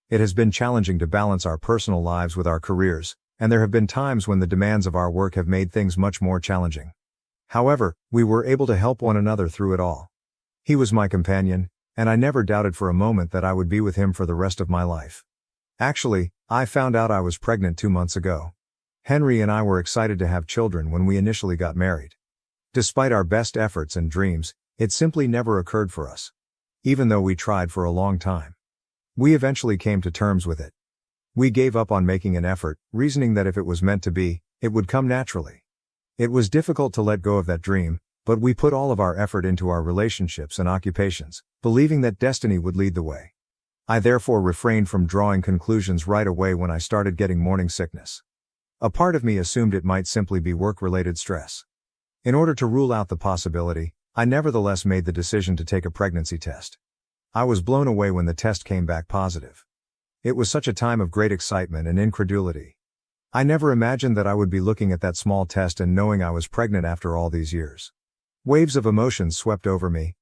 It has been challenging to balance our personal lives with our careers, and there have been times when the demands of our work have made things much more challenging. However, we were able to help one another through it all. He was my companion, and I never doubted for a moment that I would be with him for the rest of my life. Actually, I found out I was pregnant 2 months ago. Henry and I were excited to have children when we initially got married. Despite our best efforts and dreams, it simply never occurred for us. Even though we tried for a long time. We eventually came to terms with it. We gave up on making an effort, reasoning that if it was meant to be, it would come naturally. It was difficult to let go of that dream, but we put all of our effort into our relationships and occupations, believing that destiny would lead the way. I therefore refrained from drawing conclusions right away when I started getting morning sickness. A part of me assumed it might simply be work-related stress. In order to rule out the possibility, I nevertheless made the decision to take a pregnancy test. I was blown away when the test came back positive. It was such a time of great excitement and incredulity. I never imagined that I would be looking at that small test and knowing I was pregnant after all these years. Waves of emotions swept over me,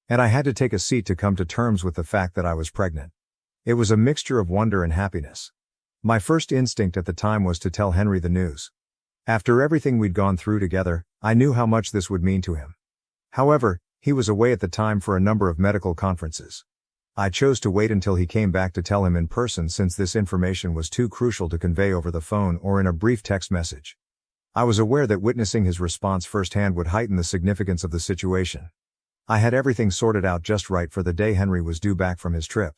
and I had to take a seat to come to terms with the fact that I was pregnant. It was a mixture of wonder and happiness. My first instinct at the time was to tell Henry the news. After everything we'd gone through together, I knew how much this would mean to him. However, he was away at the time for a number of medical conferences. I chose to wait until he came back to tell him in person since this information was too crucial to convey over the phone or in a brief text message. I was aware that witnessing his response firsthand would heighten the significance of the situation. I had everything sorted out just right for the day Henry was due back from his trip.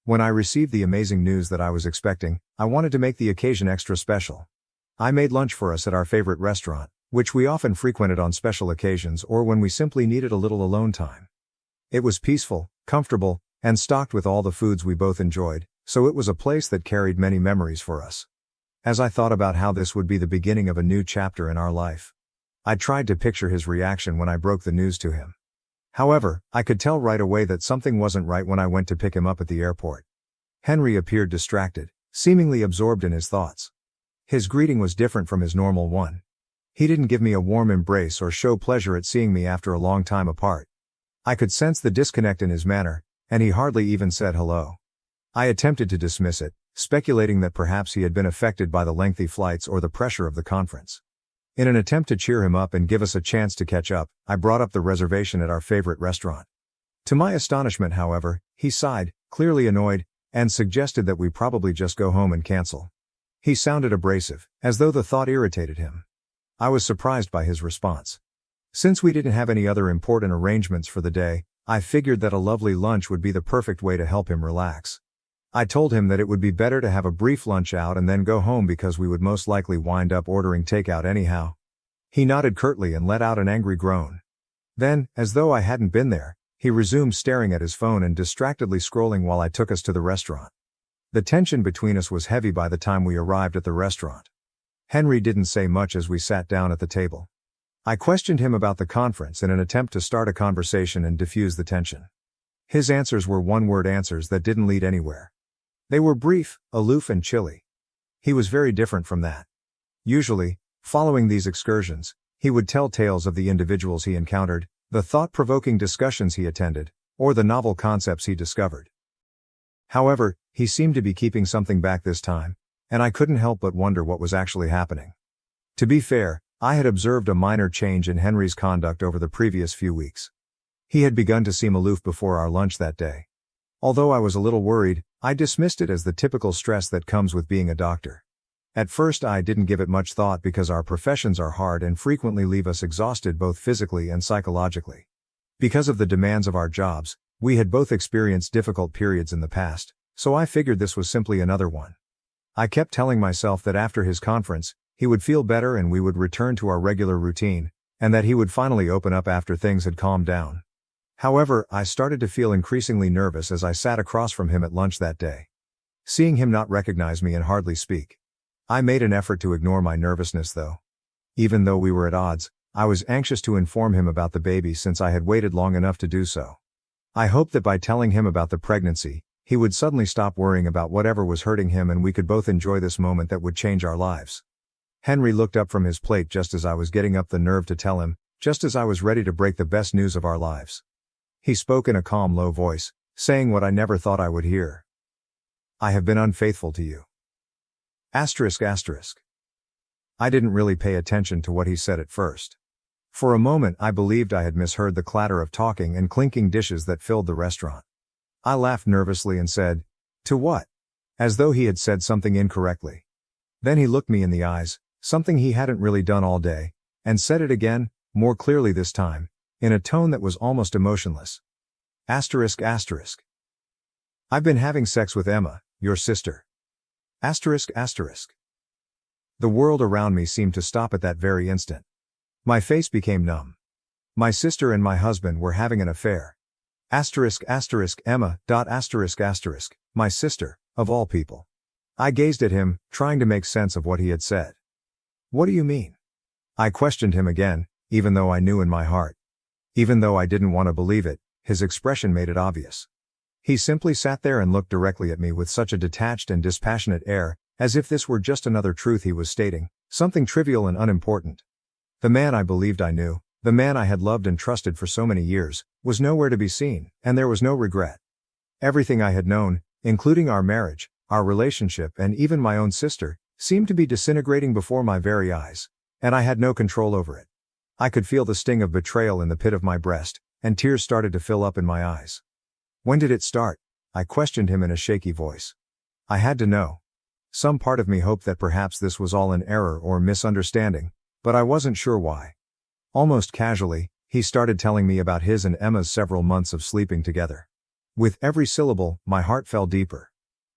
When I received the amazing news that I was expecting, I wanted to make the occasion extra special. I made lunch for us at our favorite restaurant, which we often frequented on special occasions or when we simply needed a little alone time. It was peaceful, comfortable, and stocked with all the foods we both enjoyed, so it was a place that carried many memories for us. As I thought about how this would be the beginning of a new chapter in our life, I tried to picture his reaction when I broke the news to him. However, I could tell right away that something wasn't right when I went to pick him up at the airport. Henry appeared distracted, seemingly absorbed in his thoughts. His greeting was different from his normal one. He didn't give me a warm embrace or show pleasure at seeing me after a long time apart. I could sense the disconnect in his manner, and he hardly even said hello. I attempted to dismiss it, speculating that perhaps he had been affected by the lengthy flights or the pressure of the conference. In an attempt to cheer him up and give us a chance to catch up, I brought up the reservation at our favorite restaurant. To my astonishment, however, he sighed, clearly annoyed, and suggested that we probably just go home and cancel. He sounded abrasive, as though the thought irritated him. I was surprised by his response. Since we didn't have any other important arrangements for the day, I figured that a lovely lunch would be the perfect way to help him relax. I told him that it would be better to have a brief lunch out and then go home because we would most likely wind up ordering takeout anyhow. He nodded curtly and let out an angry groan. Then, as though I hadn't been there, he resumed staring at his phone and distractedly scrolling while I took us to the restaurant. The tension between us was heavy by the time we arrived at the restaurant. Henry didn't say much as we sat down at the table. I questioned him about the conference in an attempt to start a conversation and diffuse the tension. His answers were one-word answers that didn't lead anywhere. They were brief, aloof and chilly. He was very different from that. Usually, following these excursions, he would tell tales of the individuals he encountered, the thought-provoking discussions he attended, or the novel concepts he discovered. However, he seemed to be keeping something back this time, and I couldn't help but wonder what was actually happening. To be fair, I had observed a minor change in Henry's conduct over the previous few weeks. He had begun to seem aloof before our lunch that day. Although I was a little worried, I dismissed it as the typical stress that comes with being a doctor. At first I didn't give it much thought because our professions are hard and frequently leave us exhausted both physically and psychologically. Because of the demands of our jobs, we had both experienced difficult periods in the past, so I figured this was simply another one. I kept telling myself that after his conference, he would feel better and we would return to our regular routine, and that he would finally open up after things had calmed down. However, I started to feel increasingly nervous as I sat across from him at lunch that day. Seeing him not recognize me and hardly speak. I made an effort to ignore my nervousness though. Even though we were at odds, I was anxious to inform him about the baby since I had waited long enough to do so. I hoped that by telling him about the pregnancy, he would suddenly stop worrying about whatever was hurting him and we could both enjoy this moment that would change our lives. Henry looked up from his plate just as I was getting up the nerve to tell him, just as I was ready to break the best news of our lives. He spoke in a calm, low voice, saying what I never thought I would hear. I have been unfaithful to you. I didn't really pay attention to what he said at first. For a moment I believed I had misheard the clatter of talking and clinking dishes that filled the restaurant. I laughed nervously and said, "To what?" As though he had said something incorrectly. Then he looked me in the eyes, something he hadn't really done all day, and said it again, more clearly this time, in a tone that was almost emotionless. I've been having sex with Emma, your sister. The world around me seemed to stop at that very instant. My face became numb. My sister and my husband were having an affair. Emma. My sister, of all people. I gazed at him, trying to make sense of what he had said. What do you mean? I questioned him again, even though I knew in my heart. Even though I didn't want to believe it, his expression made it obvious. He simply sat there and looked directly at me with such a detached and dispassionate air, as if this were just another truth he was stating, something trivial and unimportant. The man I believed I knew, the man I had loved and trusted for so many years, was nowhere to be seen, and there was no regret. Everything I had known, including our marriage, our relationship and even my own sister, seemed to be disintegrating before my very eyes, and I had no control over it. I could feel the sting of betrayal in the pit of my breast, and tears started to fill up in my eyes. When did it start? I questioned him in a shaky voice. I had to know. Some part of me hoped that perhaps this was all an error or misunderstanding, but I wasn't sure why. Almost casually, he started telling me about his and Emma's several months of sleeping together. With every syllable, my heart fell deeper.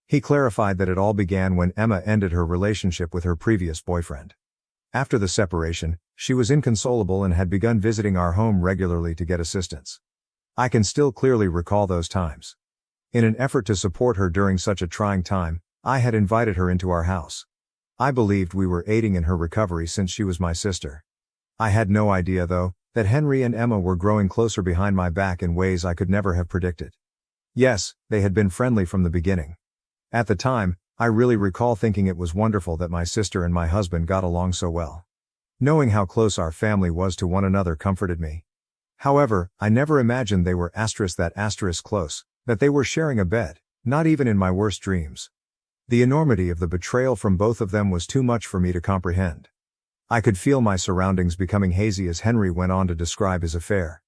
He clarified that it all began when Emma ended her relationship with her previous boyfriend. After the separation, she was inconsolable and had begun visiting our home regularly to get assistance. I can still clearly recall those times. In an effort to support her during such a trying time, I had invited her into our house. I believed we were aiding in her recovery since she was my sister. I had no idea, though, that Henry and Emma were growing closer behind my back in ways I could never have predicted. Yes, they had been friendly from the beginning. At the time, I really recall thinking it was wonderful that my sister and my husband got along so well. Knowing how close our family was to one another comforted me. However, I never imagined they were close, that they were sharing a bed, Not even in my worst dreams. The enormity of the betrayal from both of them was too much for me to comprehend. I could feel my surroundings becoming hazy as Henry went on to describe his affair.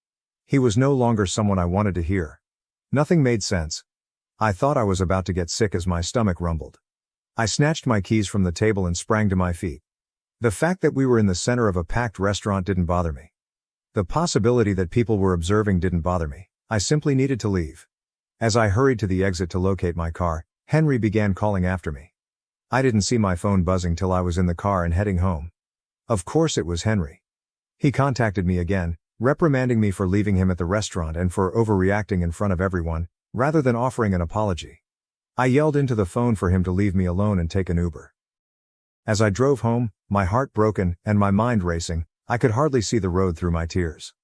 He was no longer someone I wanted to hear. Nothing made sense. I thought I was about to get sick as my stomach rumbled. I snatched my keys from the table and sprang to my feet. The fact that we were in the center of a packed restaurant didn't bother me. The possibility that people were observing didn't bother me. I simply needed to leave. As I hurried to the exit to locate my car, Henry began calling after me. I didn't see my phone buzzing till I was in the car and heading home. Of course it was Henry. He contacted me again, reprimanding me for leaving him at the restaurant and for overreacting in front of everyone, rather than offering an apology. I yelled into the phone for him to leave me alone and take an Uber. As I drove home, my heart broken and my mind racing, I could hardly see the road through my tears.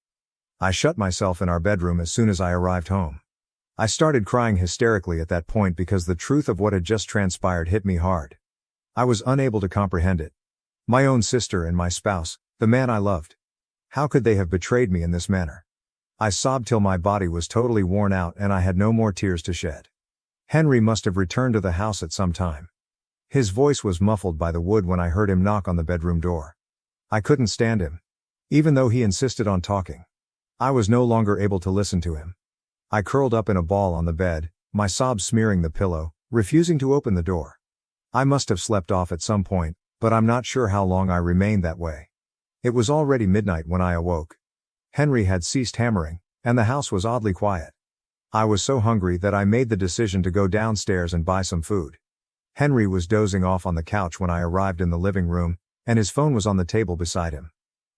I shut myself in our bedroom as soon as I arrived home. I started crying hysterically at that point because the truth of what had just transpired hit me hard. I was unable to comprehend it. My own sister and my spouse, the man I loved. How could they have betrayed me in this manner? I sobbed till my body was totally worn out and I had no more tears to shed. Henry must have returned to the house at some time. His voice was muffled by the wood when I heard him knock on the bedroom door. I couldn't stand him. Even though he insisted on talking. I was no longer able to listen to him. I curled up in a ball on the bed, my sobs smearing the pillow, refusing to open the door. I must have slept off at some point, but I'm not sure how long I remained that way. It was already midnight when I awoke. Henry had ceased hammering, and the house was oddly quiet. I was so hungry that I made the decision to go downstairs and buy some food. Henry was dozing off on the couch when I arrived in the living room, and his phone was on the table beside him.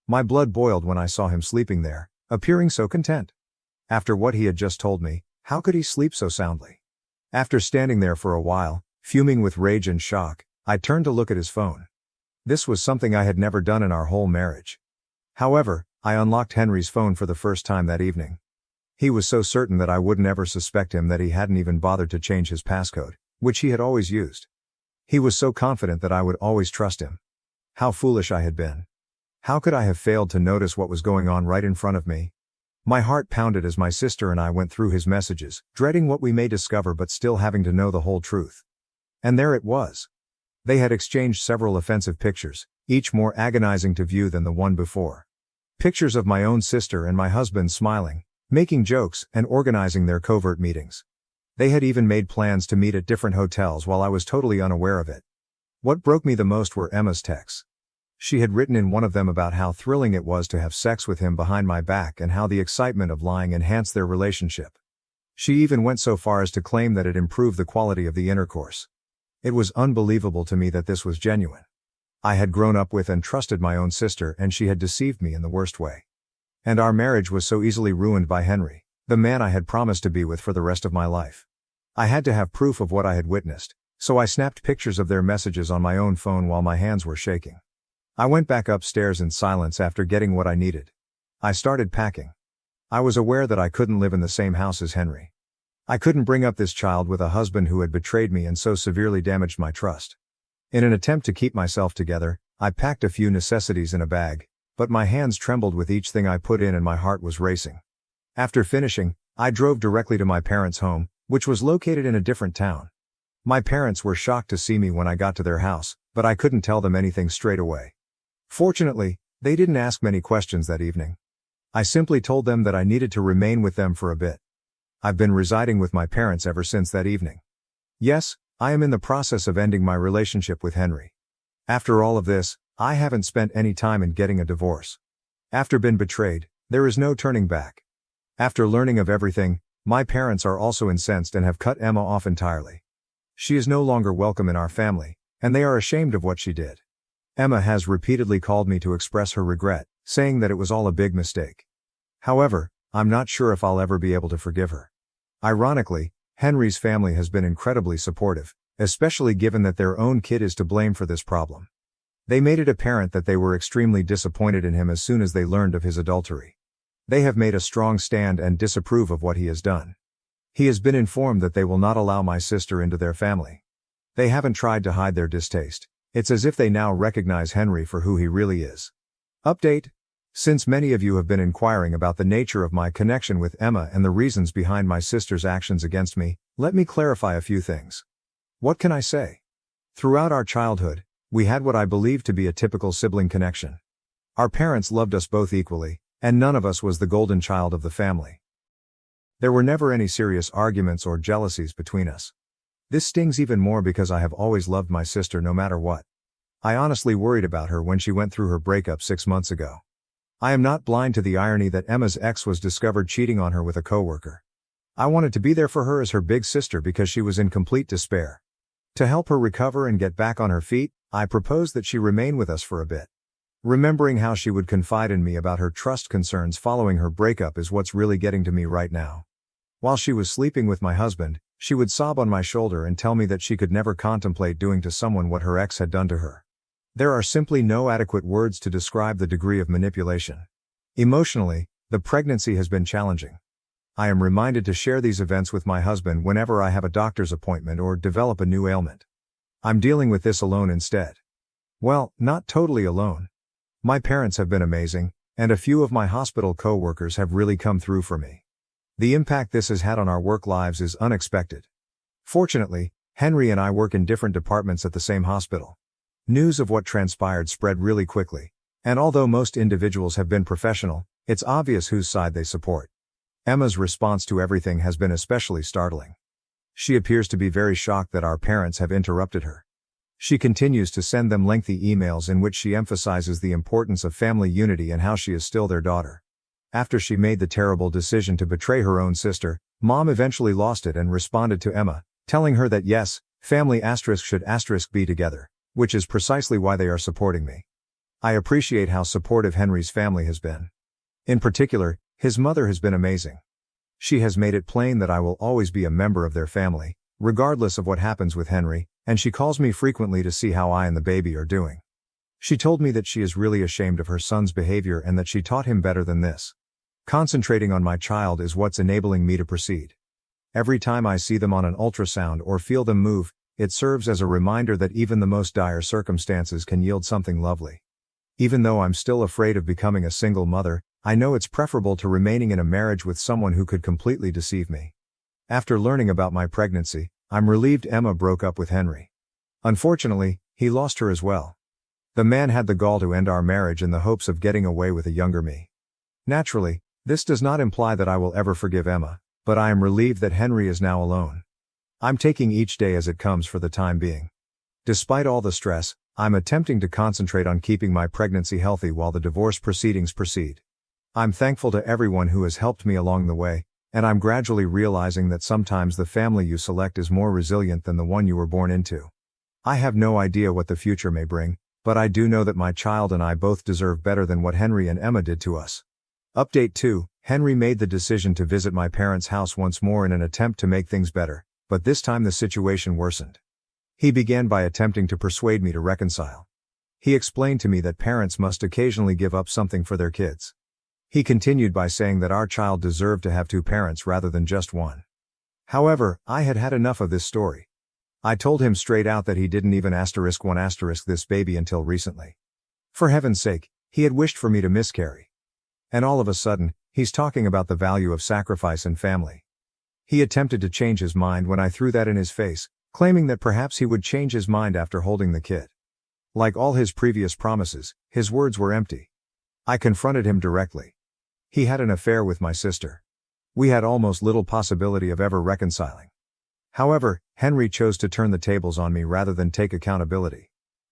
My blood boiled when I saw him sleeping there, appearing so content. After what he had just told me, how could he sleep so soundly? After standing there for a while, fuming with rage and shock, I turned to look at his phone. This was something I had never done in our whole marriage. However, I unlocked Henry's phone for the first time that evening. He was so certain that I wouldn't ever suspect him that he hadn't even bothered to change his passcode, which he had always used. He was so confident that I would always trust him. How foolish I had been. How could I have failed to notice what was going on right in front of me? My heart pounded as my sister and I went through his messages, dreading what we may discover but still having to know the whole truth. And there it was. They had exchanged several offensive pictures, each more agonizing to view than the one before. Pictures of my own sister and my husband smiling, making jokes, and organizing their covert meetings. They had even made plans to meet at different hotels while I was totally unaware of it. What broke me the most were Emma's texts. She had written in one of them about how thrilling it was to have sex with him behind my back and how the excitement of lying enhanced their relationship. She even went so far as to claim that it improved the quality of the intercourse. It was unbelievable to me that this was genuine. I had grown up with and trusted my own sister, and she had deceived me in the worst way. And our marriage was so easily ruined by Henry, the man I had promised to be with for the rest of my life. I had to have proof of what I had witnessed, so I snapped pictures of their messages on my own phone while my hands were shaking. I went back upstairs in silence after getting what I needed. I started packing. I was aware that I couldn't live in the same house as Henry. I couldn't bring up this child with a husband who had betrayed me and so severely damaged my trust. In an attempt to keep myself together, I packed a few necessities in a bag, but my hands trembled with each thing I put in and my heart was racing. After finishing, I drove directly to my parents' home, which was located in a different town. My parents were shocked to see me when I got to their house, but I couldn't tell them anything straight away. Fortunately, they didn't ask many questions that evening. I simply told them that I needed to remain with them for a bit. I've been residing with my parents ever since that evening. Yes, I am in the process of ending my relationship with Henry. After all of this, I haven't spent any time in getting a divorce. After being betrayed, there is no turning back. After learning of everything, my parents are also incensed and have cut Emma off entirely. She is no longer welcome in our family, and they are ashamed of what she did. Emma has repeatedly called me to express her regret, saying that it was all a big mistake. However, I'm not sure if I'll ever be able to forgive her. Ironically, Henry's family has been incredibly supportive, especially given that their own kid is to blame for this problem. They made it apparent that they were extremely disappointed in him as soon as they learned of his adultery. They have made a strong stand and disapprove of what he has done. He has been informed that they will not allow my sister into their family. They haven't tried to hide their distaste. It's as if they now recognize Henry for who he really is. Update: Since many of you have been inquiring about the nature of my connection with Emma and the reasons behind my sister's actions against me, let me clarify a few things. What can I say? Throughout our childhood, we had what I believe to be a typical sibling connection. Our parents loved us both equally, and none of us was the golden child of the family. There were never any serious arguments or jealousies between us. This stings even more because I have always loved my sister no matter what. I honestly worried about her when she went through her breakup 6 months ago. I am not blind to the irony that Emma's ex was discovered cheating on her with a coworker. I wanted to be there for her as her big sister because she was in complete despair. To help her recover and get back on her feet, I proposed that she remain with us for a bit. Remembering how she would confide in me about her trust concerns following her breakup is what's really getting to me right now. While she was sleeping with my husband, she would sob on my shoulder and tell me that she could never contemplate doing to someone what her ex had done to her. There are simply no adequate words to describe the degree of manipulation. Emotionally, the pregnancy has been challenging. I am reminded to share these events with my husband whenever I have a doctor's appointment or develop a new ailment. I'm dealing with this alone instead. Well, not totally alone. My parents have been amazing, and a few of my hospital co-workers have really come through for me. The impact this has had on our work lives is unexpected. Fortunately, Henry and I work in different departments at the same hospital. News of what transpired spread really quickly, and although most individuals have been professional, it's obvious whose side they support. Emma's response to everything has been especially startling. She appears to be very shocked that our parents have interrupted her. She continues to send them lengthy emails in which she emphasizes the importance of family unity and how she is still their daughter. After she made the terrible decision to betray her own sister, Mom eventually lost it and responded to Emma, telling her that yes, family should be together, which is precisely why they are supporting me. I appreciate how supportive Henry's family has been. In particular, his mother has been amazing. She has made it plain that I will always be a member of their family, regardless of what happens with Henry, and she calls me frequently to see how I and the baby are doing. She told me that she is really ashamed of her son's behavior and that she taught him better than this. Concentrating on my child is what's enabling me to proceed. Every time I see them on an ultrasound or feel them move, it serves as a reminder that even the most dire circumstances can yield something lovely. Even though I'm still afraid of becoming a single mother, I know it's preferable to remaining in a marriage with someone who could completely deceive me. After learning about my pregnancy, I'm relieved Emma broke up with Henry. Unfortunately, he lost her as well. The man had the gall to end our marriage in the hopes of getting away with a younger me. Naturally, this does not imply that I will ever forgive Emma, but I am relieved that Henry is now alone. I'm taking each day as it comes for the time being. Despite all the stress, I'm attempting to concentrate on keeping my pregnancy healthy while the divorce proceedings proceed. I'm thankful to everyone who has helped me along the way, and I'm gradually realizing that sometimes the family you select is more resilient than the one you were born into. I have no idea what the future may bring, but I do know that my child and I both deserve better than what Henry and Emma did to us. Update 2: Henry made the decision to visit my parents' house once more in an attempt to make things better, but this time the situation worsened. He began by attempting to persuade me to reconcile. He explained to me that parents must occasionally give up something for their kids. He continued by saying that our child deserved to have 2 parents rather than just one. However, I had had enough of this story. I told him straight out that he didn't even *1* this baby until recently. For heaven's sake, he had wished for me to miscarry. And all of a sudden, he's talking about the value of sacrifice and family. He attempted to change his mind when I threw that in his face, claiming that perhaps he would change his mind after holding the kid. Like all his previous promises, his words were empty. I confronted him directly. He had an affair with my sister. We had almost little possibility of ever reconciling. However, Henry chose to turn the tables on me rather than take accountability.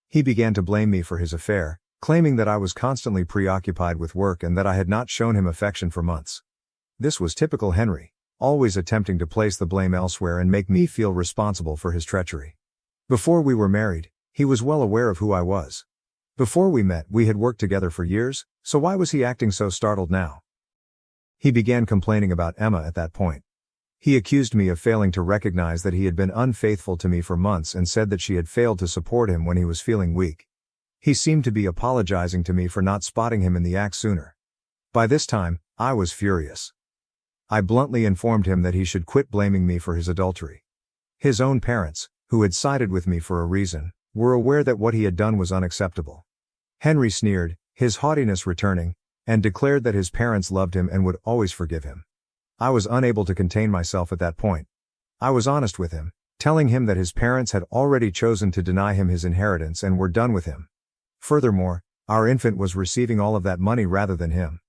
He began to blame me for his affair, claiming that I was constantly preoccupied with work and that I had not shown him affection for months. This was typical Henry, always attempting to place the blame elsewhere and make me feel responsible for his treachery. Before we were married, he was well aware of who I was. Before we met, we had worked together for years, so why was he acting so startled now? He began complaining about Emma at that point. He accused me of failing to recognize that he had been unfaithful to me for months and said that she had failed to support him when he was feeling weak. He seemed to be apologizing to me for not spotting him in the act sooner. By this time, I was furious. I bluntly informed him that he should quit blaming me for his adultery. His own parents, who had sided with me for a reason, were aware that what he had done was unacceptable. Henry sneered, his haughtiness returning, and declared that his parents loved him and would always forgive him. I was unable to contain myself at that point. I was honest with him, telling him that his parents had already chosen to deny him his inheritance and were done with him. Furthermore, our infant was receiving all of that money rather than him.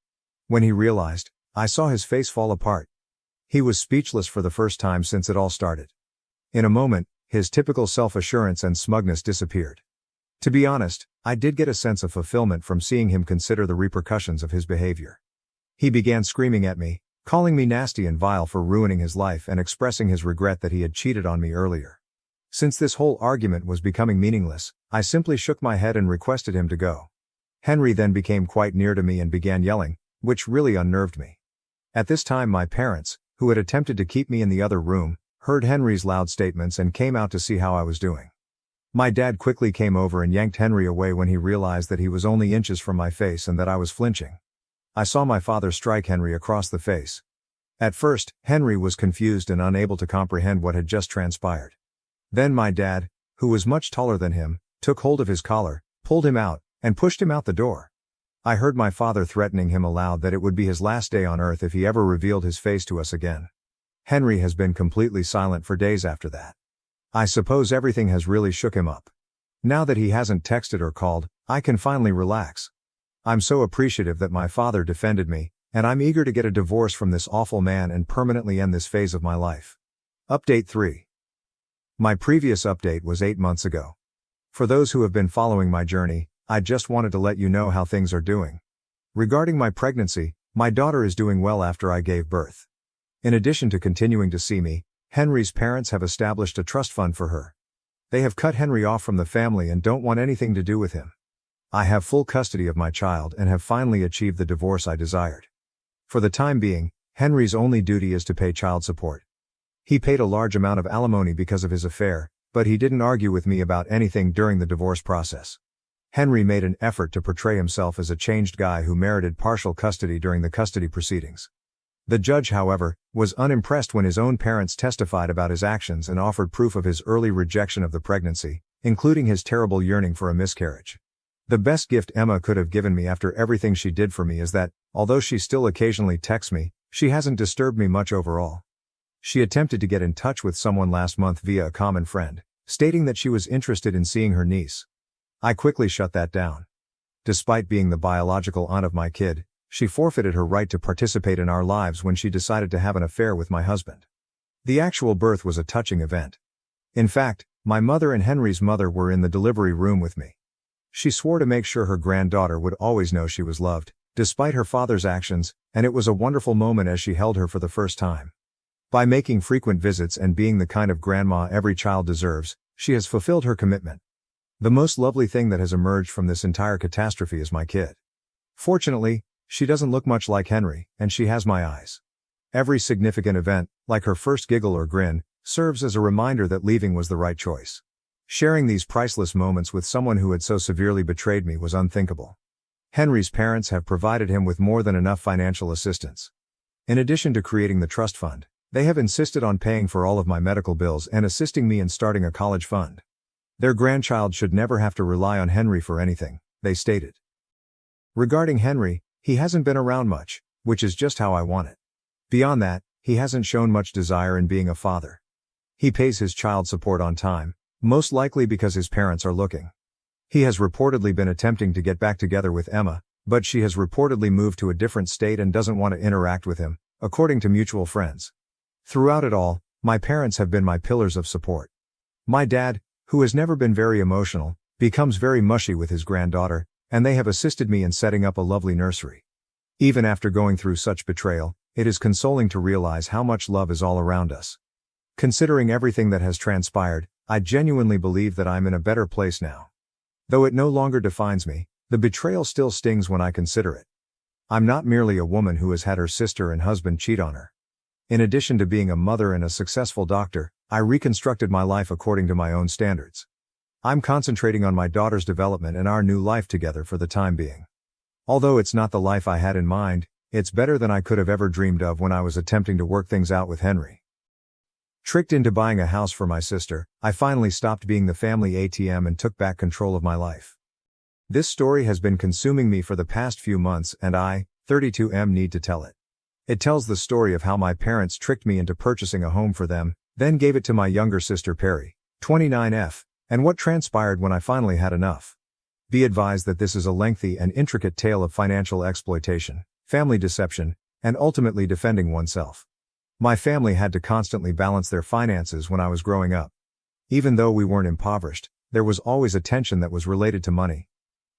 When he realized, I saw his face fall apart. He was speechless for the first time since it all started. In a moment, his typical self-assurance and smugness disappeared. To be honest, I did get a sense of fulfillment from seeing him consider the repercussions of his behavior. He began screaming at me, calling me nasty and vile for ruining his life and expressing his regret that he had cheated on me earlier. Since this whole argument was becoming meaningless, I simply shook my head and requested him to go. Henry then became quite near to me and began yelling, which really unnerved me. At this time my parents, who had attempted to keep me in the other room, heard Henry's loud statements and came out to see how I was doing. My dad quickly came over and yanked Henry away when he realized that he was only inches from my face and that I was flinching. I saw my father strike Henry across the face. At first, Henry was confused and unable to comprehend what had just transpired. Then my dad, who was much taller than him, took hold of his collar, pulled him out, and pushed him out the door. I heard my father threatening him aloud that it would be his last day on earth if he ever revealed his face to us again. Henry has been completely silent for days after that. I suppose everything has really shook him up. Now that he hasn't texted or called, I can finally relax. I'm so appreciative that my father defended me, and I'm eager to get a divorce from this awful man and permanently end this phase of my life. Update 3. My previous update was 8 months ago. For those who have been following my journey, I just wanted to let you know how things are doing. Regarding my pregnancy, my daughter is doing well after I gave birth. In addition to continuing to see me, Henry's parents have established a trust fund for her. They have cut Henry off from the family and don't want anything to do with him. I have full custody of my child and have finally achieved the divorce I desired. For the time being, Henry's only duty is to pay child support. He paid a large amount of alimony because of his affair, but he didn't argue with me about anything during the divorce process. Henry made an effort to portray himself as a changed guy who merited partial custody during the custody proceedings. The judge, however, was unimpressed when his own parents testified about his actions and offered proof of his early rejection of the pregnancy, including his terrible yearning for a miscarriage. The best gift Emma could have given me after everything she did for me is that, although she still occasionally texts me, she hasn't disturbed me much overall. She attempted to get in touch with someone last month via a common friend, stating that she was interested in seeing her niece. I quickly shut that down. Despite being the biological aunt of my kid, she forfeited her right to participate in our lives when she decided to have an affair with my husband. The actual birth was a touching event. In fact, my mother and Henry's mother were in the delivery room with me. She swore to make sure her granddaughter would always know she was loved, despite her father's actions, and it was a wonderful moment as she held her for the first time. By making frequent visits and being the kind of grandma every child deserves, she has fulfilled her commitment. The most lovely thing that has emerged from this entire catastrophe is my kid. Fortunately, she doesn't look much like Henry, and she has my eyes. Every significant event, like her first giggle or grin, serves as a reminder that leaving was the right choice. Sharing these priceless moments with someone who had so severely betrayed me was unthinkable. Henry's parents have provided him with more than enough financial assistance. In addition to creating the trust fund, they have insisted on paying for all of my medical bills and assisting me in starting a college fund. Their grandchild should never have to rely on Henry for anything, they stated. Regarding Henry, he hasn't been around much, which is just how I want it. Beyond that, he hasn't shown much desire in being a father. He pays his child support on time, most likely because his parents are looking. He has reportedly been attempting to get back together with Emma, but she has reportedly moved to a different state and doesn't want to interact with him, according to mutual friends. Throughout it all, my parents have been my pillars of support. My dad, who has never been very emotional, becomes very mushy with his granddaughter, and they have assisted me in setting up a lovely nursery. Even after going through such betrayal, it is consoling to realize how much love is all around us. Considering everything that has transpired, I genuinely believe that I'm in a better place now. Though it no longer defines me, the betrayal still stings when I consider it. I'm not merely a woman who has had her sister and husband cheat on her. In addition to being a mother and a successful doctor, I reconstructed my life according to my own standards. I'm concentrating on my daughter's development and our new life together for the time being. Although it's not the life I had in mind, it's better than I could have ever dreamed of when I was attempting to work things out with Henry. Tricked into buying a house for my sister, I finally stopped being the family ATM and took back control of my life. This story has been consuming me for the past few months and I, 32M, need to tell it. It tells the story of how my parents tricked me into purchasing a home for them, then gave it to my younger sister Perry, 29F, and what transpired when I finally had enough. Be advised that this is a lengthy and intricate tale of financial exploitation, family deception, and ultimately defending oneself. My family had to constantly balance their finances when I was growing up. Even though we weren't impoverished, there was always a tension that was related to money.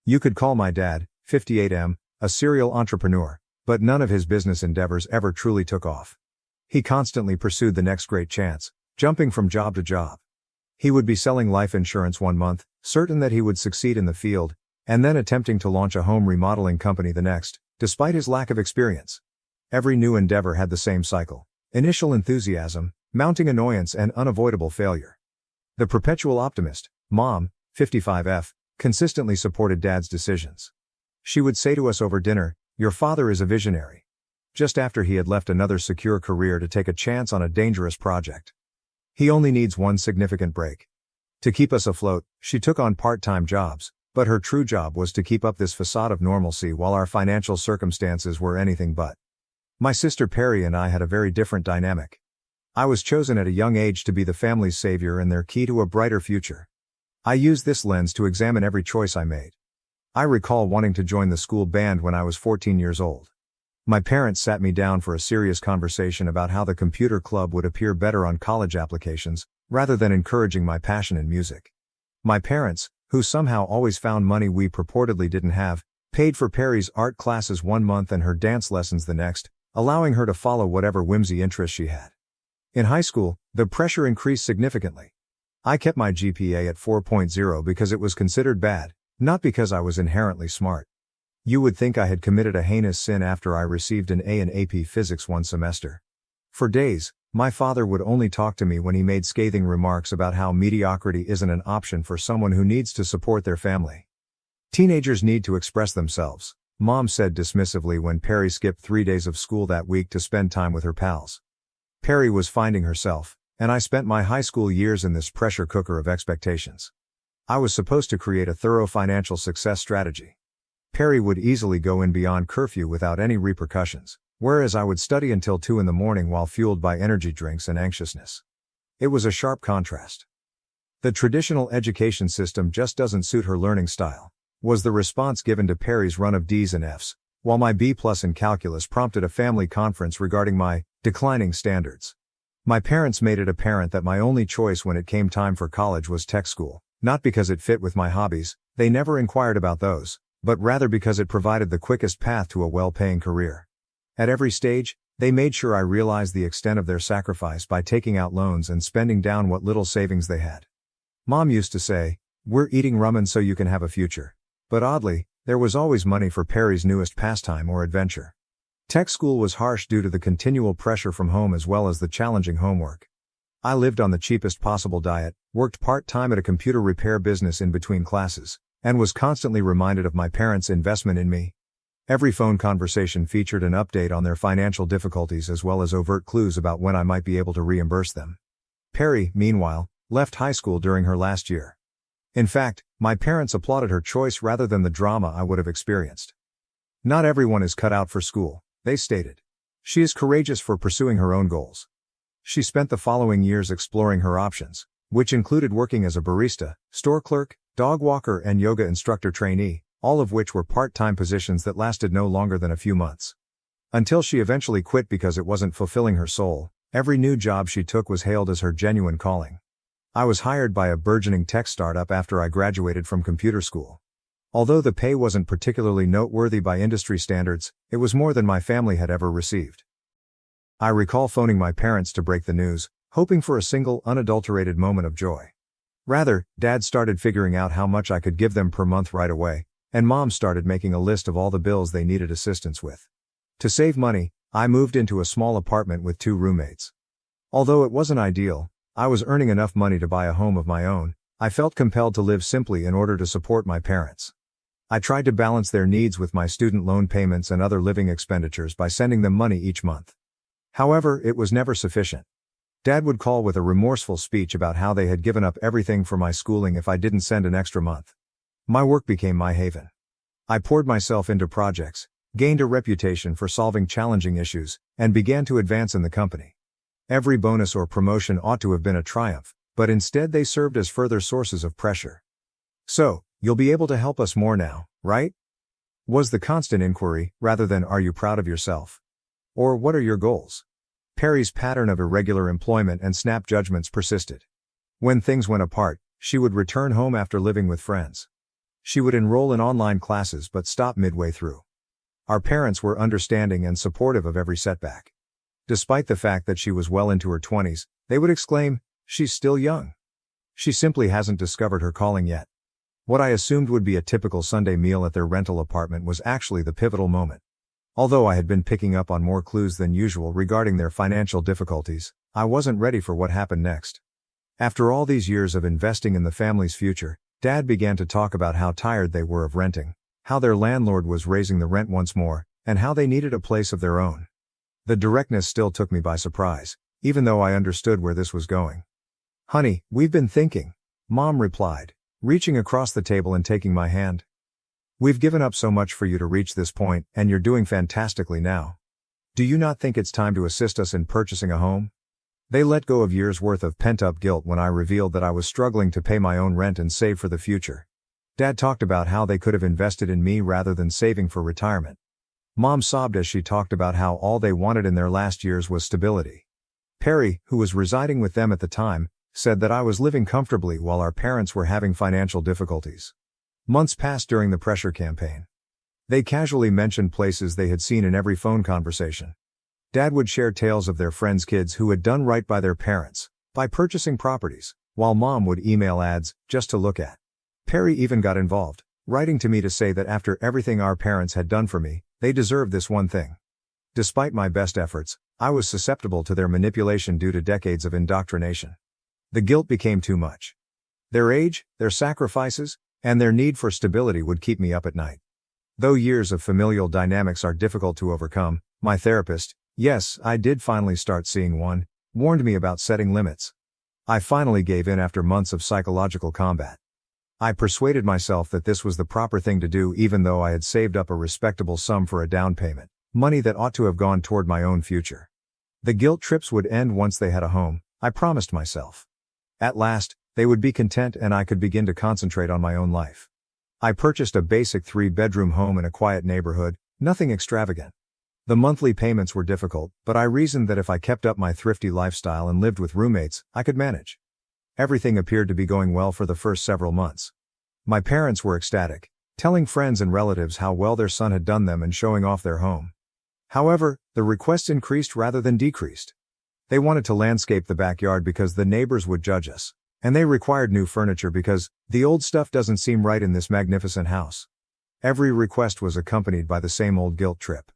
You could call my dad, 58M, a serial entrepreneur, but none of his business endeavors ever truly took off. He constantly pursued the next great chance, jumping from job to job. He would be selling life insurance one month, certain that he would succeed in the field, and then attempting to launch a home remodeling company the next, despite his lack of experience. Every new endeavor had the same cycle: initial enthusiasm, mounting annoyance, and unavoidable failure. The perpetual optimist, Mom, 55F, consistently supported Dad's decisions. She would say to us over dinner, "Your father is a visionary," just after he had left another secure career to take a chance on a dangerous project. He only needs one significant break. To keep us afloat, she took on part-time jobs, but her true job was to keep up this facade of normalcy while our financial circumstances were anything but. My sister Perry and I had a very different dynamic. I was chosen at a young age to be the family's savior and their key to a brighter future. I used this lens to examine every choice I made. I recall wanting to join the school band when I was 14 years old. My parents sat me down for a serious conversation about how the computer club would appear better on college applications, rather than encouraging my passion in music. My parents, who somehow always found money we purportedly didn't have, paid for Perry's art classes one month and her dance lessons the next, allowing her to follow whatever whimsy interests she had. In high school, the pressure increased significantly. I kept my GPA at 4.0 because it was considered bad, not because I was inherently smart. You would think I had committed a heinous sin after I received an A in AP Physics one semester. For days, my father would only talk to me when he made scathing remarks about how mediocrity isn't an option for someone who needs to support their family. Teenagers need to express themselves, Mom said dismissively when Perry skipped 3 days of school that week to spend time with her pals. Perry was finding herself, and I spent my high school years in this pressure cooker of expectations. I was supposed to create a thorough financial success strategy. Perry would easily go in beyond curfew without any repercussions, whereas I would study until 2 in the morning while fueled by energy drinks and anxiousness. It was a sharp contrast. The traditional education system just doesn't suit her learning style, was the response given to Perry's run of D's and F's, while my B+ in calculus prompted a family conference regarding my declining standards. My parents made it apparent that my only choice when it came time for college was tech school, not because it fit with my hobbies, they never inquired about those, but rather because it provided the quickest path to a well-paying career. At every stage, they made sure I realized the extent of their sacrifice by taking out loans and spending down what little savings they had. Mom used to say, "We're eating ramen so you can have a future." But oddly, there was always money for Perry's newest pastime or adventure. Tech school was harsh due to the continual pressure from home as well as the challenging homework. I lived on the cheapest possible diet, worked part-time at a computer repair business in between classes, and was constantly reminded of my parents' investment in me. Every phone conversation featured an update on their financial difficulties as well as overt clues about when I might be able to reimburse them. Perry, meanwhile, left high school during her last year. In fact, my parents applauded her choice rather than the drama I would have experienced. "Not everyone is cut out for school," they stated. "She is courageous for pursuing her own goals." She spent the following years exploring her options, which included working as a barista, store clerk, dog walker and yoga instructor trainee, all of which were part-time positions that lasted no longer than a few months. Until she eventually quit because it wasn't fulfilling her soul, every new job she took was hailed as her genuine calling. I was hired by a burgeoning tech startup after I graduated from computer school. Although the pay wasn't particularly noteworthy by industry standards, it was more than my family had ever received. I recall phoning my parents to break the news, hoping for a single unadulterated moment of joy. Rather, Dad started figuring out how much I could give them per month right away, and Mom started making a list of all the bills they needed assistance with. To save money, I moved into a small apartment with 2 roommates. Although it wasn't ideal, I was earning enough money to buy a home of my own. I felt compelled to live simply in order to support my parents. I tried to balance their needs with my student loan payments and other living expenditures by sending them money each month. However, it was never sufficient. Dad would call with a remorseful speech about how they had given up everything for my schooling if I didn't send an extra month. My work became my haven. I poured myself into projects, gained a reputation for solving challenging issues, and began to advance in the company. Every bonus or promotion ought to have been a triumph, but instead they served as further sources of pressure. "So, you'll be able to help us more now, right?" was the constant inquiry, rather than "Are you proud of yourself?" or "What are your goals?" Perry's pattern of irregular employment and snap judgments persisted. When things went apart, she would return home after living with friends. She would enroll in online classes but stop midway through. Our parents were understanding and supportive of every setback. Despite the fact that she was well into her 20s, they would exclaim, "She's still young. She simply hasn't discovered her calling yet." What I assumed would be a typical Sunday meal at their rental apartment was actually the pivotal moment. Although I had been picking up on more clues than usual regarding their financial difficulties, I wasn't ready for what happened next. After all these years of investing in the family's future, Dad began to talk about how tired they were of renting, how their landlord was raising the rent once more, and how they needed a place of their own. The directness still took me by surprise, even though I understood where this was going. "Honey, we've been thinking," Mom replied, reaching across the table and taking my hand. "We've given up so much for you to reach this point, and you're doing fantastically now. Do you not think it's time to assist us in purchasing a home?" They let go of years' worth of pent-up guilt when I revealed that I was struggling to pay my own rent and save for the future. Dad talked about how they could have invested in me rather than saving for retirement. Mom sobbed as she talked about how all they wanted in their last years was stability. Perry, who was residing with them at the time, said that I was living comfortably while our parents were having financial difficulties. Months passed during the pressure campaign. They casually mentioned places they had seen in every phone conversation. Dad would share tales of their friends' kids who had done right by their parents, by purchasing properties, while Mom would email ads, just to look at. Perry even got involved, writing to me to say that after everything our parents had done for me, they deserved this one thing. Despite my best efforts, I was susceptible to their manipulation due to decades of indoctrination. The guilt became too much. Their age, their sacrifices, and their need for stability would keep me up at night. Though years of familial dynamics are difficult to overcome, my therapist, yes, I did finally start seeing one, warned me about setting limits. I finally gave in after months of psychological combat. I persuaded myself that this was the proper thing to do even though I had saved up a respectable sum for a down payment, money that ought to have gone toward my own future. The guilt trips would end once they had a home, I promised myself. At last, they would be content and I could begin to concentrate on my own life. I purchased a basic 3-bedroom home in a quiet neighborhood, nothing extravagant. The monthly payments were difficult, but I reasoned that if I kept up my thrifty lifestyle and lived with roommates, I could manage. Everything appeared to be going well for the first several months. My parents were ecstatic, telling friends and relatives how well their son had done them and showing off their home. However, the requests increased rather than decreased. They wanted to landscape the backyard because the neighbors would judge us, and they required new furniture because the old stuff doesn't seem right in this magnificent house. Every request was accompanied by the same old guilt trip.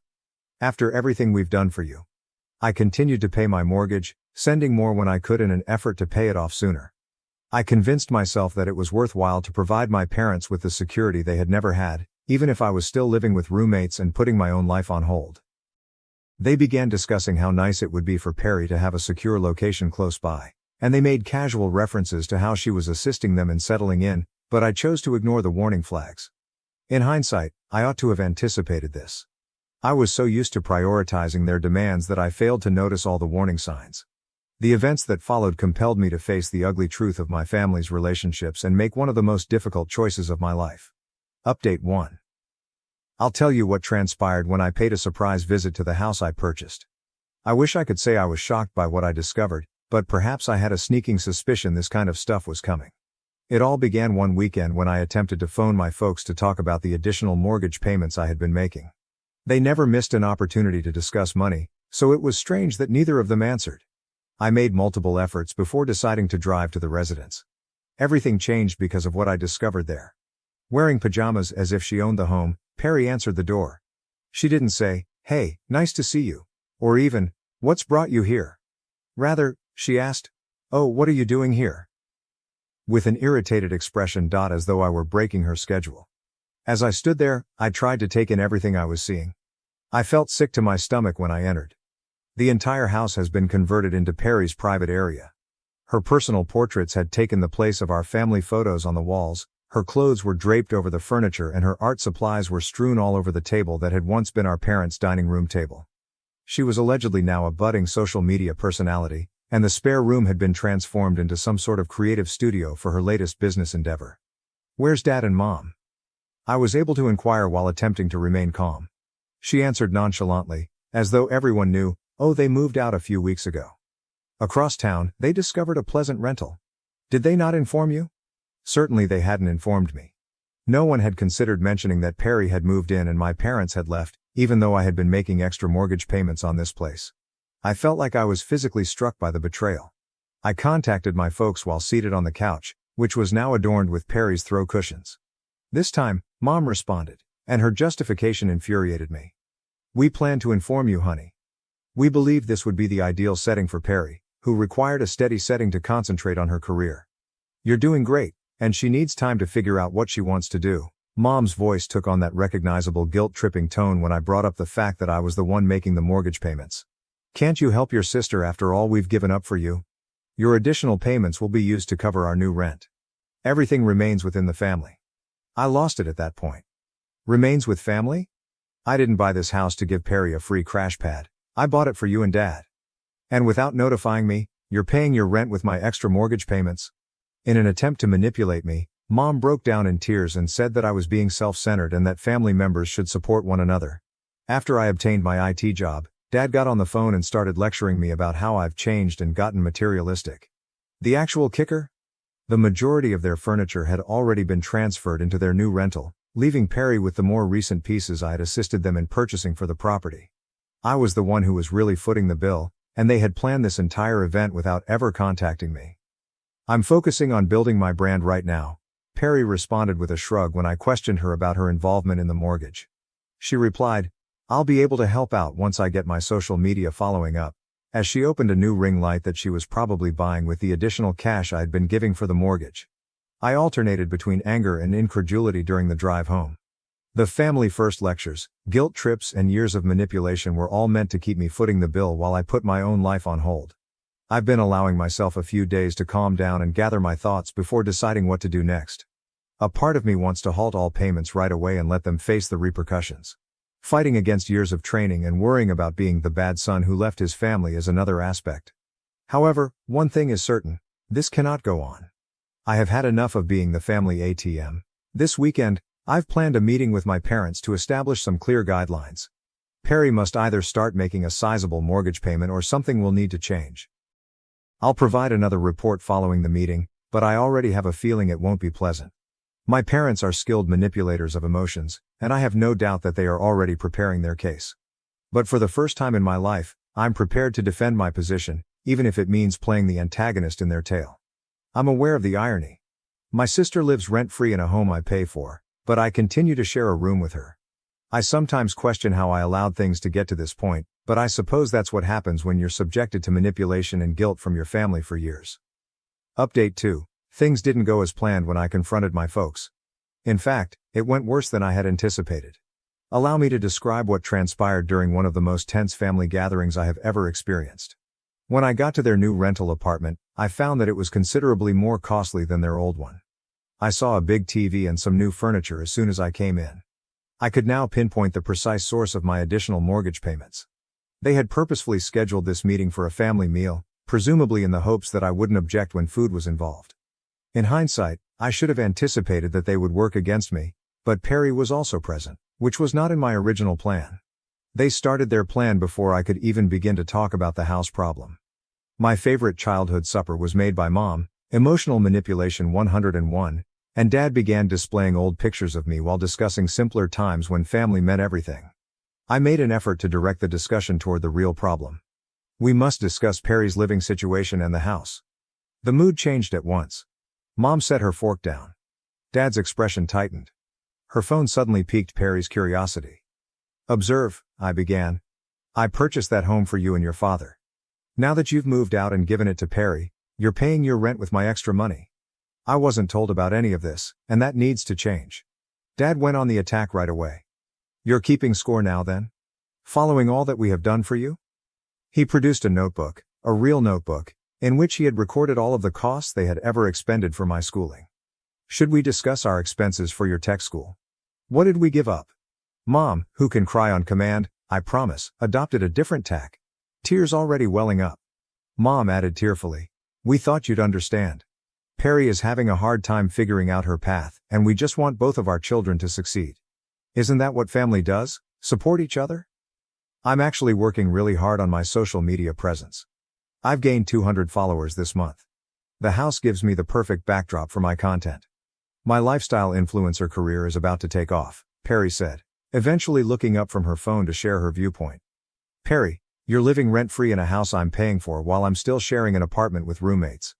"After everything we've done for you." I continued to pay my mortgage, sending more when I could in an effort to pay it off sooner. I convinced myself that it was worthwhile to provide my parents with the security they had never had, even if I was still living with roommates and putting my own life on hold. They began discussing how nice it would be for Perry to have a secure location close by, and they made casual references to how she was assisting them in settling in, but I chose to ignore the warning flags. In hindsight, I ought to have anticipated this. I was so used to prioritizing their demands that I failed to notice all the warning signs. The events that followed compelled me to face the ugly truth of my family's relationships and make one of the most difficult choices of my life. Update 1. I'll tell you what transpired when I paid a surprise visit to the house I purchased. I wish I could say I was shocked by what I discovered, but perhaps I had a sneaking suspicion this kind of stuff was coming. It all began one weekend when I attempted to phone my folks to talk about the additional mortgage payments I had been making. They never missed an opportunity to discuss money, so it was strange that neither of them answered. I made multiple efforts before deciding to drive to the residence. Everything changed because of what I discovered there. Wearing pajamas as if she owned the home, Perry answered the door. She didn't say, "Hey, nice to see you," or even, "What's brought you here?" Rather, she asked, "Oh, what are you doing here?" With an irritated expression, as though I were breaking her schedule. As I stood there, I tried to take in everything I was seeing. I felt sick to my stomach when I entered. The entire house has been converted into Perry's private area. Her personal portraits had taken the place of our family photos on the walls, Her clothes were draped over the furniture and her art supplies were strewn all over the table that had once been our parents' dining room table. She was allegedly now a budding social media personality, and the spare room had been transformed into some sort of creative studio for her latest business endeavor. "Where's Dad and Mom?" I was able to inquire while attempting to remain calm. She answered nonchalantly, as though everyone knew, "Oh, they moved out a few weeks ago. Across town, they discovered a pleasant rental. Did they not inform you?" Certainly they hadn't informed me. No one had considered mentioning that Perry had moved in and my parents had left, even though I had been making extra mortgage payments on this place. I felt like I was physically struck by the betrayal. I contacted my folks while seated on the couch, which was now adorned with Perry's throw cushions. This time, Mom responded, and her justification infuriated me. "We planned to inform you, honey. We believed this would be the ideal setting for Perry, who required a steady setting to concentrate on her career. You're doing great, and she needs time to figure out what she wants to do." Mom's voice took on that recognizable guilt-tripping tone when I brought up the fact that I was the one making the mortgage payments. "Can't you help your sister after all we've given up for you? Your additional payments will be used to cover our new rent. Everything remains within the family." I lost it at that point. Remains with family? I didn't buy this house to give Perry a free crash pad. I bought it for you and Dad. And without notifying me, you're paying your rent with my extra mortgage payments? In an attempt to manipulate me, Mom broke down in tears and said that I was being self-centered and that family members should support one another. After I obtained my IT job, Dad got on the phone and started lecturing me about how I've changed and gotten materialistic. The actual kicker? The majority of their furniture had already been transferred into their new rental, leaving Perry with the more recent pieces I had assisted them in purchasing for the property. I was the one who was really footing the bill, and they had planned this entire event without ever contacting me. "I'm focusing on building my brand right now," Perry responded with a shrug when I questioned her about her involvement in the mortgage. She replied, "I'll be able to help out once I get my social media following up," as she opened a new ring light that she was probably buying with the additional cash I had been giving for the mortgage. I alternated between anger and incredulity during the drive home. The family first lectures, guilt trips and years of manipulation were all meant to keep me footing the bill while I put my own life on hold. I've been allowing myself a few days to calm down and gather my thoughts before deciding what to do next. A part of me wants to halt all payments right away and let them face the repercussions. Fighting against years of training and worrying about being the bad son who left his family is another aspect. However, one thing is certain, this cannot go on. I have had enough of being the family ATM. This weekend, I've planned a meeting with my parents to establish some clear guidelines. Perry must either start making a sizable mortgage payment or something will need to change. I'll provide another report following the meeting, but I already have a feeling it won't be pleasant. My parents are skilled manipulators of emotions, and I have no doubt that they are already preparing their case. But for the first time in my life, I'm prepared to defend my position, even if it means playing the antagonist in their tale. I'm aware of the irony. My sister lives rent-free in a home I pay for, but I continue to share a room with her. I sometimes question how I allowed things to get to this point, but I suppose that's what happens when you're subjected to manipulation and guilt from your family for years. Update 2. Things didn't go as planned when I confronted my folks. In fact, it went worse than I had anticipated. Allow me to describe what transpired during one of the most tense family gatherings I have ever experienced. When I got to their new rental apartment, I found that it was considerably more costly than their old one. I saw a big TV and some new furniture as soon as I came in. I could now pinpoint the precise source of my additional mortgage payments. They had purposefully scheduled this meeting for a family meal, presumably in the hopes that I wouldn't object when food was involved. In hindsight, I should have anticipated that they would work against me, but Perry was also present, which was not in my original plan. They started their plan before I could even begin to talk about the house problem. My favorite childhood supper was made by Mom, emotional manipulation 101, and Dad began displaying old pictures of me while discussing simpler times when family meant everything. I made an effort to direct the discussion toward the real problem. We must discuss Perry's living situation and the house. The mood changed at once. Mom set her fork down. Dad's expression tightened. Her phone suddenly piqued Perry's curiosity. "Observe," I began. "I purchased that home for you and your father. Now that you've moved out and given it to Perry, you're paying your rent with my extra money. I wasn't told about any of this, and that needs to change." Dad went on the attack right away. "You're keeping score now then? Following all that we have done for you?" He produced a notebook, a real notebook, in which he had recorded all of the costs they had ever expended for my schooling. Should we discuss our expenses for your tech school? What did we give up? Mom, who can cry on command, I promise, adopted a different tack. Tears already welling up. Mom added tearfully. We thought you'd understand. Perry is having a hard time figuring out her path, and we just want both of our children to succeed. Isn't that what family does? Support each other? I'm actually working really hard on my social media presence. I've gained 200 followers this month. The house gives me the perfect backdrop for my content. My lifestyle influencer career is about to take off, Perry said, eventually looking up from her phone to share her viewpoint. Perry, you're living rent-free in a house I'm paying for while I'm still sharing an apartment with roommates.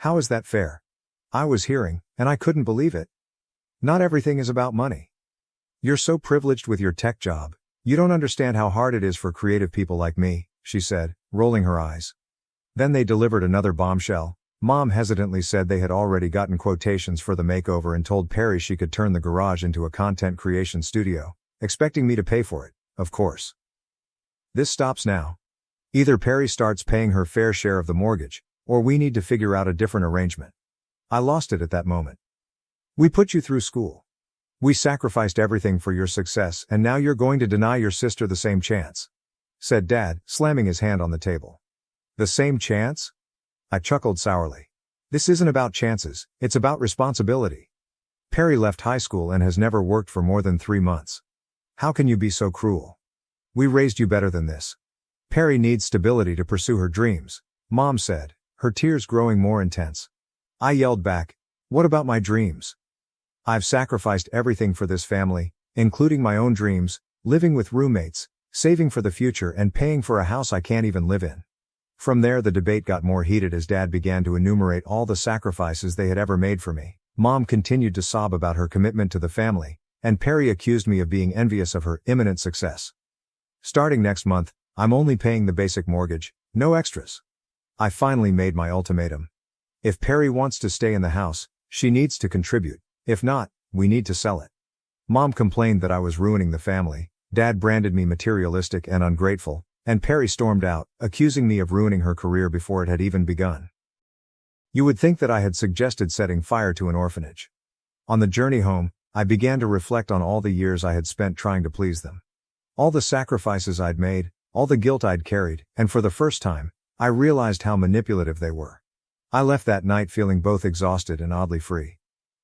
How is that fair? I was hearing, and I couldn't believe it. Not everything is about money. You're so privileged with your tech job, you don't understand how hard it is for creative people like me, she said, rolling her eyes. Then they delivered another bombshell. Mom hesitantly said they had already gotten quotations for the makeover and told Perry she could turn the garage into a content creation studio, expecting me to pay for it, of course. This stops now. Either Perry starts paying her fair share of the mortgage, or we need to figure out a different arrangement. I lost it at that moment. We put you through school. We sacrificed everything for your success, and now you're going to deny your sister the same chance, said Dad, slamming his hand on the table. The same chance? I chuckled sourly. This isn't about chances, it's about responsibility. Perry left high school and has never worked for more than 3 months. How can you be so cruel? We raised you better than this. Perry needs stability to pursue her dreams, Mom said, her tears growing more intense. I yelled back, what about my dreams? I've sacrificed everything for this family, including my own dreams, living with roommates, saving for the future and paying for a house I can't even live in. From there the debate got more heated as Dad began to enumerate all the sacrifices they had ever made for me. Mom continued to sob about her commitment to the family, and Perry accused me of being envious of her imminent success. Starting next month, I'm only paying the basic mortgage, no extras. I finally made my ultimatum. If Perry wants to stay in the house, she needs to contribute. If not, we need to sell it. Mom complained that I was ruining the family, Dad branded me materialistic and ungrateful, and Perry stormed out, accusing me of ruining her career before it had even begun. You would think that I had suggested setting fire to an orphanage. On the journey home, I began to reflect on all the years I had spent trying to please them. All the sacrifices I'd made, all the guilt I'd carried, and for the first time, I realized how manipulative they were. I left that night feeling both exhausted and oddly free.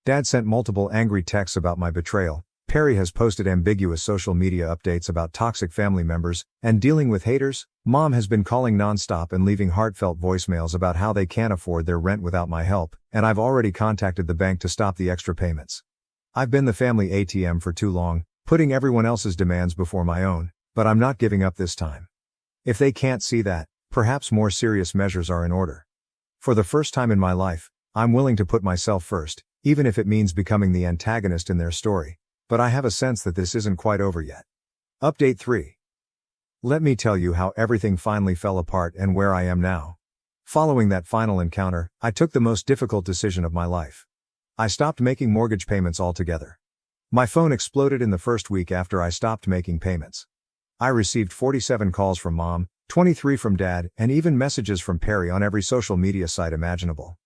Dad sent multiple angry texts about my betrayal. Perry has posted ambiguous social media updates about toxic family members and dealing with haters. Mom has been calling nonstop and leaving heartfelt voicemails about how they can't afford their rent without my help, and I've already contacted the bank to stop the extra payments. I've been the family ATM for too long, putting everyone else's demands before my own, but I'm not giving up this time. If they can't see that, perhaps more serious measures are in order. For the first time in my life, I'm willing to put myself first, even if it means becoming the antagonist in their story. But I have a sense that this isn't quite over yet. Update 3. Let me tell you how everything finally fell apart and where I am now. Following that final encounter, I took the most difficult decision of my life. I stopped making mortgage payments altogether. My phone exploded in the first week after I stopped making payments. I received 47 calls from Mom, 23 from Dad, and even messages from Perry on every social media site imaginable.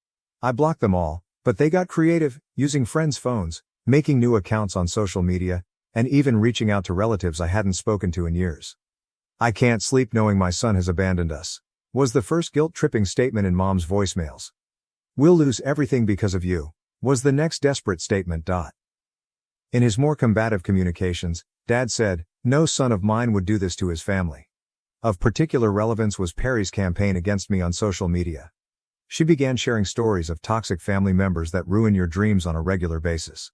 I blocked them all, but they got creative, using friends' phones, making new accounts on social media, and even reaching out to relatives I hadn't spoken to in years. I can't sleep knowing my son has abandoned us, was the first guilt-tripping statement in Mom's voicemails. We'll lose everything because of you, was the next desperate statement. In his more combative communications, Dad said, no son of mine would do this to his family. Of particular relevance was Perry's campaign against me on social media. She began sharing stories of toxic family members that ruin your dreams on a regular basis.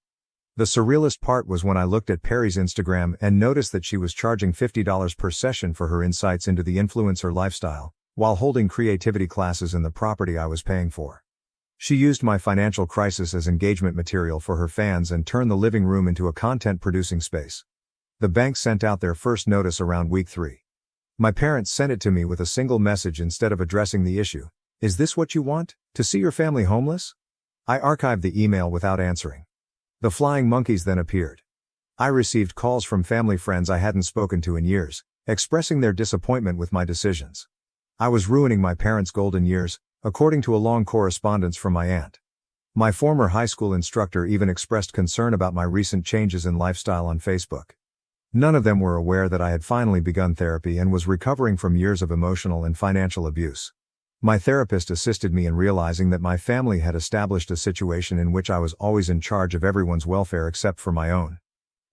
The surrealist part was when I looked at Perry's Instagram and noticed that she was charging $50 per session for her insights into the influencer lifestyle, while holding creativity classes in the property I was paying for. She used my financial crisis as engagement material for her fans and turned the living room into a content-producing space. The bank sent out their first notice around week 3. My parents sent it to me with a single message instead of addressing the issue. Is this what you want, to see your family homeless? I archived the email without answering. The flying monkeys then appeared. I received calls from family friends I hadn't spoken to in years, expressing their disappointment with my decisions. I was ruining my parents' golden years, according to a long correspondence from my aunt. My former high school instructor even expressed concern about my recent changes in lifestyle on Facebook. None of them were aware that I had finally begun therapy and was recovering from years of emotional and financial abuse. My therapist assisted me in realizing that my family had established a situation in which I was always in charge of everyone's welfare except for my own.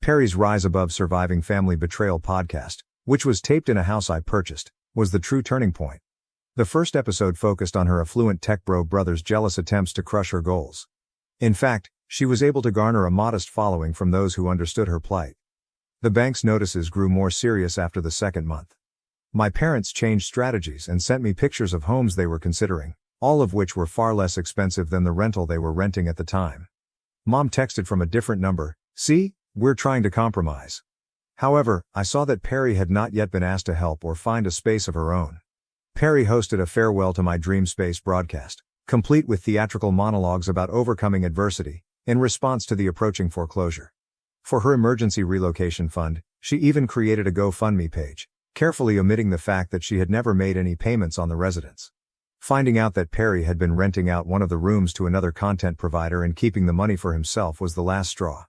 Perry's Rise Above Surviving Family Betrayal podcast, which was taped in a house I purchased, was the true turning point. The first episode focused on her affluent tech bro brother's jealous attempts to crush her goals. In fact, she was able to garner a modest following from those who understood her plight. The bank's notices grew more serious after the second month. My parents changed strategies and sent me pictures of homes they were considering, all of which were far less expensive than the rental they were renting at the time. Mom texted from a different number, "See, we're trying to compromise." However, I saw that Perry had not yet been asked to help or find a space of her own. Perry hosted a Farewell to My Dream Space broadcast, complete with theatrical monologues about overcoming adversity, in response to the approaching foreclosure. For her emergency relocation fund, she even created a GoFundMe page, carefully omitting the fact that she had never made any payments on the residence. Finding out that Perry had been renting out one of the rooms to another content provider and keeping the money for himself was the last straw.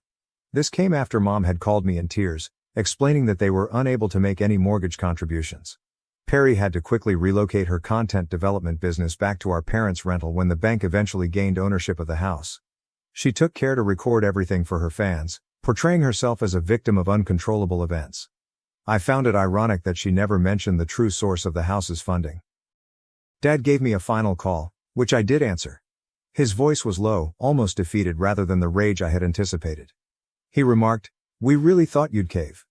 This came after Mom had called me in tears, explaining that they were unable to make any mortgage contributions. Perry had to quickly relocate her content development business back to our parents' rental when the bank eventually gained ownership of the house. She took care to record everything for her fans, portraying herself as a victim of uncontrollable events. I found it ironic that she never mentioned the true source of the house's funding. Dad gave me a final call, which I did answer. His voice was low, almost defeated rather than the rage I had anticipated. He remarked, "We really thought you'd cave.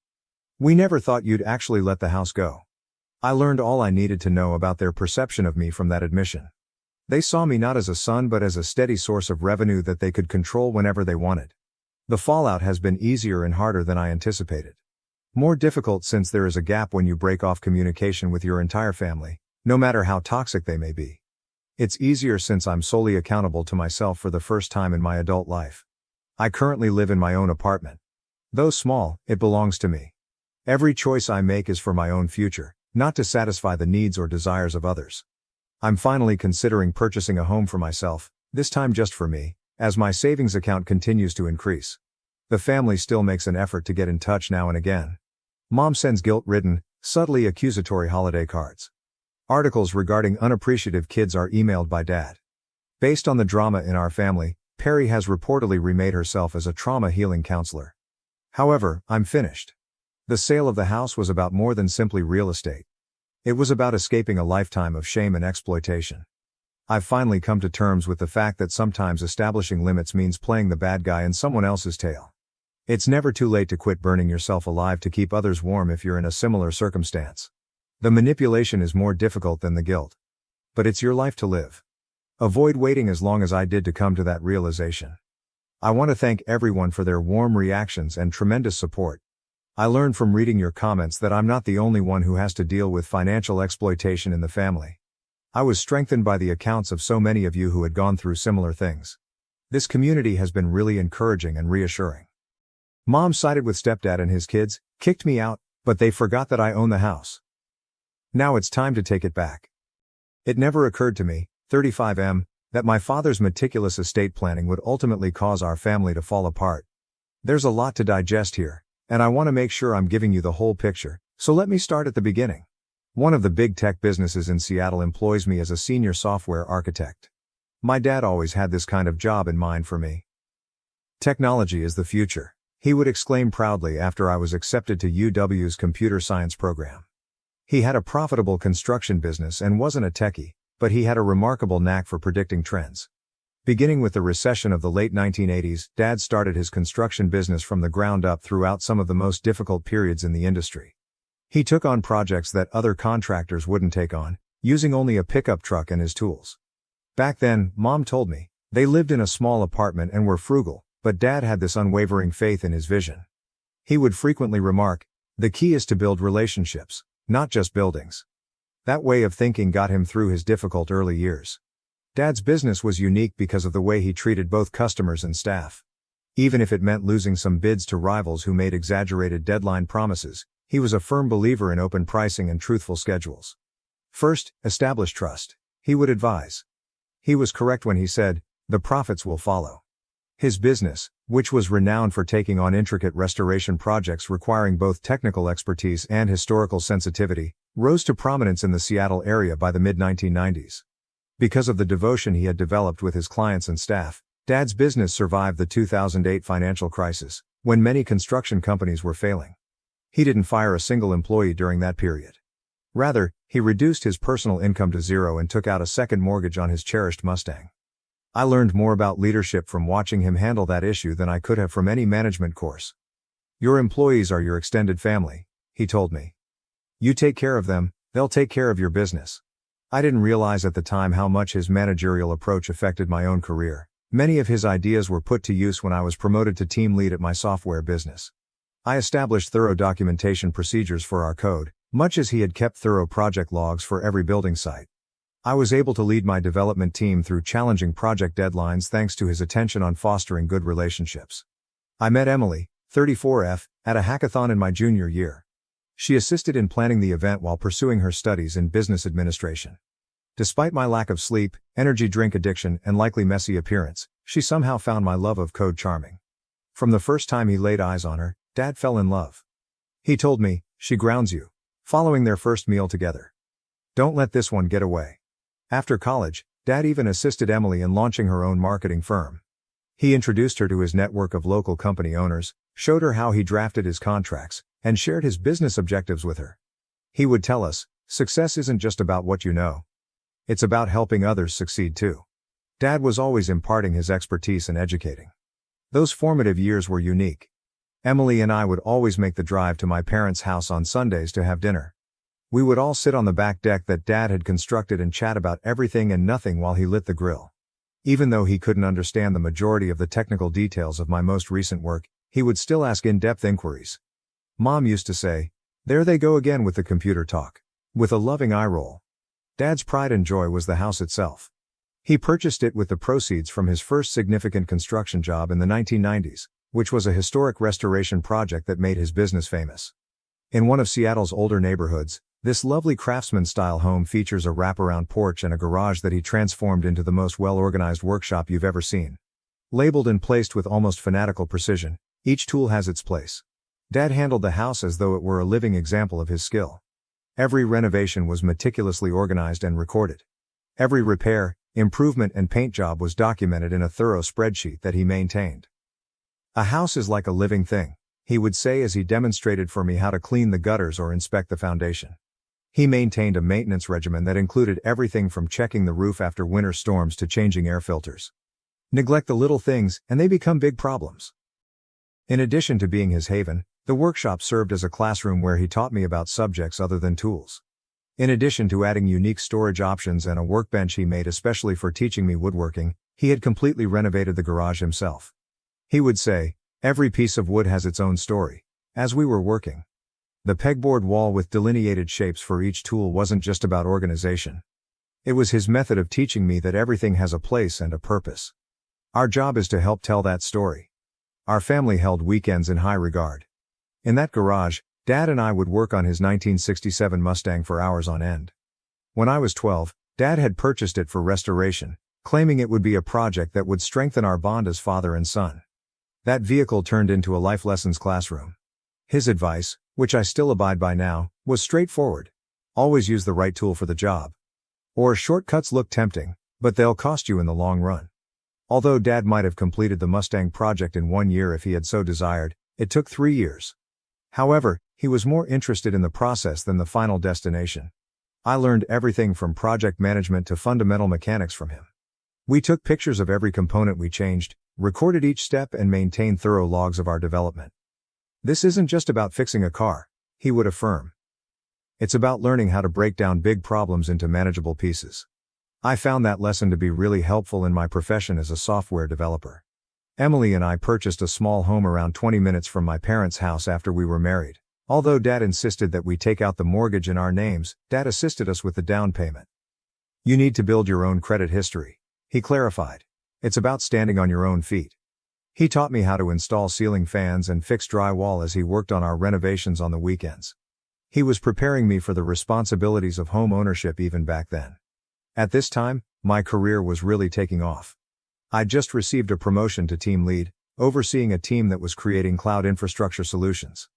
We never thought you'd actually let the house go." I learned all I needed to know about their perception of me from that admission. They saw me not as a son but as a steady source of revenue that they could control whenever they wanted. The fallout has been easier and harder than I anticipated. More difficult since there is a gap when you break off communication with your entire family, no matter how toxic they may be. It's easier since I'm solely accountable to myself for the first time in my adult life. I currently live in my own apartment. Though small, it belongs to me. Every choice I make is for my own future, not to satisfy the needs or desires of others. I'm finally considering purchasing a home for myself, this time just for me, as my savings account continues to increase. The family still makes an effort to get in touch now and again. Mom sends guilt-ridden, subtly accusatory holiday cards. Articles regarding unappreciative kids are emailed by Dad. Based on the drama in our family, Perry has reportedly remade herself as a trauma healing counselor. However, I'm finished. The sale of the house was about more than simply real estate. It was about escaping a lifetime of shame and exploitation. I've finally come to terms with the fact that sometimes establishing limits means playing the bad guy in someone else's tale. It's never too late to quit burning yourself alive to keep others warm if you're in a similar circumstance. The manipulation is more difficult than the guilt. But it's your life to live. Avoid waiting as long as I did to come to that realization. I want to thank everyone for their warm reactions and tremendous support. I learned from reading your comments that I'm not the only one who has to deal with financial exploitation in the family. I was strengthened by the accounts of so many of you who had gone through similar things. This community has been really encouraging and reassuring. Mom sided with stepdad and his kids, kicked me out, but they forgot that I own the house. Now it's time to take it back. It never occurred to me, 35M, that my father's meticulous estate planning would ultimately cause our family to fall apart. There's a lot to digest here, and I want to make sure I'm giving you the whole picture, so let me start at the beginning. One of the big tech businesses in Seattle employs me as a senior software architect. My dad always had this kind of job in mind for me. "Technology is the future," he would exclaim proudly after I was accepted to UW's computer science program. He had a profitable construction business and wasn't a techie, but he had a remarkable knack for predicting trends. Beginning with the recession of the late 1980s, Dad started his construction business from the ground up throughout some of the most difficult periods in the industry. He took on projects that other contractors wouldn't take on, using only a pickup truck and his tools. Back then, Mom told me, they lived in a small apartment and were frugal, but Dad had this unwavering faith in his vision. He would frequently remark, "The key is to build relationships, not just buildings." That way of thinking got him through his difficult early years. Dad's business was unique because of the way he treated both customers and staff. Even if it meant losing some bids to rivals who made exaggerated deadline promises, he was a firm believer in open pricing and truthful schedules. First, establish trust, he would advise. He was correct when he said, The profits will follow. His business, which was renowned for taking on intricate restoration projects requiring both technical expertise and historical sensitivity, rose to prominence in the Seattle area by the mid-1990s. Because of the devotion he had developed with his clients and staff, Dad's business survived the 2008 financial crisis, when many construction companies were failing. He didn't fire a single employee during that period. Rather, he reduced his personal income to zero and took out a second mortgage on his cherished Mustang. I learned more about leadership from watching him handle that issue than I could have from any management course. Your employees are your extended family, he told me. You take care of them, they'll take care of your business. I didn't realize at the time how much his managerial approach affected my own career. Many of his ideas were put to use when I was promoted to team lead at my software business. I established thorough documentation procedures for our code, much as he had kept thorough project logs for every building site. I was able to lead my development team through challenging project deadlines thanks to his attention on fostering good relationships. I met Emily, 34F, at a hackathon in my junior year. She assisted in planning the event while pursuing her studies in business administration. Despite my lack of sleep, energy drink addiction, and likely messy appearance, she somehow found my love of code charming. From the first time he laid eyes on her, Dad fell in love. He told me, "She grounds you." Following their first meal together. "Don't let this one get away." After college, Dad even assisted Emily in launching her own marketing firm. He introduced her to his network of local company owners, showed her how he drafted his contracts, and shared his business objectives with her. He would tell us, "Success isn't just about what you know. It's about helping others succeed too." Dad was always imparting his expertise and educating. Those formative years were unique. Emily and I would always make the drive to my parents' house on Sundays to have dinner. We would all sit on the back deck that Dad had constructed and chat about everything and nothing while he lit the grill. Even though he couldn't understand the majority of the technical details of my most recent work, he would still ask in-depth inquiries. Mom used to say, "There they go again with the computer talk," with a loving eye roll. Dad's pride and joy was the house itself. He purchased it with the proceeds from his first significant construction job in the 1990s, which was a historic restoration project that made his business famous. In one of Seattle's older neighborhoods, this lovely craftsman-style home features a wraparound porch and a garage that he transformed into the most well-organized workshop you've ever seen. Labeled and placed with almost fanatical precision, each tool has its place. Dad handled the house as though it were a living example of his skill. Every renovation was meticulously organized and recorded. Every repair, improvement and paint job was documented in a thorough spreadsheet that he maintained. "A house is like a living thing," he would say as he demonstrated for me how to clean the gutters or inspect the foundation. He maintained a maintenance regimen that included everything from checking the roof after winter storms to changing air filters. Neglect the little things, and they become big problems. In addition to being his haven, the workshop served as a classroom where he taught me about subjects other than tools. In addition to adding unique storage options and a workbench he made especially for teaching me woodworking, he had completely renovated the garage himself. He would say, "Every piece of wood has its own story," as we were working. The pegboard wall with delineated shapes for each tool wasn't just about organization. It was his method of teaching me that everything has a place and a purpose. Our job is to help tell that story. Our family held weekends in high regard. In that garage, Dad and I would work on his 1967 Mustang for hours on end. When I was 12, Dad had purchased it for restoration, claiming it would be a project that would strengthen our bond as father and son. That vehicle turned into a life lessons classroom. His advice, which I still abide by now, was straightforward. Always use the right tool for the job. Or shortcuts look tempting, but they'll cost you in the long run. Although Dad might have completed the Mustang project in 1 year if he had so desired, it took 3 years. However, he was more interested in the process than the final destination. I learned everything from project management to fundamental mechanics from him. We took pictures of every component we changed, recorded each step and maintained thorough logs of our development. "This isn't just about fixing a car," he would affirm. "It's about learning how to break down big problems into manageable pieces." I found that lesson to be really helpful in my profession as a software developer. Emily and I purchased a small home around 20 minutes from my parents' house after we were married. Although Dad insisted that we take out the mortgage in our names, Dad assisted us with the down payment. "You need to build your own credit history," he clarified. "It's about standing on your own feet." He taught me how to install ceiling fans and fix drywall as he worked on our renovations on the weekends. He was preparing me for the responsibilities of home ownership even back then. At this time, my career was really taking off. I'd just received a promotion to team lead, overseeing a team that was creating cloud infrastructure solutions.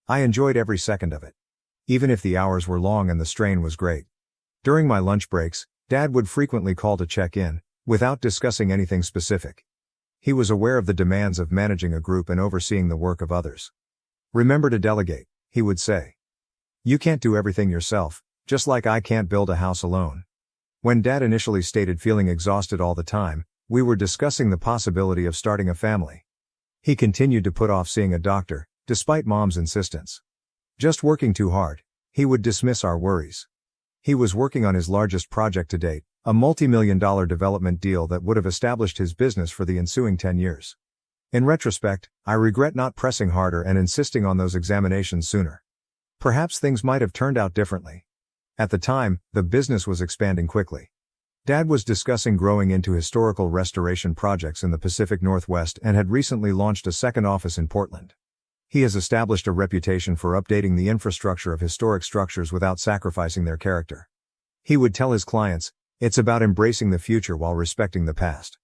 I enjoyed every second of it. Even if the hours were long and the strain was great. During my lunch breaks, Dad would frequently call to check in, without discussing anything specific. He was aware of the demands of managing a group and overseeing the work of others. "Remember to delegate," he would say. "You can't do everything yourself, just like I can't build a house alone." When Dad initially stated feeling exhausted all the time, we were discussing the possibility of starting a family. He continued to put off seeing a doctor, despite Mom's insistence. "Just working too hard," he would dismiss our worries. He was working on his largest project to date, a multi-million-dollar development deal that would have established his business for the ensuing 10 years. In retrospect, I regret not pressing harder and insisting on those examinations sooner. Perhaps things might have turned out differently. At the time, the business was expanding quickly. Dad was discussing growing into historical restoration projects in the Pacific Northwest and had recently launched a second office in Portland. He has established a reputation for updating the infrastructure of historic structures without sacrificing their character. He would tell his clients, "It's about embracing the future while respecting the past."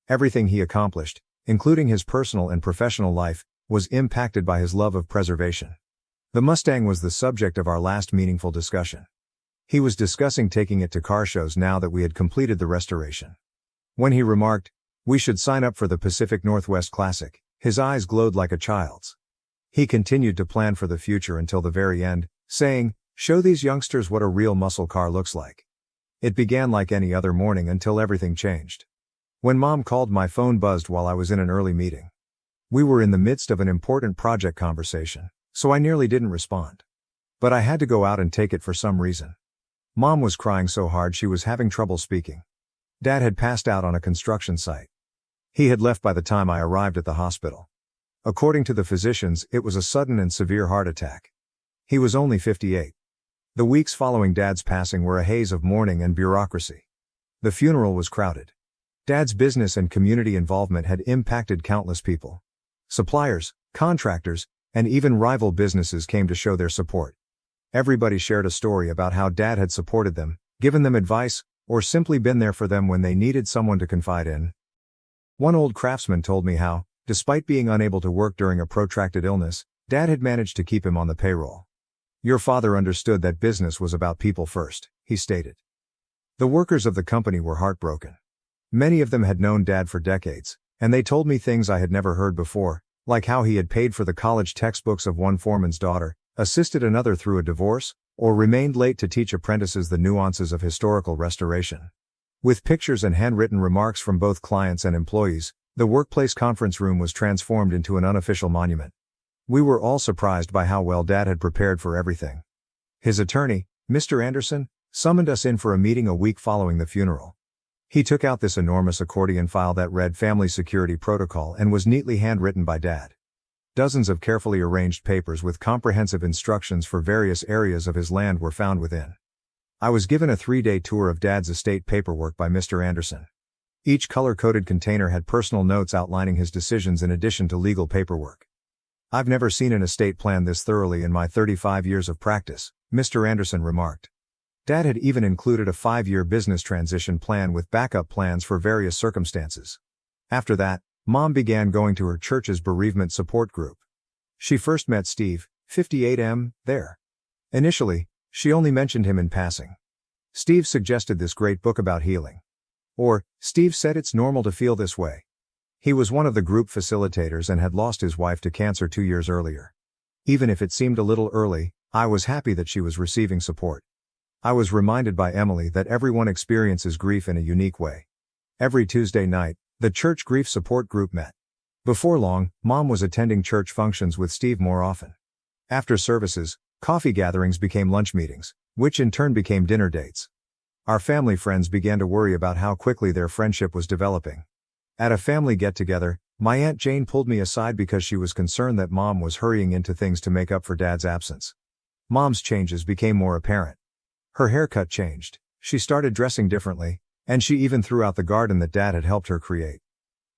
Everything he accomplished, including his personal and professional life, was impacted by his love of preservation. The Mustang was the subject of our last meaningful discussion. He was discussing taking it to car shows now that we had completed the restoration. When he remarked, "We should sign up for the Pacific Northwest Classic," his eyes glowed like a child's. He continued to plan for the future until the very end, saying, "Show these youngsters what a real muscle car looks like." It began like any other morning until everything changed. When Mom called, my phone buzzed while I was in an early meeting. We were in the midst of an important project conversation, so I nearly didn't respond. But I had to go out and take it for some reason. Mom was crying so hard she was having trouble speaking. Dad had passed out on a construction site. He had left by the time I arrived at the hospital. According to the physicians, it was a sudden and severe heart attack. He was only 58. The weeks following Dad's passing were a haze of mourning and bureaucracy. The funeral was crowded. Dad's business and community involvement had impacted countless people. Suppliers, contractors, and even rival businesses came to show their support. Everybody shared a story about how Dad had supported them, given them advice, or simply been there for them when they needed someone to confide in. One old craftsman told me how, despite being unable to work during a protracted illness, Dad had managed to keep him on the payroll. "Your father understood that business was about people first," he stated. The workers of the company were heartbroken. Many of them had known Dad for decades, and they told me things I had never heard before, like how he had paid for the college textbooks of one foreman's daughter, assisted another through a divorce, or remained late to teach apprentices the nuances of historical restoration. With pictures and handwritten remarks from both clients and employees, the workplace conference room was transformed into an unofficial monument. We were all surprised by how well Dad had prepared for everything. His attorney, Mr. Anderson, summoned us in for a meeting a week following the funeral. He took out this enormous accordion file that read Family Security Protocol and was neatly handwritten by Dad. Dozens of carefully arranged papers with comprehensive instructions for various areas of his land were found within. I was given a 3-day tour of Dad's estate paperwork by Mr. Anderson. Each color-coded container had personal notes outlining his decisions in addition to legal paperwork. "I've never seen an estate plan this thoroughly in my 35 years of practice," Mr. Anderson remarked. Dad had even included a 5-year business transition plan with backup plans for various circumstances. After that, Mom began going to her church's bereavement support group. She first met Steve, 58M, there. Initially, she only mentioned him in passing. Steve suggested this great book about healing. Or, Steve said it's normal to feel this way. He was one of the group facilitators and had lost his wife to cancer 2 years earlier. Even if it seemed a little early, I was happy that she was receiving support. I was reminded by Emily that everyone experiences grief in a unique way. Every Tuesday night, the church grief support group met. Before long, Mom was attending church functions with Steve more often. After services, coffee gatherings became lunch meetings, which in turn became dinner dates. Our family friends began to worry about how quickly their friendship was developing. At a family get-together, my Aunt Jane pulled me aside because she was concerned that Mom was hurrying into things to make up for Dad's absence. Mom's changes became more apparent. Her haircut changed, she started dressing differently, and she even threw out the garden that Dad had helped her create.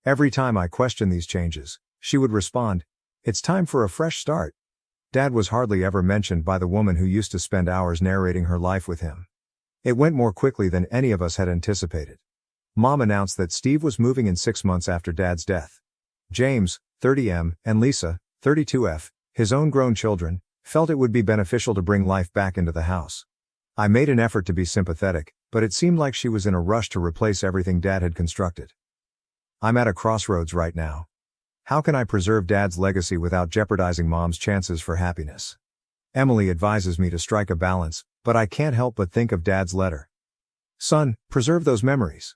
Every time I questioned these changes, she would respond, "It's time for a fresh start." Dad was hardly ever mentioned by the woman who used to spend hours narrating her life with him. It went more quickly than any of us had anticipated. Mom announced that Steve was moving in 6 months after Dad's death. James, 30M, and Lisa, 32F, his own grown children, felt it would be beneficial to bring life back into the house. I made an effort to be sympathetic, but it seemed like she was in a rush to replace everything Dad had constructed. I'm at a crossroads right now. How can I preserve Dad's legacy without jeopardizing Mom's chances for happiness? Emily advises me to strike a balance, but I can't help but think of Dad's letter. Son, preserve those memories.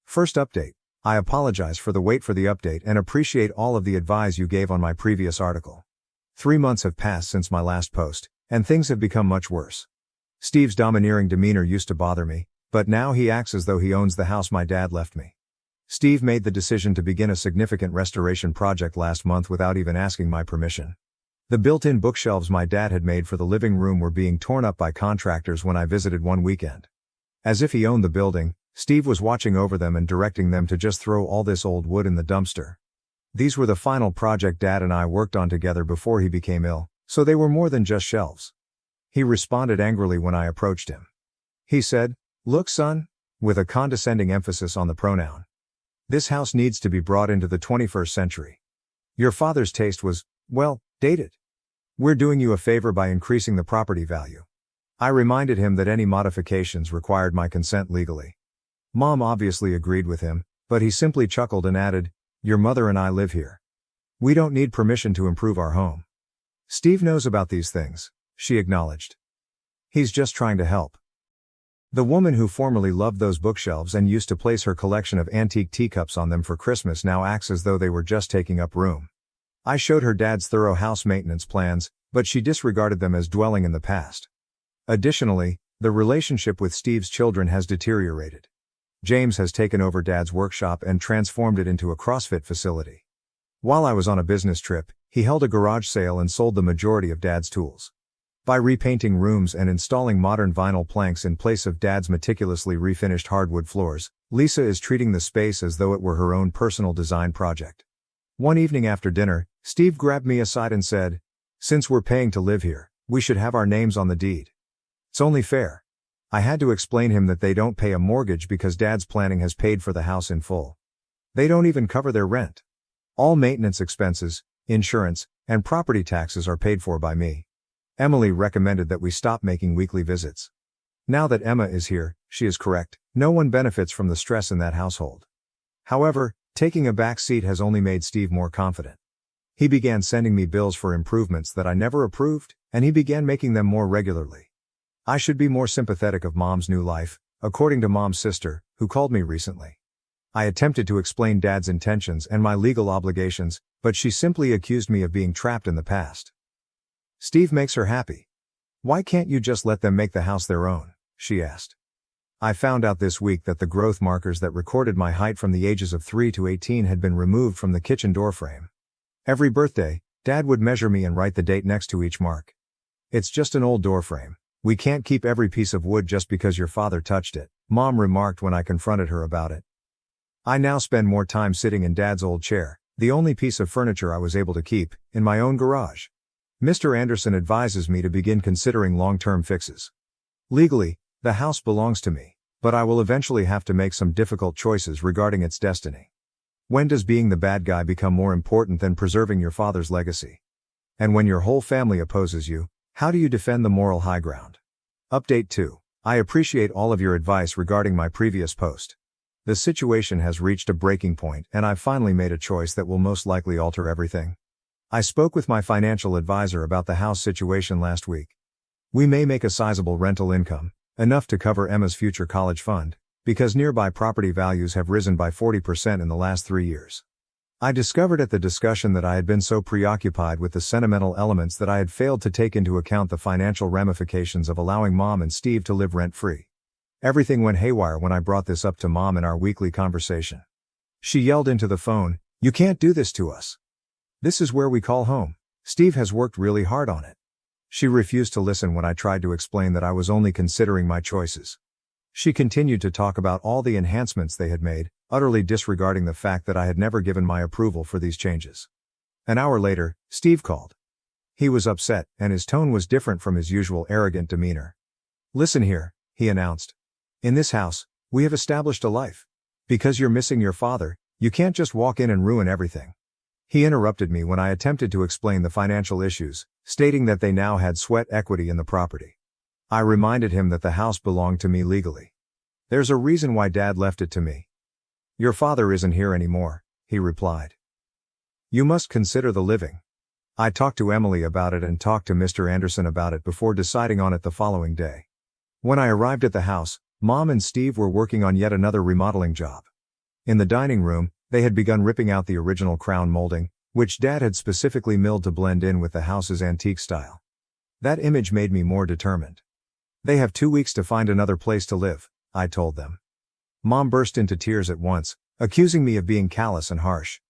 First update. I apologize for the wait for the update and appreciate all of the advice you gave on my previous article. 3 months have passed since my last post, and things have become much worse. Steve's domineering demeanor used to bother me, but now he acts as though he owns the house my dad left me. Steve made the decision to begin a significant restoration project last month without even asking my permission. The built-in bookshelves my dad had made for the living room were being torn up by contractors when I visited one weekend. As if he owned the building, Steve was watching over them and directing them to just throw all this old wood in the dumpster. These were the final project Dad and I worked on together before he became ill, so they were more than just shelves. He responded angrily when I approached him. He said, "Look, son," with a condescending emphasis on the pronoun. "This house needs to be brought into the 21st century. Your father's taste was, well, dated. We're doing you a favor by increasing the property value." I reminded him that any modifications required my consent legally. Mom obviously agreed with him, but he simply chuckled and added, "Your mother and I live here. We don't need permission to improve our home." "Steve knows about these things," she acknowledged. "He's just trying to help." The woman who formerly loved those bookshelves and used to place her collection of antique teacups on them for Christmas now acts as though they were just taking up room. I showed her Dad's thorough house maintenance plans, but she disregarded them as dwelling in the past. Additionally, the relationship with Steve's children has deteriorated. James has taken over Dad's workshop and transformed it into a CrossFit facility. While I was on a business trip, he held a garage sale and sold the majority of Dad's tools. By repainting rooms and installing modern vinyl planks in place of Dad's meticulously refinished hardwood floors, Lisa is treating the space as though it were her own personal design project. One evening after dinner, Steve grabbed me aside and said, "Since we're paying to live here, we should have our names on the deed. It's only fair." I had to explain him that they don't pay a mortgage because Dad's planning has paid for the house in full. They don't even cover their rent. All maintenance expenses, insurance, and property taxes are paid for by me. Emily recommended that we stop making weekly visits. Now that Emma is here, she is correct, no one benefits from the stress in that household. However, taking a back seat has only made Steve more confident. He began sending me bills for improvements that I never approved, and he began making them more regularly. I should be more sympathetic of Mom's new life, according to Mom's sister, who called me recently. I attempted to explain Dad's intentions and my legal obligations, but she simply accused me of being trapped in the past. "Steve makes her happy. Why can't you just let them make the house their own?" she asked. I found out this week that the growth markers that recorded my height from the ages of 3 to 18 had been removed from the kitchen door frame. Every birthday, Dad would measure me and write the date next to each mark. "It's just an old door frame. We can't keep every piece of wood just because your father touched it," Mom remarked when I confronted her about it. I now spend more time sitting in Dad's old chair, the only piece of furniture I was able to keep, in my own garage. Mr. Anderson advises me to begin considering long-term fixes. Legally, the house belongs to me, but I will eventually have to make some difficult choices regarding its destiny. When does being the bad guy become more important than preserving your father's legacy? And when your whole family opposes you, how do you defend the moral high ground? Update 2. I appreciate all of your advice regarding my previous post. The situation has reached a breaking point and I've finally made a choice that will most likely alter everything. I spoke with my financial advisor about the house situation last week. We may make a sizable rental income, enough to cover Emma's future college fund, because nearby property values have risen by 40% in the last 3 years. I discovered at the discussion that I had been so preoccupied with the sentimental elements that I had failed to take into account the financial ramifications of allowing Mom and Steve to live rent-free. Everything went haywire when I brought this up to Mom in our weekly conversation. She yelled into the phone, "You can't do this to us. This is where we call home. Steve has worked really hard on it." She refused to listen when I tried to explain that I was only considering my choices. She continued to talk about all the enhancements they had made, utterly disregarding the fact that I had never given my approval for these changes. An hour later, Steve called. He was upset, and his tone was different from his usual arrogant demeanor. "Listen here," he announced. "In this house, we have established a life. Because you're missing your father, you can't just walk in and ruin everything. He interrupted me when I attempted to explain the financial issues, stating that they now had sweat equity in the property. I reminded him that the house belonged to me legally. There's a reason why Dad left it to me. Your father isn't here anymore, he replied. You must consider the living. I talked to Emily about it and talked to Mr. Anderson about it before deciding on it the following day. When I arrived at the house, Mom and Steve were working on yet another remodeling job. In the dining room, they had begun ripping out the original crown molding, which Dad had specifically milled to blend in with the house's antique style. That image made me more determined. They have 2 weeks to find another place to live, I told them. Mom burst into tears at once, accusing me of being callous and harsh.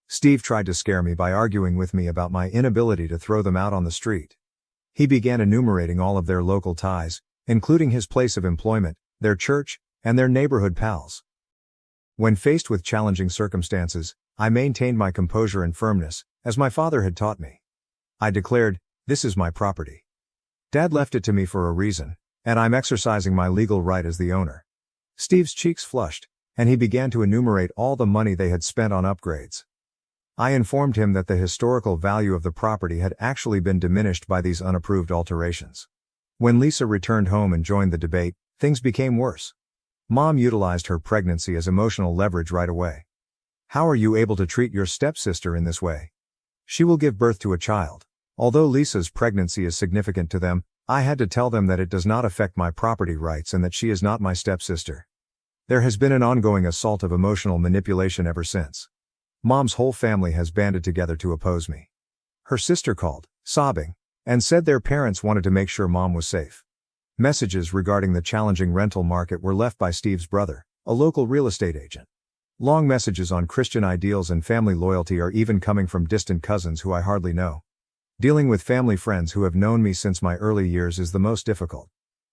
Steve tried to scare me by arguing with me about my inability to throw them out on the street. He began enumerating all of their local ties, including his place of employment, their church, and their neighborhood pals. When faced with challenging circumstances, I maintained my composure and firmness, as my father had taught me. I declared, "This is my property. Dad left it to me for a reason, and I'm exercising my legal right as the owner." Steve's cheeks flushed, and he began to enumerate all the money they had spent on upgrades. I informed him that the historical value of the property had actually been diminished by these unapproved alterations. When Lisa returned home and joined the debate, things became worse. Mom utilized her pregnancy as emotional leverage right away. "How are you able to treat your stepsister in this way? She will give birth to a child." Although Lisa's pregnancy is significant to them, I had to tell them that it does not affect my property rights and that she is not my stepsister. There has been an ongoing assault of emotional manipulation ever since. Mom's whole family has banded together to oppose me. Her sister called, sobbing, and said their parents wanted to make sure Mom was safe. Messages regarding the challenging rental market were left by Steve's brother, a local real estate agent. Long messages on Christian ideals and family loyalty are even coming from distant cousins who I hardly know. Dealing with family friends who have known me since my early years is the most difficult.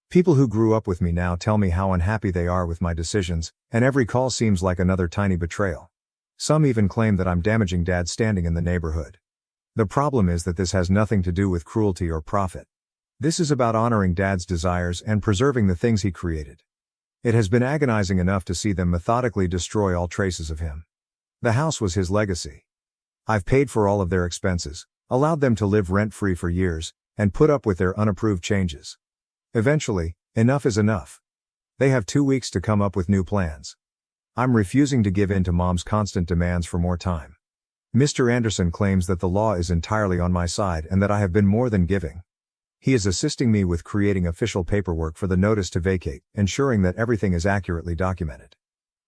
People who grew up with me now tell me how unhappy they are with my decisions, and every call seems like another tiny betrayal. Some even claim that I'm damaging Dad's standing in the neighborhood. The problem is that this has nothing to do with cruelty or profit. This is about honoring Dad's desires and preserving the things he created. It has been agonizing enough to see them methodically destroy all traces of him. The house was his legacy. I've paid for all of their expenses, allowed them to live rent-free for years, and put up with their unapproved changes. Eventually, enough is enough. They have 2 weeks to come up with new plans. I'm refusing to give in to Mom's constant demands for more time. Mr. Anderson claims that the law is entirely on my side and that I have been more than giving. He is assisting me with creating official paperwork for the notice to vacate, ensuring that everything is accurately documented.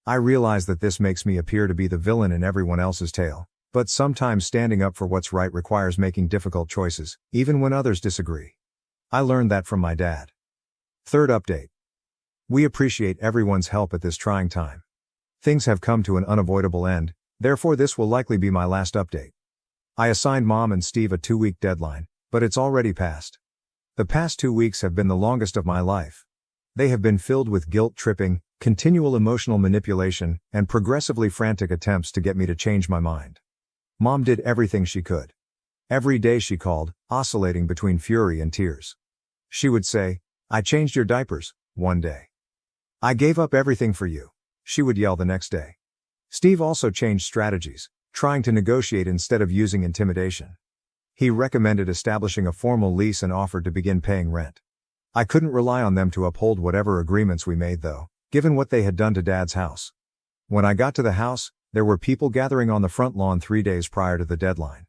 I realize that this makes me appear to be the villain in everyone else's tale, but sometimes standing up for what's right requires making difficult choices, even when others disagree. I learned that from my dad. Third update. We appreciate everyone's help at this trying time. Things have come to an unavoidable end, therefore this will likely be my last update. I assigned Mom and Steve a 2-week deadline, but it's already passed. The past 2 weeks have been the longest of my life. They have been filled with guilt-tripping, continual emotional manipulation, and progressively frantic attempts to get me to change my mind. Mom did everything she could. Every day she called, oscillating between fury and tears. She would say, "I changed your diapers," one day. "I gave up everything for you," she would yell the next day. Steve also changed strategies, trying to negotiate instead of using intimidation. He recommended establishing a formal lease and offered to begin paying rent. I couldn't rely on them to uphold whatever agreements we made though, given what they had done to Dad's house. When I got to the house, there were people gathering on the front lawn 3 days prior to the deadline.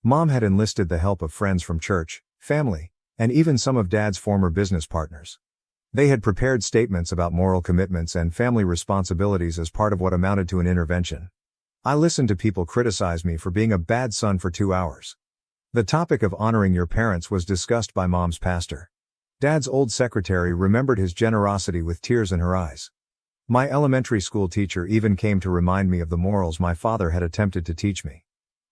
Mom had enlisted the help of friends from church, family, and even some of Dad's former business partners. They had prepared statements about moral commitments and family responsibilities as part of what amounted to an intervention. I listened to people criticize me for being a bad son for 2 hours. The topic of honoring your parents was discussed by Mom's pastor. Dad's old secretary remembered his generosity with tears in her eyes. My elementary school teacher even came to remind me of the morals my father had attempted to teach me.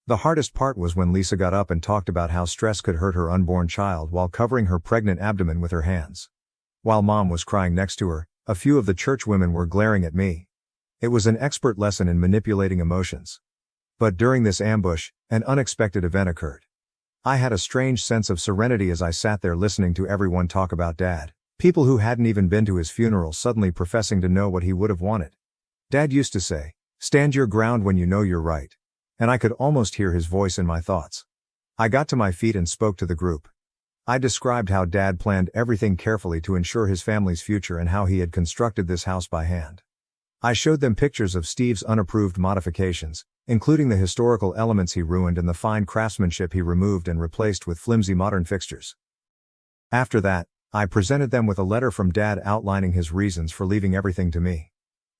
The hardest part was when Lisa got up and talked about how stress could hurt her unborn child while covering her pregnant abdomen with her hands. While Mom was crying next to her, a few of the church women were glaring at me. It was an expert lesson in manipulating emotions. But during this ambush, an unexpected event occurred. I had a strange sense of serenity as I sat there listening to everyone talk about Dad, people who hadn't even been to his funeral suddenly professing to know what he would have wanted. Dad used to say, "Stand your ground when you know you're right." And I could almost hear his voice in my thoughts. I got to my feet and spoke to the group. I described how Dad planned everything carefully to ensure his family's future and how he had constructed this house by hand. I showed them pictures of Steve's unapproved modifications, including the historical elements he ruined and the fine craftsmanship he removed and replaced with flimsy modern fixtures. After that, I presented them with a letter from Dad outlining his reasons for leaving everything to me.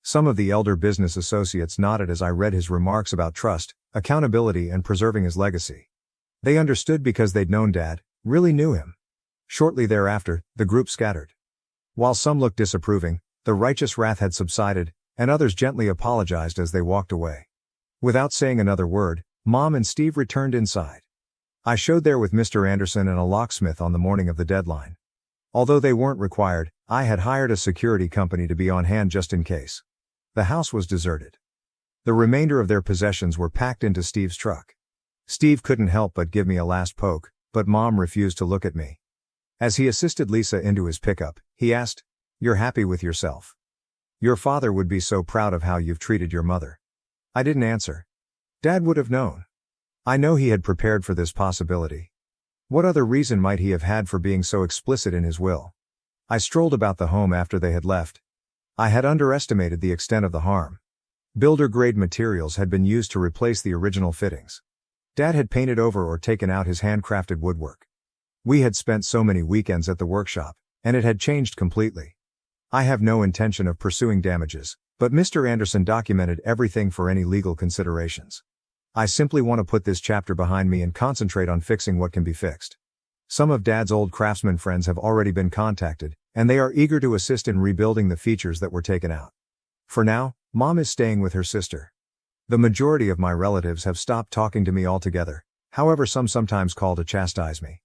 Some of the elder business associates nodded as I read his remarks about trust, accountability, and preserving his legacy. They understood because they'd known Dad, really knew him. Shortly thereafter, the group scattered. While some looked disapproving, the righteous wrath had subsided, and others gently apologized as they walked away. Without saying another word, Mom and Steve returned inside. I showed there with Mr. Anderson and a locksmith on the morning of the deadline. Although they weren't required, I had hired a security company to be on hand just in case. The house was deserted. The remainder of their possessions were packed into Steve's truck. Steve couldn't help but give me a last poke, but Mom refused to look at me. As he assisted Lisa into his pickup, he asked, "You're happy with yourself? Your father would be so proud of how you've treated your mother." I didn't answer. Dad would have known. I know he had prepared for this possibility. What other reason might he have had for being so explicit in his will? I strolled about the home after they had left. I had underestimated the extent of the harm. Builder-grade materials had been used to replace the original fittings. Dad had painted over or taken out his handcrafted woodwork. We had spent so many weekends at the workshop, and it had changed completely. I have no intention of pursuing damages, but Mr. Anderson documented everything for any legal considerations. I simply want to put this chapter behind me and concentrate on fixing what can be fixed. Some of Dad's old craftsman friends have already been contacted, and they are eager to assist in rebuilding the features that were taken out. For now, Mom is staying with her sister. The majority of my relatives have stopped talking to me altogether, however some sometimes call to chastise me.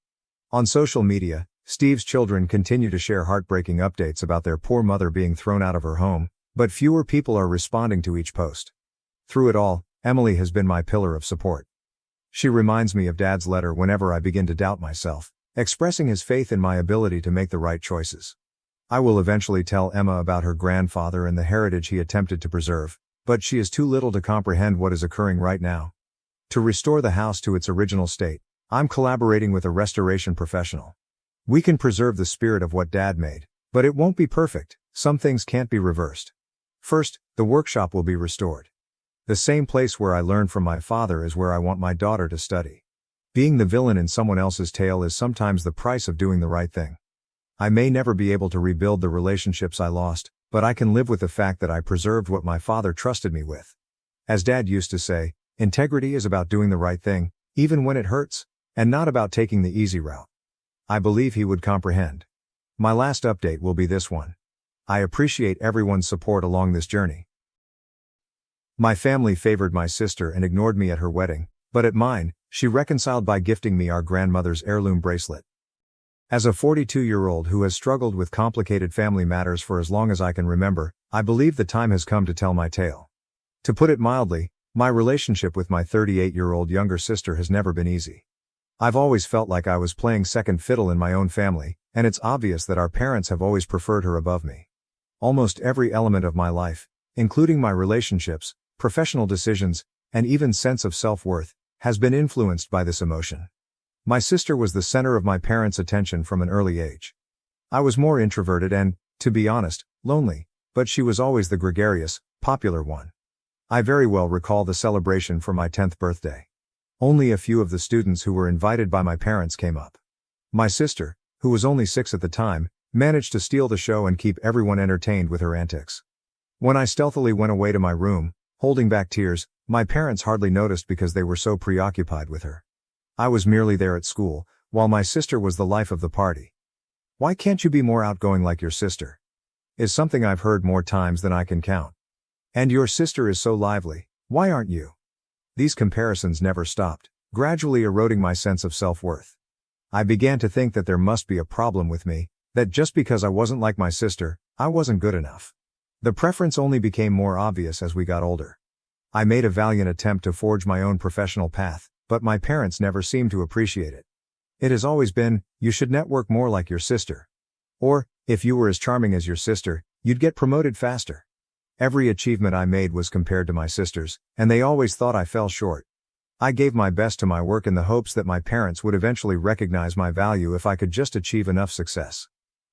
On social media, Steve's children continue to share heartbreaking updates about their poor mother being thrown out of her home, but fewer people are responding to each post. Through it all, Emily has been my pillar of support. She reminds me of Dad's letter whenever I begin to doubt myself, expressing his faith in my ability to make the right choices. I will eventually tell Emma about her grandfather and the heritage he attempted to preserve, but she is too little to comprehend what is occurring right now. To restore the house to its original state, I'm collaborating with a restoration professional. We can preserve the spirit of what Dad made, but it won't be perfect. Some things can't be reversed. First, the workshop will be restored. The same place where I learned from my father is where I want my daughter to study. Being the villain in someone else's tale is sometimes the price of doing the right thing. I may never be able to rebuild the relationships I lost, but I can live with the fact that I preserved what my father trusted me with. As Dad used to say, integrity is about doing the right thing, even when it hurts, and not about taking the easy route. I believe he would comprehend. My last update will be this one. I appreciate everyone's support along this journey. My family favored my sister and ignored me at her wedding, but at mine, she reconciled by gifting me our grandmother's heirloom bracelet. As a 42-year-old who has struggled with complicated family matters for as long as I can remember, I believe the time has come to tell my tale. To put it mildly, my relationship with my 38-year-old younger sister has never been easy. I've always felt like I was playing second fiddle in my own family, and it's obvious that our parents have always preferred her above me. Almost every element of my life, including my relationships, professional decisions, and even sense of self-worth, has been influenced by this emotion. My sister was the center of my parents' attention from an early age. I was more introverted and, to be honest, lonely, but she was always the gregarious, popular one. I very well recall the celebration for my 10th birthday. Only a few of the students who were invited by my parents came up. My sister, who was only 6 at the time, managed to steal the show and keep everyone entertained with her antics. When I stealthily went away to my room, holding back tears, my parents hardly noticed because they were so preoccupied with her. I was merely there at school, while my sister was the life of the party. "Why can't you be more outgoing like your sister?" is something I've heard more times than I can count. "And your sister is so lively, why aren't you?" These comparisons never stopped, gradually eroding my sense of self-worth. I began to think that there must be a problem with me, that just because I wasn't like my sister, I wasn't good enough. The preference only became more obvious as we got older. I made a valiant attempt to forge my own professional path, but my parents never seemed to appreciate it. It has always been, "You should network more like your sister." Or, "If you were as charming as your sister, you'd get promoted faster." Every achievement I made was compared to my sisters, and they always thought I fell short. I gave my best to my work in the hopes that my parents would eventually recognize my value if I could just achieve enough success.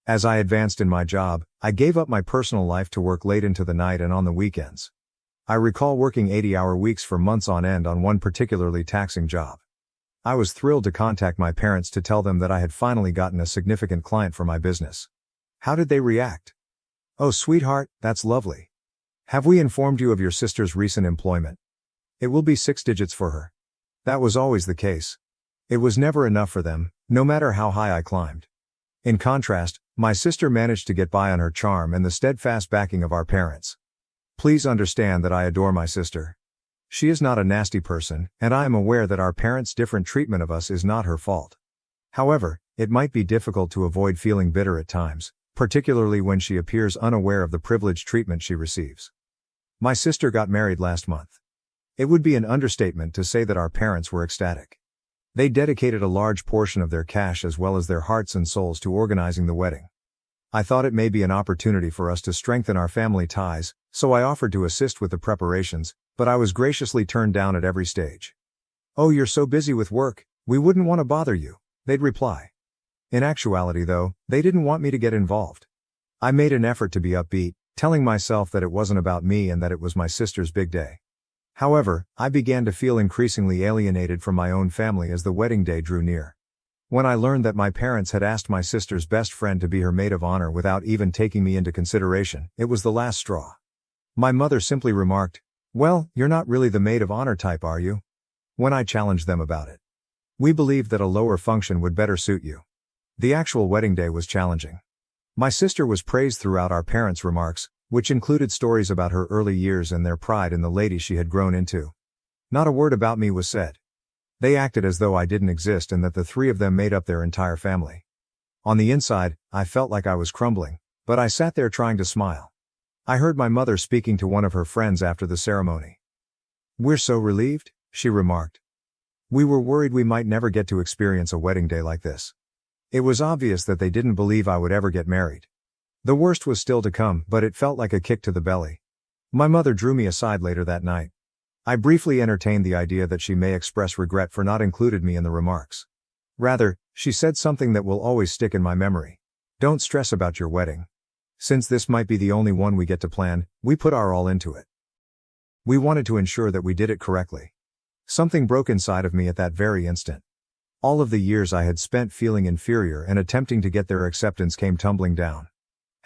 As I advanced in my job, I gave up my personal life to work late into the night and on the weekends. I recall working 80-hour weeks for months on end on one particularly taxing job. I was thrilled to contact my parents to tell them that I had finally gotten a significant client for my business. How did they react? "Oh, sweetheart, that's lovely. Have we informed you of your sister's recent employment? It will be 6 digits for her." That was always the case. It was never enough for them, no matter how high I climbed. In contrast, my sister managed to get by on her charm and the steadfast backing of our parents. Please understand that I adore my sister. She is not a nasty person, and I am aware that our parents' different treatment of us is not her fault. However, it might be difficult to avoid feeling bitter at times, particularly when she appears unaware of the privileged treatment she receives. My sister got married last month. It would be an understatement to say that our parents were ecstatic. They dedicated a large portion of their cash as well as their hearts and souls to organizing the wedding. I thought it may be an opportunity for us to strengthen our family ties, so I offered to assist with the preparations, but I was graciously turned down at every stage. "Oh, you're so busy with work, we wouldn't want to bother you," they'd reply. In actuality though, they didn't want me to get involved. I made an effort to be upbeat, telling myself that it wasn't about me and that it was my sister's big day. However, I began to feel increasingly alienated from my own family as the wedding day drew near. When I learned that my parents had asked my sister's best friend to be her maid of honor without even taking me into consideration, it was the last straw. My mother simply remarked, "Well, you're not really the maid of honor type, are you?" when I challenged them about it. "We believed that a lower function would better suit you." The actual wedding day was challenging. My sister was praised throughout our parents' remarks, which included stories about her early years and their pride in the lady she had grown into. Not a word about me was said. They acted as though I didn't exist and that the three of them made up their entire family. On the inside, I felt like I was crumbling, but I sat there trying to smile. I heard my mother speaking to one of her friends after the ceremony. "We're so relieved," she remarked. "We were worried we might never get to experience a wedding day like this." It was obvious that they didn't believe I would ever get married. The worst was still to come, but it felt like a kick to the belly. My mother drew me aside later that night. I briefly entertained the idea that she may express regret for not including me in the remarks. Rather, she said something that will always stick in my memory. "Don't stress about your wedding. Since this might be the only one we get to plan, we put our all into it." We wanted to ensure that we did it correctly. Something broke inside of me at that very instant. All of the years I had spent feeling inferior and attempting to get their acceptance came tumbling down.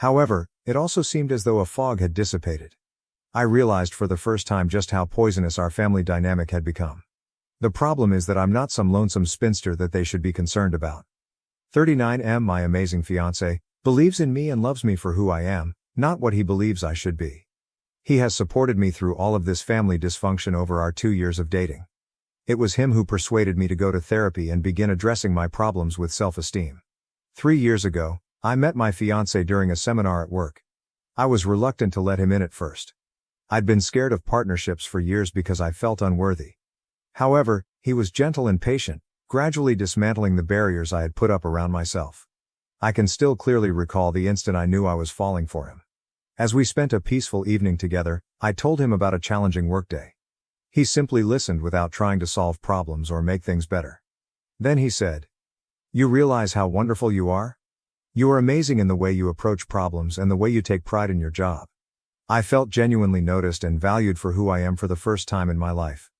However, it also seemed as though a fog had dissipated. I realized for the first time just how poisonous our family dynamic had become. The problem is that I'm not some lonesome spinster that they should be concerned about. 39M, my amazing fiancé, believes in me and loves me for who I am, not what he believes I should be. He has supported me through all of this family dysfunction over our 2 years of dating. It was him who persuaded me to go to therapy and begin addressing my problems with self-esteem. 3 years ago, I met my fiancé during a seminar at work. I was reluctant to let him in at first. I'd been scared of partnerships for years because I felt unworthy. However, he was gentle and patient, gradually dismantling the barriers I had put up around myself. I can still clearly recall the instant I knew I was falling for him. As we spent a peaceful evening together, I told him about a challenging workday. He simply listened without trying to solve problems or make things better. Then he said, "You realize how wonderful you are? You are amazing in the way you approach problems and the way you take pride in your job." I felt genuinely noticed and valued for who I am for the first time in my life.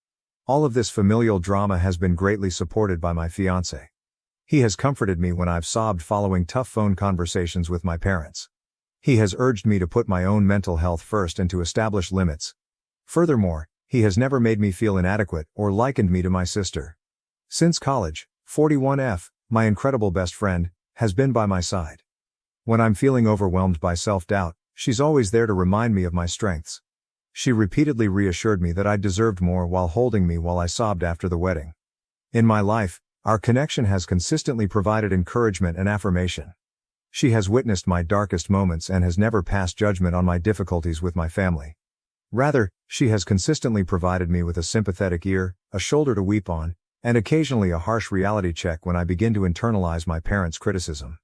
All of this familial drama has been greatly supported by my fiancé. He has comforted me when I've sobbed following tough phone conversations with my parents. He has urged me to put my own mental health first and to establish limits. Furthermore, he has never made me feel inadequate or likened me to my sister. Since college, 41F, my incredible best friend, has been by my side. When I'm feeling overwhelmed by self-doubt, she's always there to remind me of my strengths. She repeatedly reassured me that I deserved more while holding me while I sobbed after the wedding. In my life, our connection has consistently provided encouragement and affirmation. She has witnessed my darkest moments and has never passed judgment on my difficulties with my family. Rather, she has consistently provided me with a sympathetic ear, a shoulder to weep on, and occasionally a harsh reality check when I begin to internalize my parents' criticism.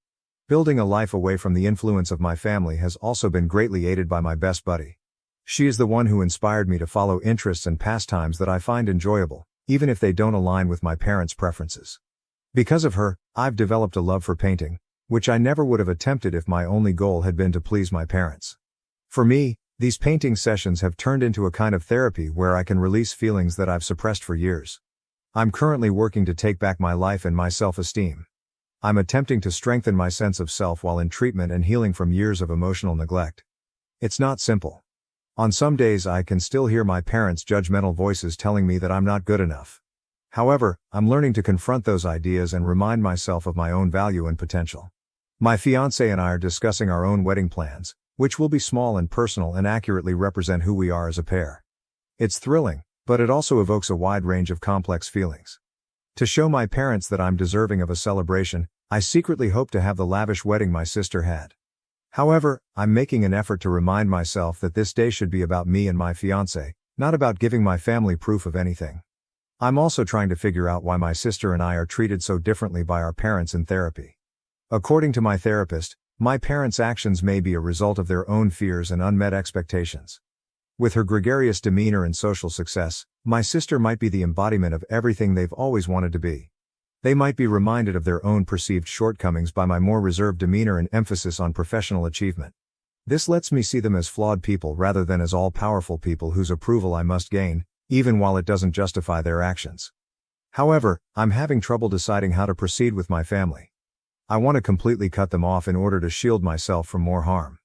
Building a life away from the influence of my family has also been greatly aided by my best buddy. She is the one who inspired me to follow interests and pastimes that I find enjoyable, even if they don't align with my parents' preferences. Because of her, I've developed a love for painting, which I never would have attempted if my only goal had been to please my parents. For me, these painting sessions have turned into a kind of therapy where I can release feelings that I've suppressed for years. I'm currently working to take back my life and my self-esteem. I'm attempting to strengthen my sense of self while in treatment and healing from years of emotional neglect. It's not simple. On some days I can still hear my parents' judgmental voices telling me that I'm not good enough. However, I'm learning to confront those ideas and remind myself of my own value and potential. My fiancé and I are discussing our own wedding plans, which will be small and personal and accurately represent who we are as a pair. It's thrilling, but it also evokes a wide range of complex feelings. To show my parents that I'm deserving of a celebration, I secretly hope to have the lavish wedding my sister had. However, I'm making an effort to remind myself that this day should be about me and my fiancé, not about giving my family proof of anything. I'm also trying to figure out why my sister and I are treated so differently by our parents in therapy. According to my therapist, my parents' actions may be a result of their own fears and unmet expectations. With her gregarious demeanor and social success, my sister might be the embodiment of everything they've always wanted to be. They might be reminded of their own perceived shortcomings by my more reserved demeanor and emphasis on professional achievement. This lets me see them as flawed people rather than as all-powerful people whose approval I must gain, even while it doesn't justify their actions. However, I'm having trouble deciding how to proceed with my family. I want to completely cut them off in order to shield myself from more harm.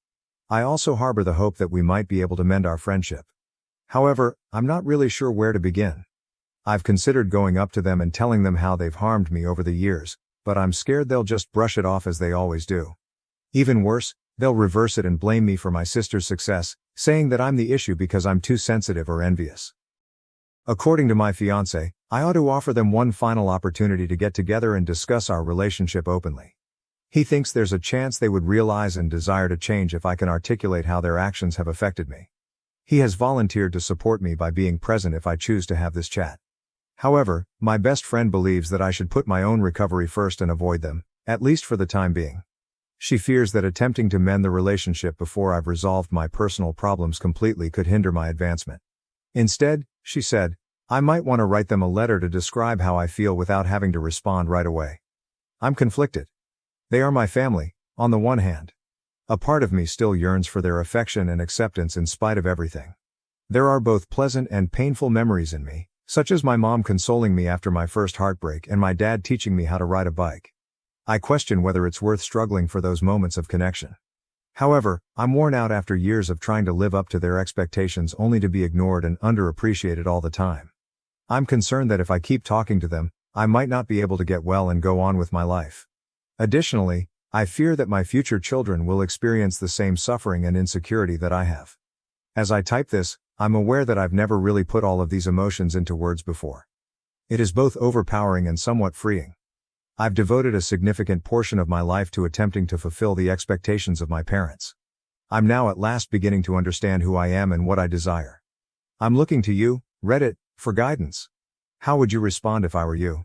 I also harbor the hope that we might be able to mend our friendship. However, I'm not really sure where to begin. I've considered going up to them and telling them how they've harmed me over the years, but I'm scared they'll just brush it off as they always do. Even worse, they'll reverse it and blame me for my sister's success, saying that I'm the issue because I'm too sensitive or envious. According to my fiancé, I ought to offer them one final opportunity to get together and discuss our relationship openly. He thinks there's a chance they would realize and desire to change if I can articulate how their actions have affected me. He has volunteered to support me by being present if I choose to have this chat. However, my best friend believes that I should put my own recovery first and avoid them, at least for the time being. She fears that attempting to mend the relationship before I've resolved my personal problems completely could hinder my advancement. Instead, she said, I might want to write them a letter to describe how I feel without having to respond right away. I'm conflicted. They are my family, on the one hand. A part of me still yearns for their affection and acceptance in spite of everything. There are both pleasant and painful memories in me, such as my mom consoling me after my first heartbreak and my dad teaching me how to ride a bike. I question whether it's worth struggling for those moments of connection. However, I'm worn out after years of trying to live up to their expectations only to be ignored and underappreciated all the time. I'm concerned that if I keep talking to them, I might not be able to get well and go on with my life. Additionally, I fear that my future children will experience the same suffering and insecurity that I have. As I type this, I'm aware that I've never really put all of these emotions into words before. It is both overpowering and somewhat freeing. I've devoted a significant portion of my life to attempting to fulfill the expectations of my parents. I'm now at last beginning to understand who I am and what I desire. I'm looking to you, Reddit, for guidance. How would you respond if I were you?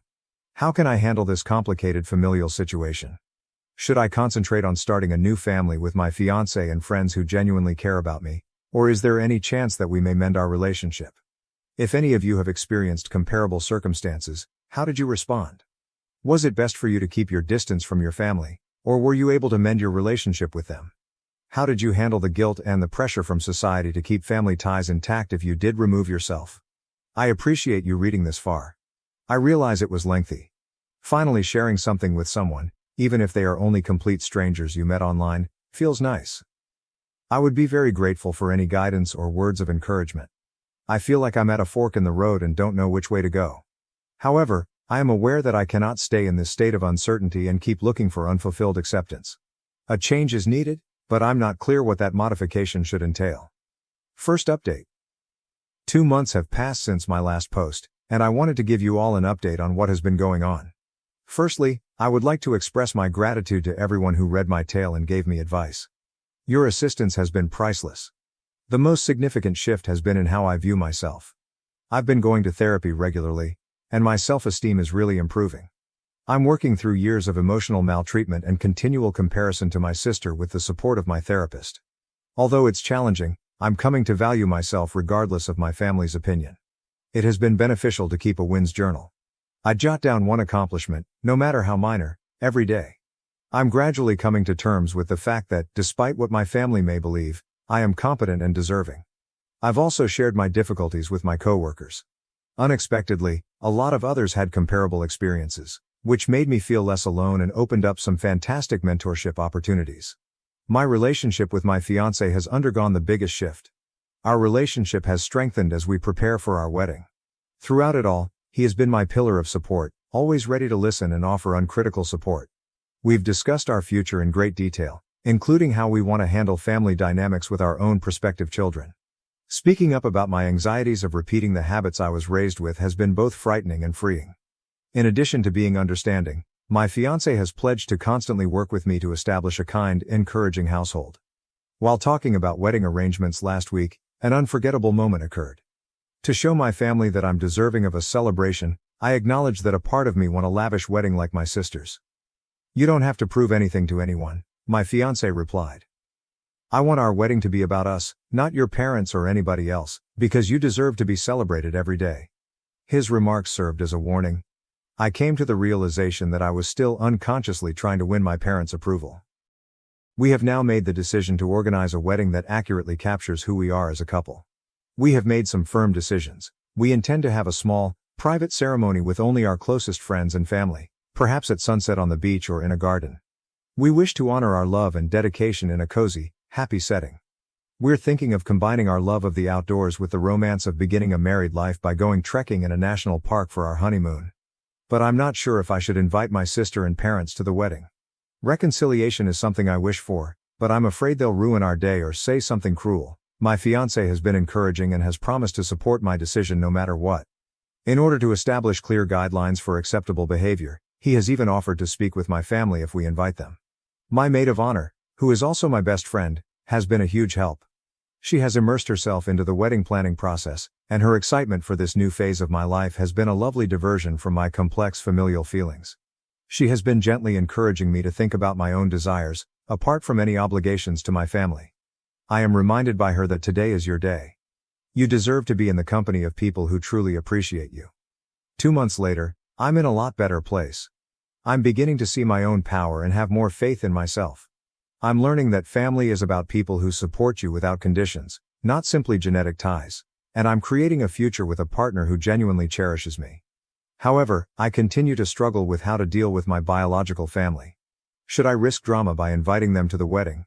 How can I handle this complicated familial situation? Should I concentrate on starting a new family with my fiancé and friends who genuinely care about me? Or is there any chance that we may mend our relationship? If any of you have experienced comparable circumstances, how did you respond? Was it best for you to keep your distance from your family, or were you able to mend your relationship with them? How did you handle the guilt and the pressure from society to keep family ties intact if you did remove yourself? I appreciate you reading this far. I realize it was lengthy. Finally sharing something with someone, even if they are only complete strangers you met online, feels nice. I would be very grateful for any guidance or words of encouragement. I feel like I'm at a fork in the road and don't know which way to go. However, I am aware that I cannot stay in this state of uncertainty and keep looking for unfulfilled acceptance. A change is needed, but I'm not clear what that modification should entail. First update. 2 months have passed since my last post, and I wanted to give you all an update on what has been going on. Firstly, I would like to express my gratitude to everyone who read my tale and gave me advice. Your assistance has been priceless. The most significant shift has been in how I view myself. I've been going to therapy regularly, and my self-esteem is really improving. I'm working through years of emotional maltreatment and continual comparison to my sister with the support of my therapist. Although it's challenging, I'm coming to value myself regardless of my family's opinion. It has been beneficial to keep a wins journal. I jot down one accomplishment, no matter how minor, every day. I'm gradually coming to terms with the fact that, despite what my family may believe, I am competent and deserving. I've also shared my difficulties with my coworkers. Unexpectedly, a lot of others had comparable experiences, which made me feel less alone and opened up some fantastic mentorship opportunities. My relationship with my fiancé has undergone the biggest shift. Our relationship has strengthened as we prepare for our wedding. Throughout it all, he has been my pillar of support, always ready to listen and offer uncritical support. We've discussed our future in great detail, including how we want to handle family dynamics with our own prospective children. Speaking up about my anxieties of repeating the habits I was raised with has been both frightening and freeing. In addition to being understanding, my fiancé has pledged to constantly work with me to establish a kind, encouraging household. While talking about wedding arrangements last week, an unforgettable moment occurred. To show my family that I'm deserving of a celebration, I acknowledge that a part of me wants a lavish wedding like my sister's. "You don't have to prove anything to anyone," my fiancé replied. "I want our wedding to be about us, not your parents or anybody else, because you deserve to be celebrated every day." His remarks served as a warning. I came to the realization that I was still unconsciously trying to win my parents' approval. We have now made the decision to organize a wedding that accurately captures who we are as a couple. We have made some firm decisions. We intend to have a small, private ceremony with only our closest friends and family, perhaps at sunset on the beach or in a garden. We wish to honor our love and dedication in a cozy, happy setting. We're thinking of combining our love of the outdoors with the romance of beginning a married life by going trekking in a national park for our honeymoon. But I'm not sure if I should invite my sister and parents to the wedding. Reconciliation is something I wish for, but I'm afraid they'll ruin our day or say something cruel. My fiancé has been encouraging and has promised to support my decision no matter what. In order to establish clear guidelines for acceptable behavior, he has even offered to speak with my family if we invite them. My maid of honor, who is also my best friend, has been a huge help. She has immersed herself into the wedding planning process, and her excitement for this new phase of my life has been a lovely diversion from my complex familial feelings. She has been gently encouraging me to think about my own desires, apart from any obligations to my family. I am reminded by her that today is your day. You deserve to be in the company of people who truly appreciate you. 2 months later, I'm in a lot better place. I'm beginning to see my own power and have more faith in myself. I'm learning that family is about people who support you without conditions, not simply genetic ties. And I'm creating a future with a partner who genuinely cherishes me. However, I continue to struggle with how to deal with my biological family. Should I risk drama by inviting them to the wedding?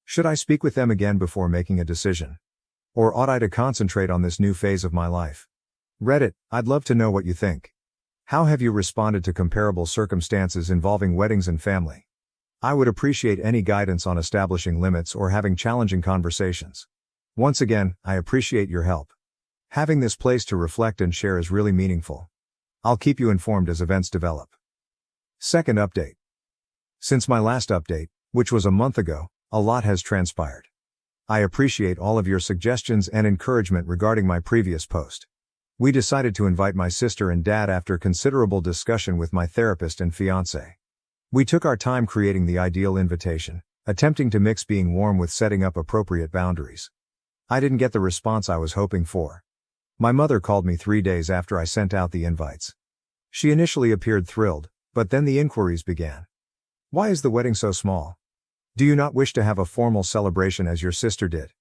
Should I speak with them again before making a decision? Or ought I to concentrate on this new phase of my life? Reddit, I'd love to know what you think. How have you responded to comparable circumstances involving weddings and family? I would appreciate any guidance on establishing limits or having challenging conversations. Once again, I appreciate your help. Having this place to reflect and share is really meaningful. I'll keep you informed as events develop. Second update. Since my last update, which was a month ago, a lot has transpired. I appreciate all of your suggestions and encouragement regarding my previous post. We decided to invite my sister and dad after considerable discussion with my therapist and fiancé. We took our time creating the ideal invitation, attempting to mix being warm with setting up appropriate boundaries. I didn't get the response I was hoping for. My mother called me 3 days after I sent out the invites. She initially appeared thrilled, but then the inquiries began. "Why is the wedding so small? Do you not wish to have a formal celebration as your sister did?"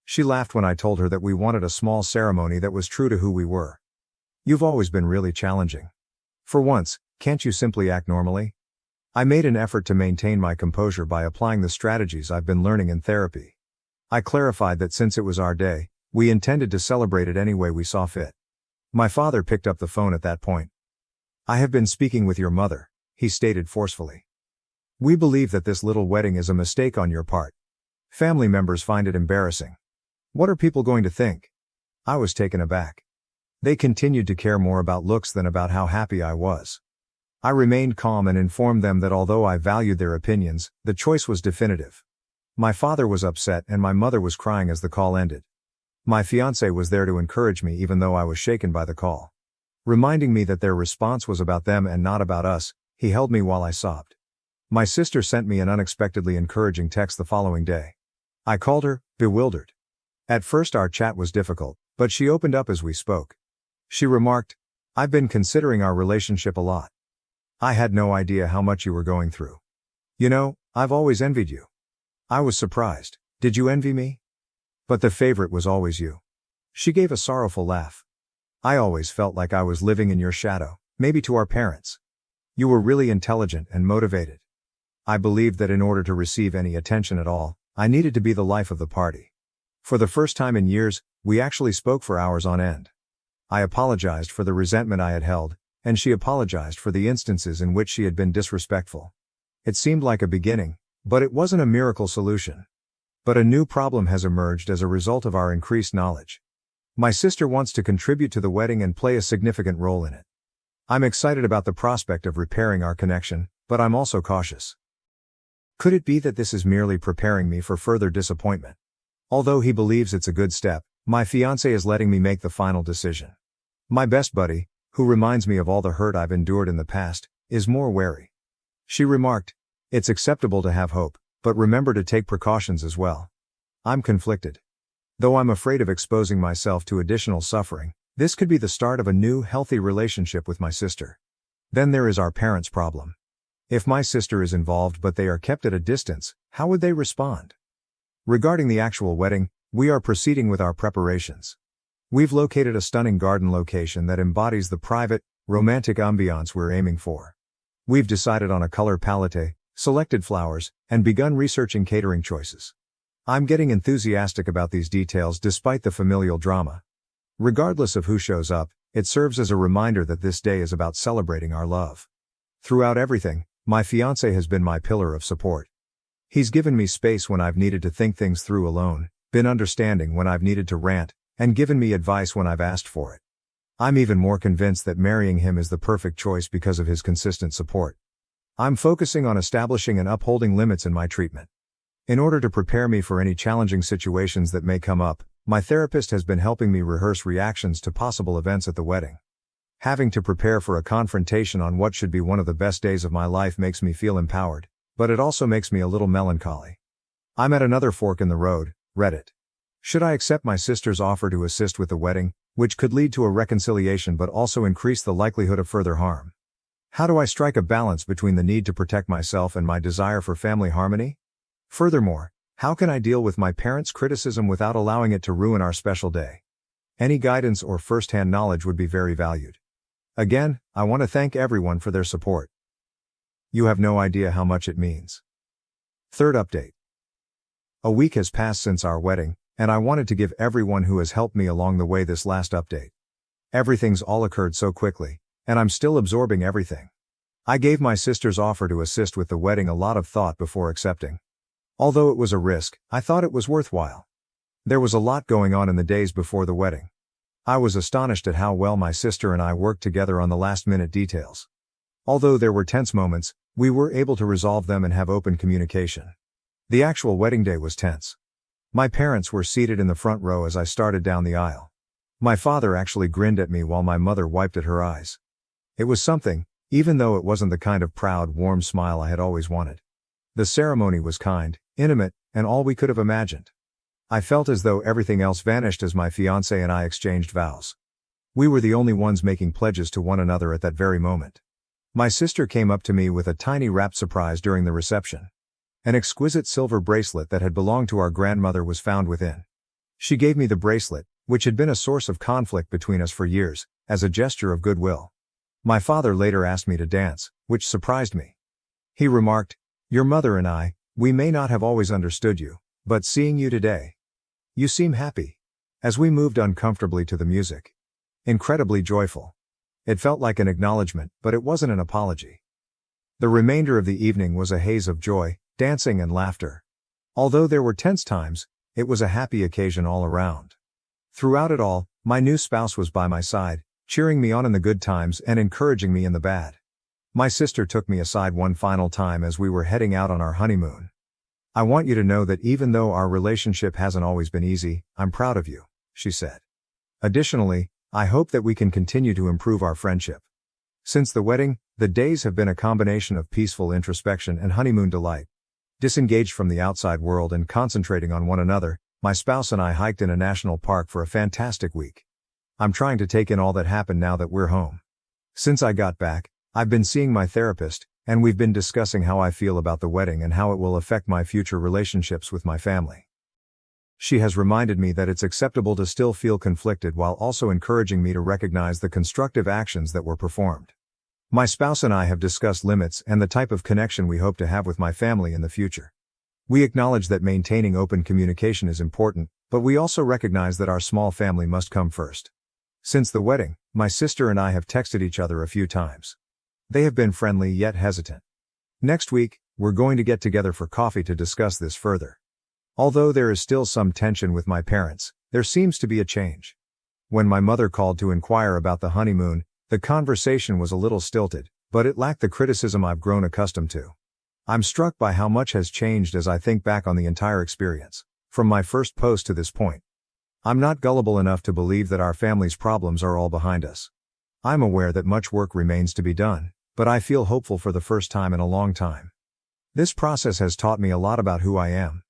She laughed when I told her that we wanted a small ceremony that was true to who we were. "You've always been really challenging. For once, can't you simply act normally?" I made an effort to maintain my composure by applying the strategies I've been learning in therapy. I clarified that since it was our day, we intended to celebrate it any way we saw fit. My father picked up the phone at that point. "I have been speaking with your mother," he stated forcefully. "We believe that this little wedding is a mistake on your part. Family members find it embarrassing. What are people going to think?" I was taken aback. They continued to care more about looks than about how happy I was. I remained calm and informed them that although I valued their opinions, the choice was definitive. My father was upset and my mother was crying as the call ended. My fiancé was there to encourage me even though I was shaken by the call. Reminding me that their response was about them and not about us, he held me while I sobbed. My sister sent me an unexpectedly encouraging text the following day. I called her, bewildered. At first our chat was difficult, but she opened up as we spoke. She remarked, "I've been considering our relationship a lot. I had no idea how much you were going through. You know, I've always envied you." I was surprised. "Did you envy me?" "But the favorite was always you." She gave a sorrowful laugh. "I always felt like I was living in your shadow, maybe to our parents. You were really intelligent and motivated. I believed that in order to receive any attention at all, I needed to be the life of the party." For the first time in years, we actually spoke for hours on end. I apologized for the resentment I had held, and she apologized for the instances in which she had been disrespectful. It seemed like a beginning, but it wasn't a miracle solution. But a new problem has emerged as a result of our increased knowledge. My sister wants to contribute to the wedding and play a significant role in it. I'm excited about the prospect of repairing our connection, but I'm also cautious. Could it be that this is merely preparing me for further disappointment? Although he believes it's a good step, my fiancé is letting me make the final decision. My best buddy, who reminds me of all the hurt I've endured in the past, is more wary. She remarked, "It's acceptable to have hope, but remember to take precautions as well." I'm conflicted. Though I'm afraid of exposing myself to additional suffering, this could be the start of a new, healthy relationship with my sister. Then there is our parents' problem. If my sister is involved but they are kept at a distance, how would they respond? Regarding the actual wedding, we are proceeding with our preparations. We've located a stunning garden location that embodies the private, romantic ambiance we're aiming for. We've decided on a color palette, selected flowers, and begun researching catering choices. I'm getting enthusiastic about these details despite the familial drama. Regardless of who shows up, it serves as a reminder that this day is about celebrating our love. Throughout everything, my fiancé has been my pillar of support. He's given me space when I've needed to think things through alone, been understanding when I've needed to rant, and given me advice when I've asked for it. I'm even more convinced that marrying him is the perfect choice because of his consistent support. I'm focusing on establishing and upholding limits in my treatment. In order to prepare me for any challenging situations that may come up, my therapist has been helping me rehearse reactions to possible events at the wedding. Having to prepare for a confrontation on what should be one of the best days of my life makes me feel empowered, but it also makes me a little melancholy. I'm at another fork in the road, Reddit. Should I accept my sister's offer to assist with the wedding, which could lead to a reconciliation but also increase the likelihood of further harm? How do I strike a balance between the need to protect myself and my desire for family harmony? Furthermore, how can I deal with my parents' criticism without allowing it to ruin our special day? Any guidance or first-hand knowledge would be very valued. Again, I want to thank everyone for their support. You have no idea how much it means. Third update. A week has passed since our wedding, and I wanted to give everyone who has helped me along the way this last update. Everything's all occurred so quickly, and I'm still absorbing everything. I gave my sister's offer to assist with the wedding a lot of thought before accepting. Although it was a risk, I thought it was worthwhile. There was a lot going on in the days before the wedding. I was astonished at how well my sister and I worked together on the last-minute details. Although there were tense moments, we were able to resolve them and have open communication. The actual wedding day was tense. My parents were seated in the front row as I started down the aisle. My father actually grinned at me while my mother wiped at her eyes. It was something, even though it wasn't the kind of proud, warm smile I had always wanted. The ceremony was kind, intimate, and all we could have imagined. I felt as though everything else vanished as my fiancé and I exchanged vows. We were the only ones making pledges to one another at that very moment. My sister came up to me with a tiny wrapped surprise during the reception. An exquisite silver bracelet that had belonged to our grandmother was found within. She gave me the bracelet, which had been a source of conflict between us for years, as a gesture of goodwill. My father later asked me to dance, which surprised me. He remarked, "Your mother and I, we may not have always understood you, but seeing you today, you seem happy." As we moved uncomfortably to the music. Incredibly joyful. It felt like an acknowledgement, but it wasn't an apology. The remainder of the evening was a haze of joy, dancing and laughter. Although there were tense times, it was a happy occasion all around. Throughout it all, my new spouse was by my side, cheering me on in the good times and encouraging me in the bad. My sister took me aside one final time as we were heading out on our honeymoon. "I want you to know that even though our relationship hasn't always been easy, I'm proud of you," she said. Additionally, "I hope that we can continue to improve our friendship." Since the wedding, the days have been a combination of peaceful introspection and honeymoon delight. Disengaged from the outside world and concentrating on one another, My spouse and I hiked in a national park for a fantastic week. I'm trying to take in all that happened now that we're home. Since I got back, I've been seeing my therapist, and we've been discussing how I feel about the wedding and how it will affect my future relationships with my family. She has reminded me that it's acceptable to still feel conflicted while also encouraging me to recognize the constructive actions that were performed. My spouse and I have discussed limits and the type of connection we hope to have with my family in the future. We acknowledge that maintaining open communication is important, but we also recognize that our small family must come first. Since the wedding, my sister and I have texted each other a few times. They have been friendly yet hesitant. Next week, we're going to get together for coffee to discuss this further. Although there is still some tension with my parents, there seems to be a change. When my mother called to inquire about the honeymoon, the conversation was a little stilted, but it lacked the criticism I've grown accustomed to. I'm struck by how much has changed as I think back on the entire experience, from my first post to this point. I'm not gullible enough to believe that our family's problems are all behind us. I'm aware that much work remains to be done, but I feel hopeful for the first time in a long time. This process has taught me a lot about who I am.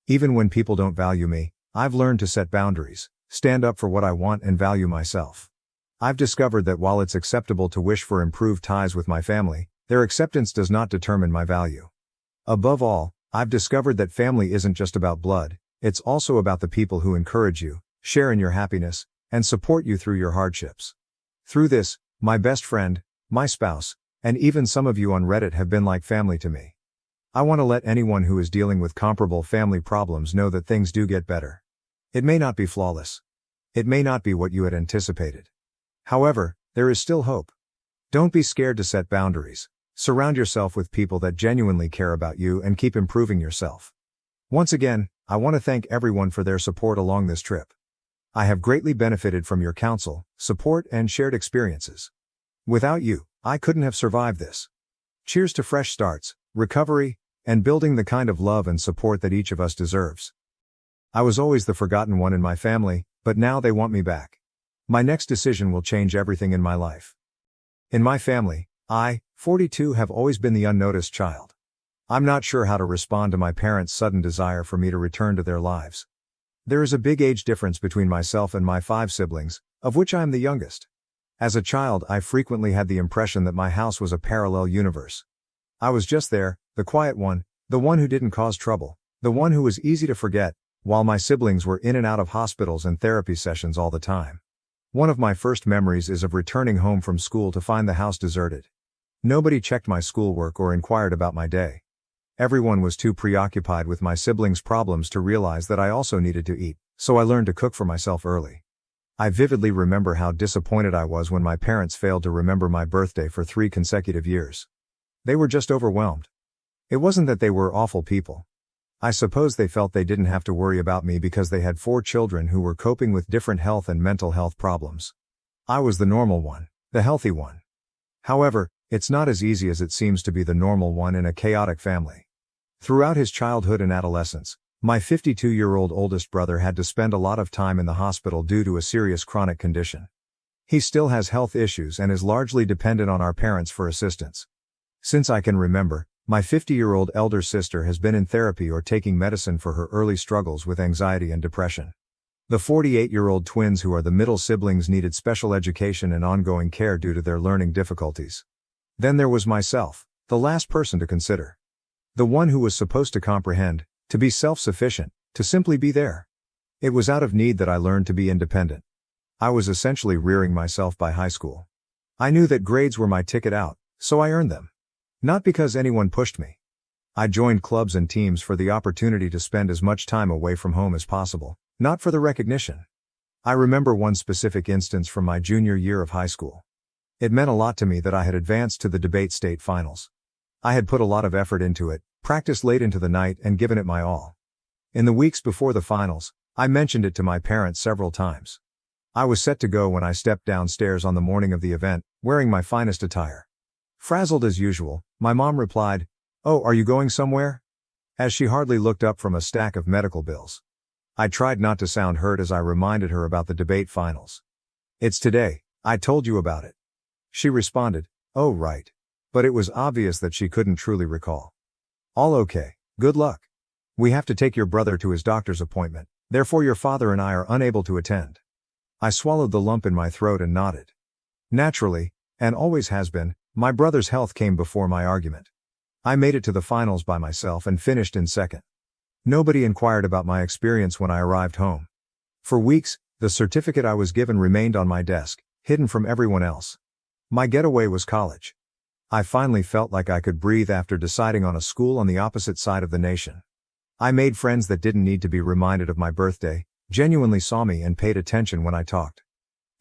Even when people don't value me, I've learned to set boundaries, stand up for what I want and value myself. I've discovered that while it's acceptable to wish for improved ties with my family, their acceptance does not determine my value. Above all, I've discovered that family isn't just about blood, it's also about the people who encourage you, share in your happiness, and support you through your hardships. Through this, my best friend, my spouse, and even some of you on Reddit have been like family to me. I want to let anyone who is dealing with comparable family problems know that things do get better. It may not be flawless. It may not be what you had anticipated. However, there is still hope. Don't be scared to set boundaries. Surround yourself with people that genuinely care about you and keep improving yourself. Once again, I want to thank everyone for their support along this trip. I have greatly benefited from your counsel, support, and shared experiences. Without you, I couldn't have survived this. Cheers to fresh starts, recovery, and building the kind of love and support that each of us deserves. I was always the forgotten one in my family, but now they want me back. My next decision will change everything in my life. In my family, I, 42, have always been the unnoticed child. I'm not sure how to respond to my parents' sudden desire for me to return to their lives. There is a big age difference between myself and my 5 siblings, of which I am the youngest. As a child, I frequently had the impression that my house was a parallel universe. I was just there, the quiet one, the one who didn't cause trouble, the one who was easy to forget, while my siblings were in and out of hospitals and therapy sessions all the time. One of my first memories is of returning home from school to find the house deserted. Nobody checked my schoolwork or inquired about my day. Everyone was too preoccupied with my siblings' problems to realize that I also needed to eat, so I learned to cook for myself early. I vividly remember how disappointed I was when my parents failed to remember my birthday for 3 consecutive years. They were just overwhelmed. It wasn't that they were awful people. I suppose they felt they didn't have to worry about me because they had 4 children who were coping with different health and mental health problems. I was the normal one, the healthy one. However, it's not as easy as it seems to be the normal one in a chaotic family. Throughout his childhood and adolescence, my 52-year-old oldest brother had to spend a lot of time in the hospital due to a serious chronic condition. He still has health issues and is largely dependent on our parents for assistance. Since I can remember, my 50-year-old elder sister has been in therapy or taking medicine for her early struggles with anxiety and depression. The 48-year-old twins who are the middle siblings needed special education and ongoing care due to their learning difficulties. Then there was myself, the last person to consider. The one who was supposed to comprehend, to be self-sufficient, to simply be there. It was out of need that I learned to be independent. I was essentially rearing myself by high school. I knew that grades were my ticket out, so I earned them. Not because anyone pushed me. I joined clubs and teams for the opportunity to spend as much time away from home as possible, not for the recognition. I remember one specific instance from my junior year of high school. It meant a lot to me that I had advanced to the debate state finals. I had put a lot of effort into it, practiced late into the night, and given it my all. In the weeks before the finals, I mentioned it to my parents several times. I was set to go when I stepped downstairs on the morning of the event, wearing my finest attire. Frazzled as usual, my mom replied, "Oh, are you going somewhere?" as she hardly looked up from a stack of medical bills. I tried not to sound hurt as I reminded her about the debate finals. "It's today, I told you about it." She responded, "Oh right." But it was obvious that she couldn't truly recall. "All okay, good luck. We have to take your brother to his doctor's appointment, Therefore your father and I are unable to attend. I swallowed the lump in my throat and nodded. Naturally, and always has been, my brother's health came before my argument. I made it to the finals by myself and finished in second. Nobody inquired about my experience when I arrived home. For weeks, the certificate I was given remained on my desk, hidden from everyone else. My getaway was college. I finally felt like I could breathe after deciding on a school on the opposite side of the nation. I made friends that didn't need to be reminded of my birthday, genuinely saw me and paid attention when I talked.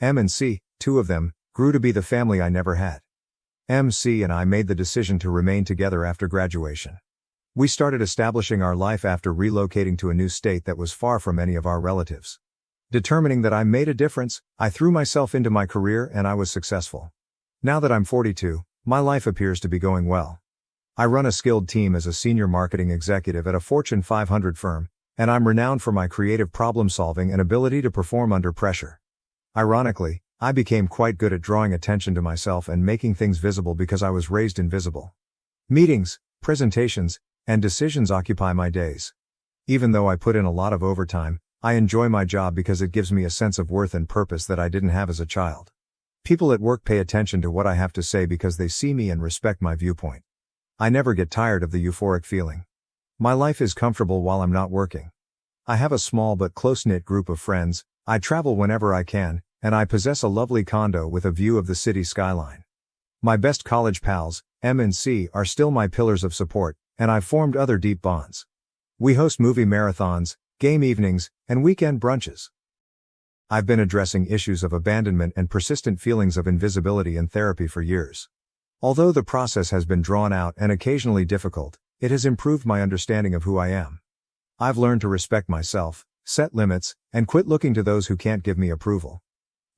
M and C, two of them, grew to be the family I never had. MC and I made the decision to remain together after graduation. We started establishing our life after relocating to a new state that was far from any of our relatives. Determining that I made a difference, I threw myself into my career and I was successful. Now that I'm 42, my life appears to be going well. I run a skilled team as a senior marketing executive at a Fortune 500 firm, and I'm renowned for my creative problem solving and ability to perform under pressure. Ironically, I became quite good at drawing attention to myself and making things visible because I was raised invisible. Meetings, presentations, and decisions occupy my days. Even though I put in a lot of overtime, I enjoy my job because it gives me a sense of worth and purpose that I didn't have as a child. People at work pay attention to what I have to say because they see me and respect my viewpoint. I never get tired of the euphoric feeling. My life is comfortable while I'm not working. I have a small but close-knit group of friends, I travel whenever I can, and I possess a lovely condo with a view of the city skyline. My best college pals, M and C, are still my pillars of support, and I've formed other deep bonds. We host movie marathons, game evenings, and weekend brunches. I've been addressing issues of abandonment and persistent feelings of invisibility in therapy for years. Although the process has been drawn out and occasionally difficult, it has improved my understanding of who I am. I've learned to respect myself, set limits, and quit looking to those who can't give me approval.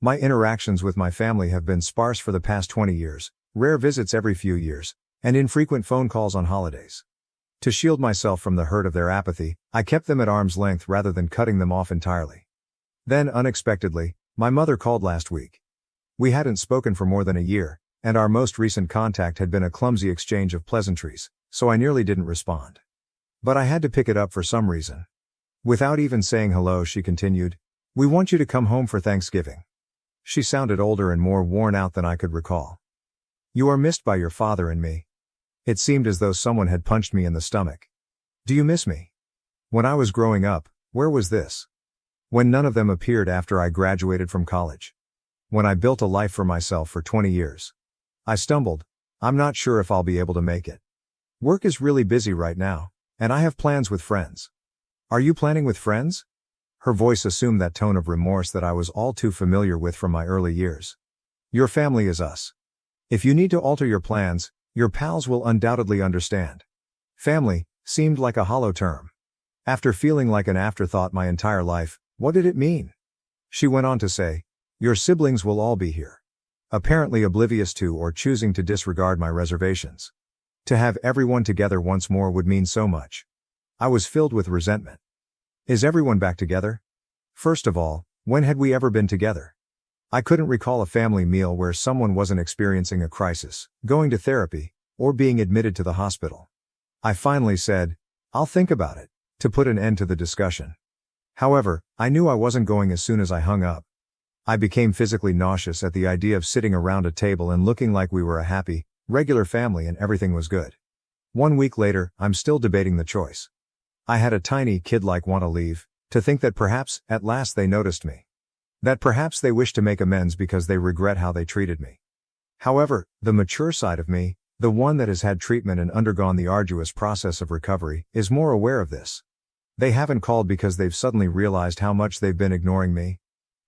My interactions with my family have been sparse for the past 20 years, rare visits every few years, and infrequent phone calls on holidays. To shield myself from the hurt of their apathy, I kept them at arm's length rather than cutting them off entirely. Then, unexpectedly, my mother called last week. We hadn't spoken for more than a year, and our most recent contact had been a clumsy exchange of pleasantries, so I nearly didn't respond. But I had to pick it up for some reason. Without even saying hello, she continued, "We want you to come home for Thanksgiving." She sounded older and more worn out than I could recall. "You are missed by your father and me." It seemed as though someone had punched me in the stomach. "Do you miss me?" When I was growing up, where was this? When none of them appeared after I graduated from college. When I built a life for myself for 20 years. I stumbled. "I'm not sure if I'll be able to make it. Work is really busy right now, and I have plans with friends." "Are you planning with friends?" Her voice assumed that tone of remorse that I was all too familiar with from my early years. "Your family is us. If you need to alter your plans, your pals will undoubtedly understand." Family seemed like a hollow term. After feeling like an afterthought my entire life, what did it mean? She went on to say, "Your siblings will all be here." Apparently oblivious to or choosing to disregard my reservations. To have everyone together once more would mean so much. I was filled with resentment. Is everyone back together? First of all, when had we ever been together? I couldn't recall a family meal where someone wasn't experiencing a crisis, going to therapy, or being admitted to the hospital. I finally said, "I'll think about it," to put an end to the discussion. However, I knew I wasn't going as soon as I hung up. I became physically nauseous at the idea of sitting around a table and looking like we were a happy, regular family and everything was good. 1 week later, I'm still debating the choice. I had a tiny kid-like want to leave, to think that perhaps, at last they noticed me. That perhaps they wish to make amends because they regret how they treated me. However, the mature side of me, the one that has had treatment and undergone the arduous process of recovery, is more aware of this. They haven't called because they've suddenly realized how much they've been ignoring me.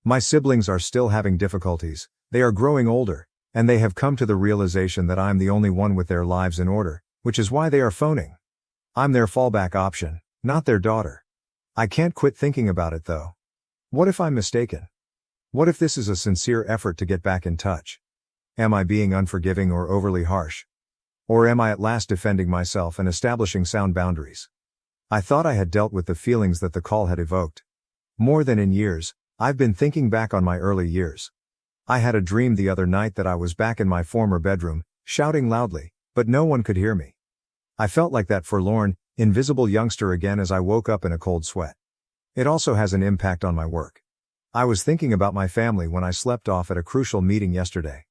My siblings are still having difficulties, they are growing older, and they have come to the realization that I'm the only one with their lives in order, which is why they are phoning. I'm their fallback option, not their daughter. I can't quit thinking about it though. What if I'm mistaken? What if this is a sincere effort to get back in touch? Am I being unforgiving or overly harsh? Or am I at last defending myself and establishing sound boundaries? I thought I had dealt with the feelings that the call had evoked. More than in years, I've been thinking back on my early years. I had a dream the other night that I was back in my former bedroom, shouting loudly, but no one could hear me. I felt like that forlorn, invisible youngster again as I woke up in a cold sweat. It also has an impact on my work. I was thinking about my family when I slept off at a crucial meeting yesterday.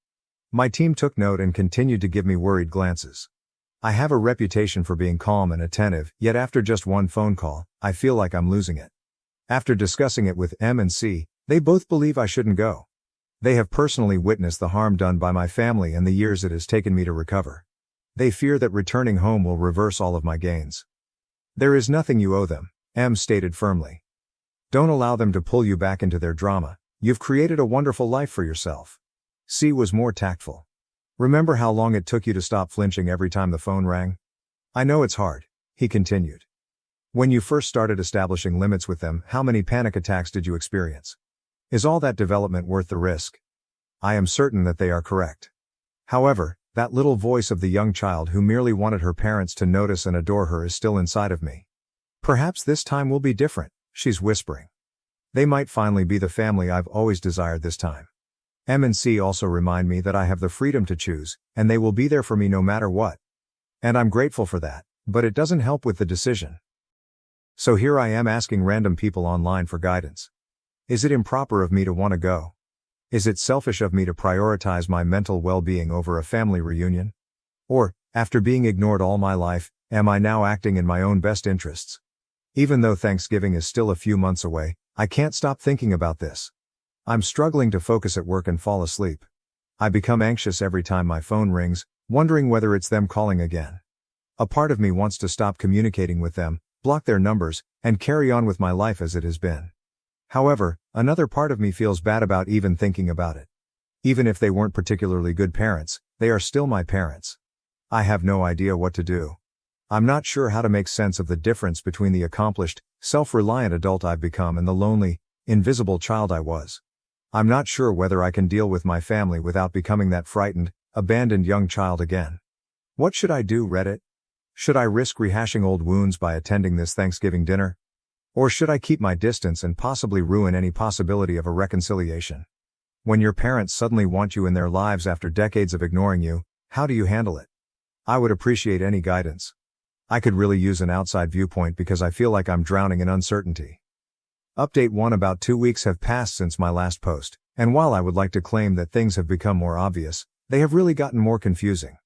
My team took note and continued to give me worried glances. I have a reputation for being calm and attentive, yet after just one phone call, I feel like I'm losing it. After discussing it with M and C, they both believe I shouldn't go. They have personally witnessed the harm done by my family and the years it has taken me to recover. They fear that returning home will reverse all of my gains. There is nothing you owe them, M stated firmly. Don't allow them to pull you back into their drama. You've created a wonderful life for yourself. C was more tactful. Remember how long it took you to stop flinching every time the phone rang? I know it's hard, he continued. When you first started establishing limits with them, how many panic attacks did you experience? Is all that development worth the risk? I am certain that they are correct. However, that little voice of the young child who merely wanted her parents to notice and adore her is still inside of me. Perhaps this time will be different, she's whispering. They might finally be the family I've always desired this time. M and C also remind me that I have the freedom to choose, and they will be there for me no matter what. And I'm grateful for that, but it doesn't help with the decision. So here I am asking random people online for guidance. Is it improper of me to want to go? Is it selfish of me to prioritize my mental well-being over a family reunion? Or, after being ignored all my life, am I now acting in my own best interests? Even though Thanksgiving is still a few months away, I can't stop thinking about this. I'm struggling to focus at work and fall asleep. I become anxious every time my phone rings, wondering whether it's them calling again. A part of me wants to stop communicating with them, block their numbers, and carry on with my life as it has been. However, another part of me feels bad about even thinking about it. Even if they weren't particularly good parents, they are still my parents. I have no idea what to do. I'm not sure how to make sense of the difference between the accomplished, self-reliant adult I've become and the lonely, invisible child I was. I'm not sure whether I can deal with my family without becoming that frightened, abandoned young child again. What should I do, Reddit? Should I risk rehashing old wounds by attending this Thanksgiving dinner? Or should I keep my distance and possibly ruin any possibility of a reconciliation? When your parents suddenly want you in their lives after decades of ignoring you, how do you handle it? I would appreciate any guidance. I could really use an outside viewpoint because I feel like I'm drowning in uncertainty. Update 1: About 2 weeks have passed since my last post, and while I would like to claim that things have become more obvious, they have really gotten more confusing.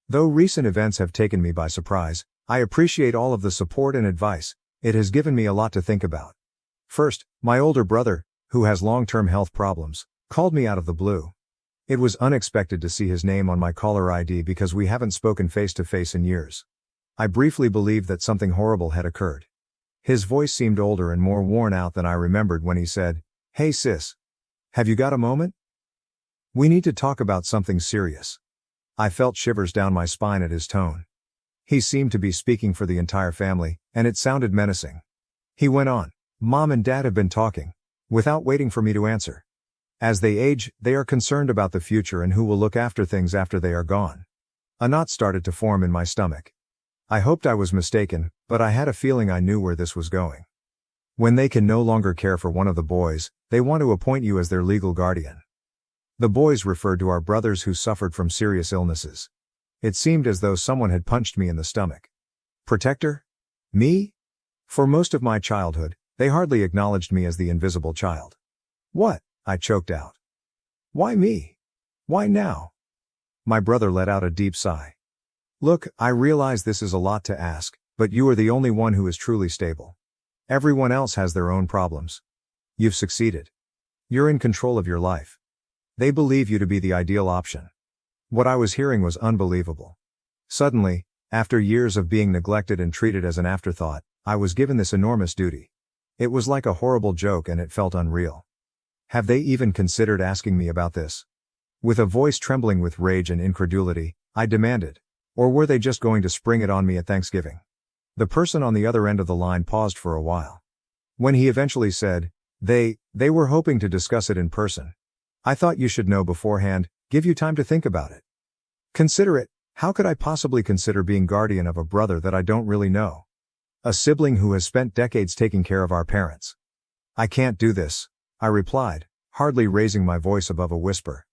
Though recent events have taken me by surprise, I appreciate all of the support and advice. It has given me a lot to think about. First, my older brother, who has long-term health problems, called me out of the blue. It was unexpected to see his name on my caller ID because we haven't spoken face-to-face in years. I briefly believed that something horrible had occurred. His voice seemed older and more worn out than I remembered when he said, "Hey sis. Have you got a moment? We need to talk about something serious." I felt shivers down my spine at his tone. He seemed to be speaking for the entire family, and it sounded menacing. He went on, "Mom and Dad have been talking," without waiting for me to answer. As they age, they are concerned about the future and who will look after things after they are gone. A knot started to form in my stomach. I hoped I was mistaken, but I had a feeling I knew where this was going. When they can no longer care for one of the boys, they want to appoint you as their legal guardian. The boys referred to our brothers who suffered from serious illnesses. It seemed as though someone had punched me in the stomach. Protector? Me? For most of my childhood, they hardly acknowledged me as the invisible child. What? I choked out. Why me? Why now? My brother let out a deep sigh. Look, I realize this is a lot to ask, but you are the only one who is truly stable. Everyone else has their own problems. You've succeeded. You're in control of your life. They believe you to be the ideal option. What I was hearing was unbelievable. Suddenly, after years of being neglected and treated as an afterthought, I was given this enormous duty. It was like a horrible joke and it felt unreal. Have they even considered asking me about this? With a voice trembling with rage and incredulity, I demanded. Or were they just going to spring it on me at Thanksgiving? The person on the other end of the line paused for a while. When he eventually said, they were hoping to discuss it in person. I thought you should know beforehand, give you time to think about it. Consider it. How could I possibly consider being guardian of a brother that I don't really know? A sibling who has spent decades taking care of our parents. I can't do this, I replied, hardly raising my voice above a whisper.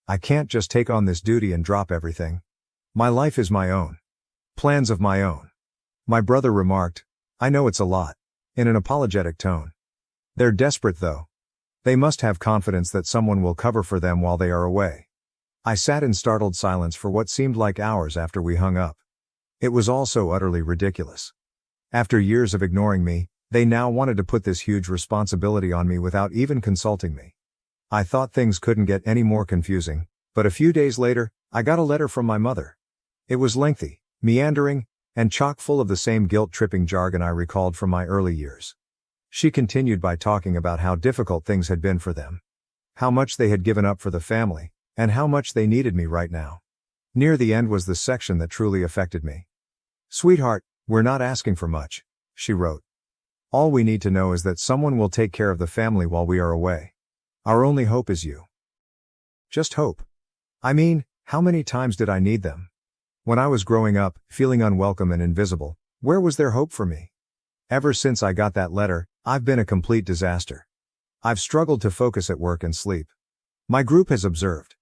I can't just take on this duty and drop everything. My life is my own. Plans of my own. My brother remarked, I know it's a lot. in an apologetic tone. They're desperate though. They must have confidence that someone will cover for them while they are away. I sat in startled silence for what seemed like hours after we hung up. It was all so utterly ridiculous. After years of ignoring me, they now wanted to put this huge responsibility on me without even consulting me. I thought things couldn't get any more confusing, but a few days later, I got a letter from my mother. It was lengthy, meandering, and chock full of the same guilt-tripping jargon I recalled from my early years. She continued by talking about how difficult things had been for them, how much they had given up for the family, and how much they needed me right now. Near the end was the section that truly affected me. "Sweetheart, we're not asking for much," she wrote. "All we need to know is that someone will take care of the family while we are away. Our only hope is you." Just hope. I mean, how many times did I need them? When I was growing up, feeling unwelcome and invisible, where was there hope for me? Ever since I got that letter, I've been a complete disaster. I've struggled to focus at work and sleep. My group has observed.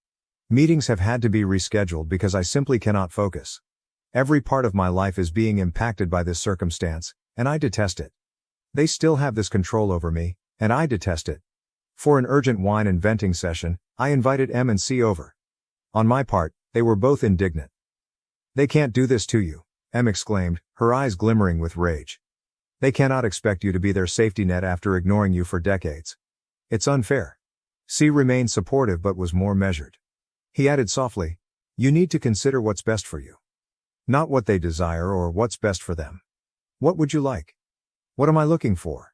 Meetings have had to be rescheduled because I simply cannot focus. Every part of my life is being impacted by this circumstance, and I detest it. They still have this control over me, and I detest it. For an urgent wine and venting session, I invited M and C over. On my part, they were both indignant. "They can't do this to you," M exclaimed, her eyes glimmering with rage. "They cannot expect you to be their safety net after ignoring you for decades. It's unfair." C remained supportive but was more measured. He added softly, "You need to consider what's best for you. Not what they desire or what's best for them. What would you like? What am I looking for?"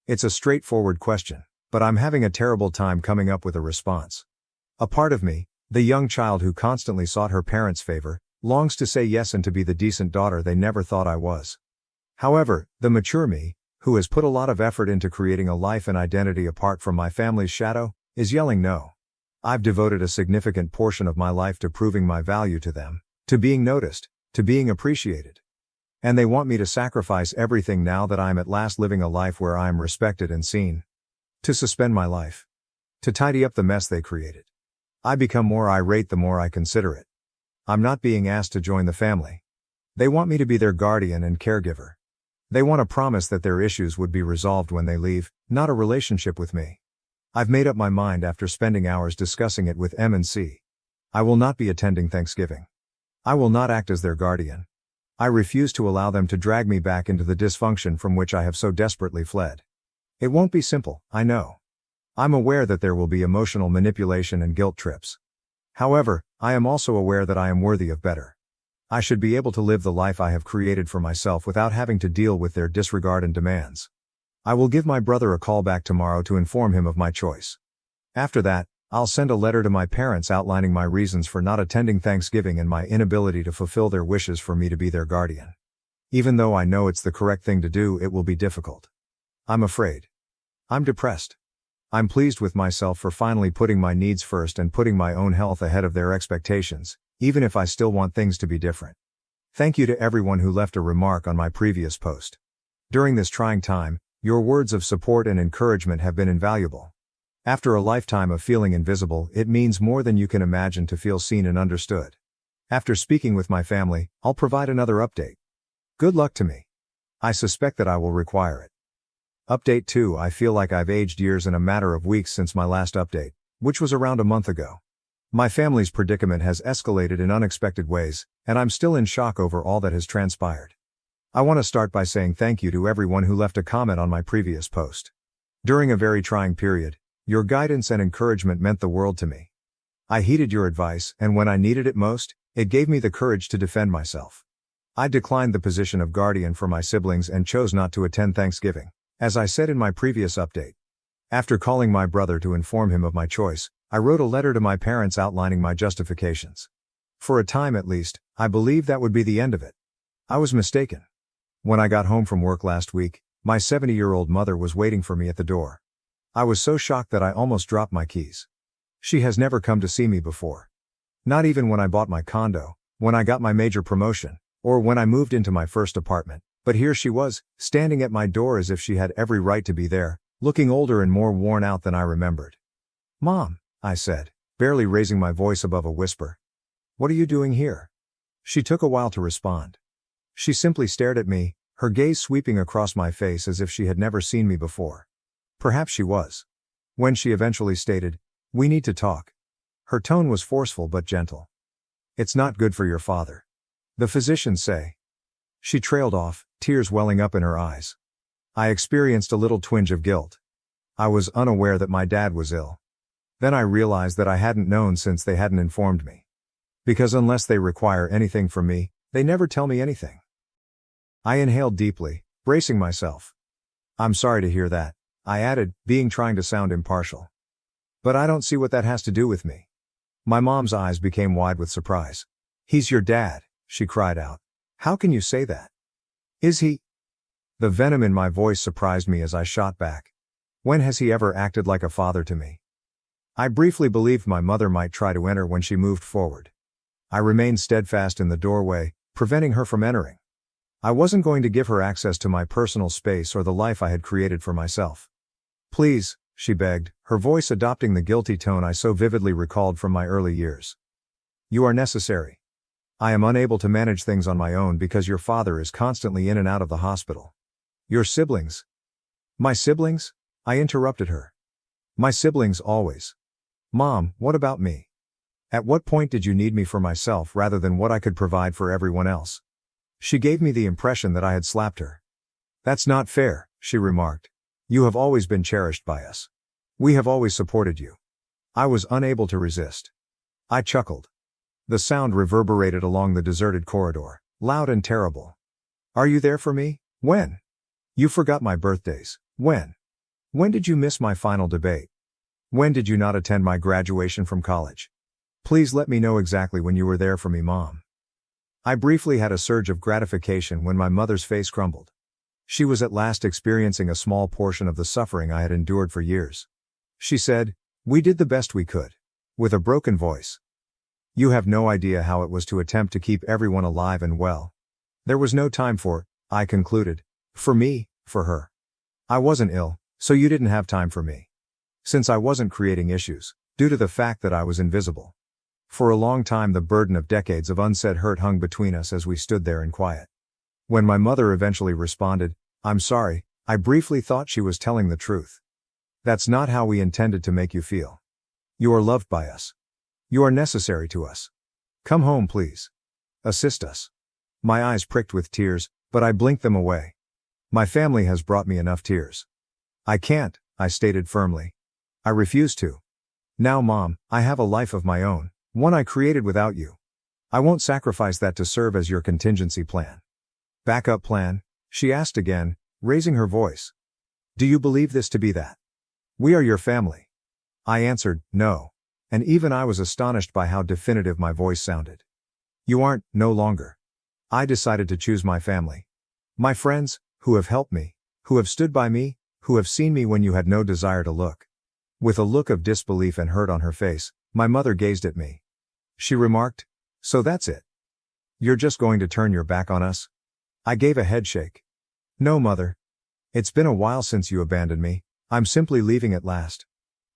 It's a straightforward question, but I'm having a terrible time coming up with a response. A part of me, the young child who constantly sought her parents' favor, longs to say yes and to be the decent daughter they never thought I was. However, the mature me, who has put a lot of effort into creating a life and identity apart from my family's shadow, is yelling no. I've devoted a significant portion of my life to proving my value to them, to being noticed, to being appreciated. And they want me to sacrifice everything now that I am at last living a life where I am respected and seen. To suspend my life. To tidy up the mess they created. I become more irate the more I consider it. I'm not being asked to join the family. They want me to be their guardian and caregiver. They want a promise that their issues would be resolved when they leave, not a relationship with me. I've made up my mind after spending hours discussing it with M and C. I will not be attending Thanksgiving. I will not act as their guardian. I refuse to allow them to drag me back into the dysfunction from which I have so desperately fled. It won't be simple, I know. I'm aware that there will be emotional manipulation and guilt trips. However, I am also aware that I am worthy of better. I should be able to live the life I have created for myself without having to deal with their disregard and demands. I will give my brother a call back tomorrow to inform him of my choice. After that, I'll send a letter to my parents outlining my reasons for not attending Thanksgiving and my inability to fulfill their wishes for me to be their guardian. Even though I know it's the correct thing to do, it will be difficult. I'm afraid. I'm depressed. I'm pleased with myself for finally putting my needs first and putting my own health ahead of their expectations, even if I still want things to be different. Thank you to everyone who left a remark on my previous post. During this trying time, your words of support and encouragement have been invaluable. After a lifetime of feeling invisible, it means more than you can imagine to feel seen and understood. After speaking with my family, I'll provide another update. Good luck to me. I suspect that I will require it. Update 2. I feel like I've aged years in a matter of weeks since my last update, which was around a month ago. My family's predicament has escalated in unexpected ways, and I'm still in shock over all that has transpired. I want to start by saying thank you to everyone who left a comment on my previous post. During a very trying period, your guidance and encouragement meant the world to me. I heeded your advice, and when I needed it most, it gave me the courage to defend myself. I declined the position of guardian for my siblings and chose not to attend Thanksgiving, as I said in my previous update. After calling my brother to inform him of my choice, I wrote a letter to my parents outlining my justifications. For a time at least, I believed that would be the end of it. I was mistaken. When I got home from work last week, my 70-year-old mother was waiting for me at the door. I was so shocked that I almost dropped my keys. She has never come to see me before. Not even when I bought my condo, when I got my major promotion, or when I moved into my first apartment, but here she was, standing at my door as if she had every right to be there, looking older and more worn out than I remembered. "Mom," I said, barely raising my voice above a whisper. "What are you doing here?" She took a while to respond. She simply stared at me, her gaze sweeping across my face as if she had never seen me before. Perhaps she was. When she eventually stated, "We need to talk." Her tone was forceful but gentle. "It's not good for your father. The physicians say." She trailed off, tears welling up in her eyes. I experienced a little twinge of guilt. I was unaware that my dad was ill. Then I realized that I hadn't known since they hadn't informed me. Because unless they require anything from me, they never tell me anything. I inhaled deeply, bracing myself. "I'm sorry to hear that," I added, trying to sound impartial. "But I don't see what that has to do with me." My mom's eyes became wide with surprise. "He's your dad," she cried out. "How can you say that?" "Is he?" The venom in my voice surprised me as I shot back. "When has he ever acted like a father to me?" I briefly believed my mother might try to enter when she moved forward. I remained steadfast in the doorway, preventing her from entering. I wasn't going to give her access to my personal space or the life I had created for myself. "Please," she begged, her voice adopting the guilty tone I so vividly recalled from my early years. "You are necessary. I am unable to manage things on my own because your father is constantly in and out of the hospital." "Your siblings?" "My siblings?" I interrupted her. "My siblings always." "Mom, what about me? At what point did you need me for myself rather than what I could provide for everyone else?" She gave me the impression that I had slapped her. "That's not fair," she remarked. "You have always been cherished by us. We have always supported you." I was unable to resist. I chuckled. The sound reverberated along the deserted corridor, loud and terrible. "Are you there for me? When? You forgot my birthdays. When? When did you miss my final debate? When did you not attend my graduation from college? Please let me know exactly when you were there for me, Mom." I briefly had a surge of gratification when my mother's face crumbled. She was at last experiencing a small portion of the suffering I had endured for years. She said, "We did the best we could." With a broken voice. "You have no idea how it was to attempt to keep everyone alive and well. There was no time for," I concluded. "For me, for her. I wasn't ill, so you didn't have time for me. Since I wasn't creating issues, due to the fact that I was invisible." For a long time the burden of decades of unsaid hurt hung between us as we stood there in quiet. When my mother eventually responded, "I'm sorry," I briefly thought she was telling the truth. "That's not how we intended to make you feel. You are loved by us. You are necessary to us. Come home please. Assist us." My eyes pricked with tears, but I blinked them away. My family has brought me enough tears. "I can't," I stated firmly. "I refuse to. Now Mom, I have a life of my own, one I created without you. I won't sacrifice that to serve as your contingency plan." "Backup plan?" she asked again, raising her voice. "Do you believe this to be that? We are your family." I answered, "No." And even I was astonished by how definitive my voice sounded. "You aren't, no longer. I decided to choose my family. My friends, who have helped me, who have stood by me, who have seen me when you had no desire to look." With a look of disbelief and hurt on her face, my mother gazed at me. She remarked, "So that's it? You're just going to turn your back on us?" I gave a headshake. "No, Mother. It's been a while since you abandoned me. I'm simply leaving at last."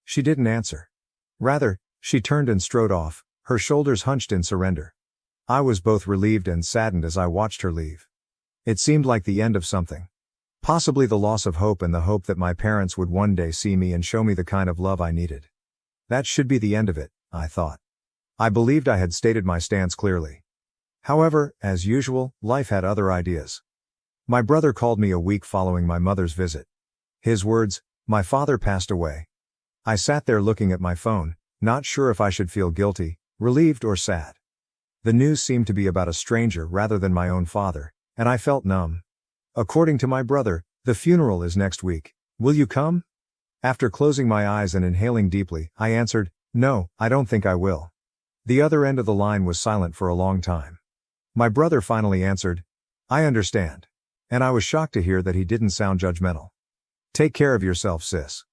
She didn't answer. Rather, she turned and strode off, her shoulders hunched in surrender. I was both relieved and saddened as I watched her leave. It seemed like the end of something. Possibly the loss of hope and the hope that my parents would one day see me and show me the kind of love I needed. That should be the end of it, I thought. I believed I had stated my stance clearly. However, as usual, life had other ideas. My brother called me a week following my mother's visit. His words, "My father passed away." I sat there looking at my phone, not sure if I should feel guilty, relieved or sad. The news seemed to be about a stranger rather than my own father, and I felt numb. According to my brother, the funeral is next week. Will you come? After closing my eyes and inhaling deeply, I answered, "No, I don't think I will." The other end of the line was silent for a long time. My brother finally answered, "I understand." And I was shocked to hear that he didn't sound judgmental. "Take care of yourself, sis."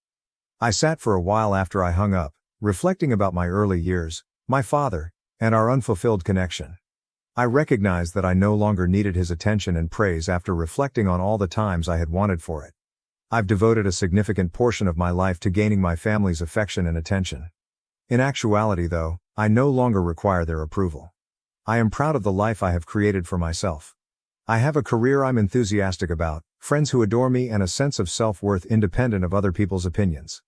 I sat for a while after I hung up, reflecting about my early years, my father, and our unfulfilled connection. I recognized that I no longer needed his attention and praise after reflecting on all the times I had wanted for it. I've devoted a significant portion of my life to gaining my family's affection and attention. In actuality, though, I no longer require their approval. I am proud of the life I have created for myself. I have a career I'm enthusiastic about, friends who adore me, and a sense of self-worth independent of other people's opinions.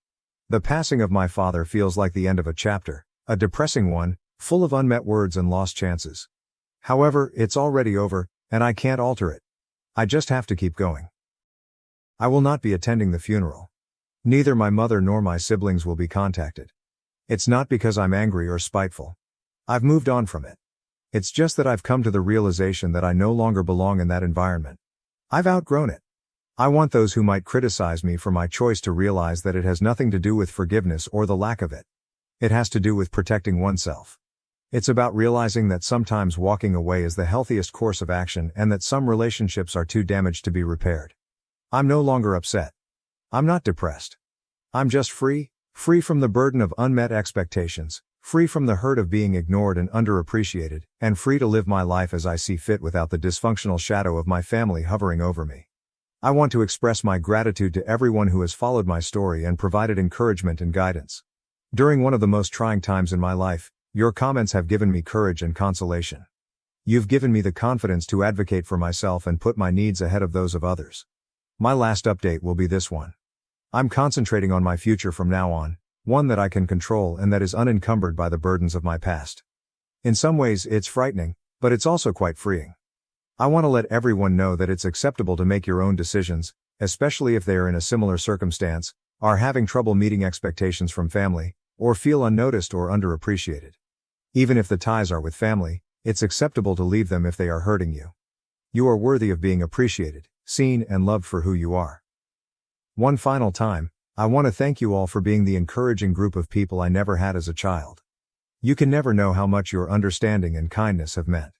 The passing of my father feels like the end of a chapter, a depressing one, full of unmet words and lost chances. However, it's already over, and I can't alter it. I just have to keep going. I will not be attending the funeral. Neither my mother nor my siblings will be contacted. It's not because I'm angry or spiteful. I've moved on from it. It's just that I've come to the realization that I no longer belong in that environment. I've outgrown it. I want those who might criticize me for my choice to realize that it has nothing to do with forgiveness or the lack of it. It has to do with protecting oneself. It's about realizing that sometimes walking away is the healthiest course of action and that some relationships are too damaged to be repaired. I'm no longer upset. I'm not depressed. I'm just free from the burden of unmet expectations, free from the hurt of being ignored and underappreciated, and free to live my life as I see fit without the dysfunctional shadow of my family hovering over me. I want to express my gratitude to everyone who has followed my story and provided encouragement and guidance. During one of the most trying times in my life, your comments have given me courage and consolation. You've given me the confidence to advocate for myself and put my needs ahead of those of others. My last update will be this one. I'm concentrating on my future from now on, one that I can control and that is unencumbered by the burdens of my past. In some ways it's frightening, but it's also quite freeing. I want to let everyone know that it's acceptable to make your own decisions, especially if they are in a similar circumstance, are having trouble meeting expectations from family, or feel unnoticed or underappreciated. Even if the ties are with family, it's acceptable to leave them if they are hurting you. You are worthy of being appreciated, seen, and loved for who you are. One final time, I want to thank you all for being the encouraging group of people I never had as a child. You can never know how much your understanding and kindness have meant.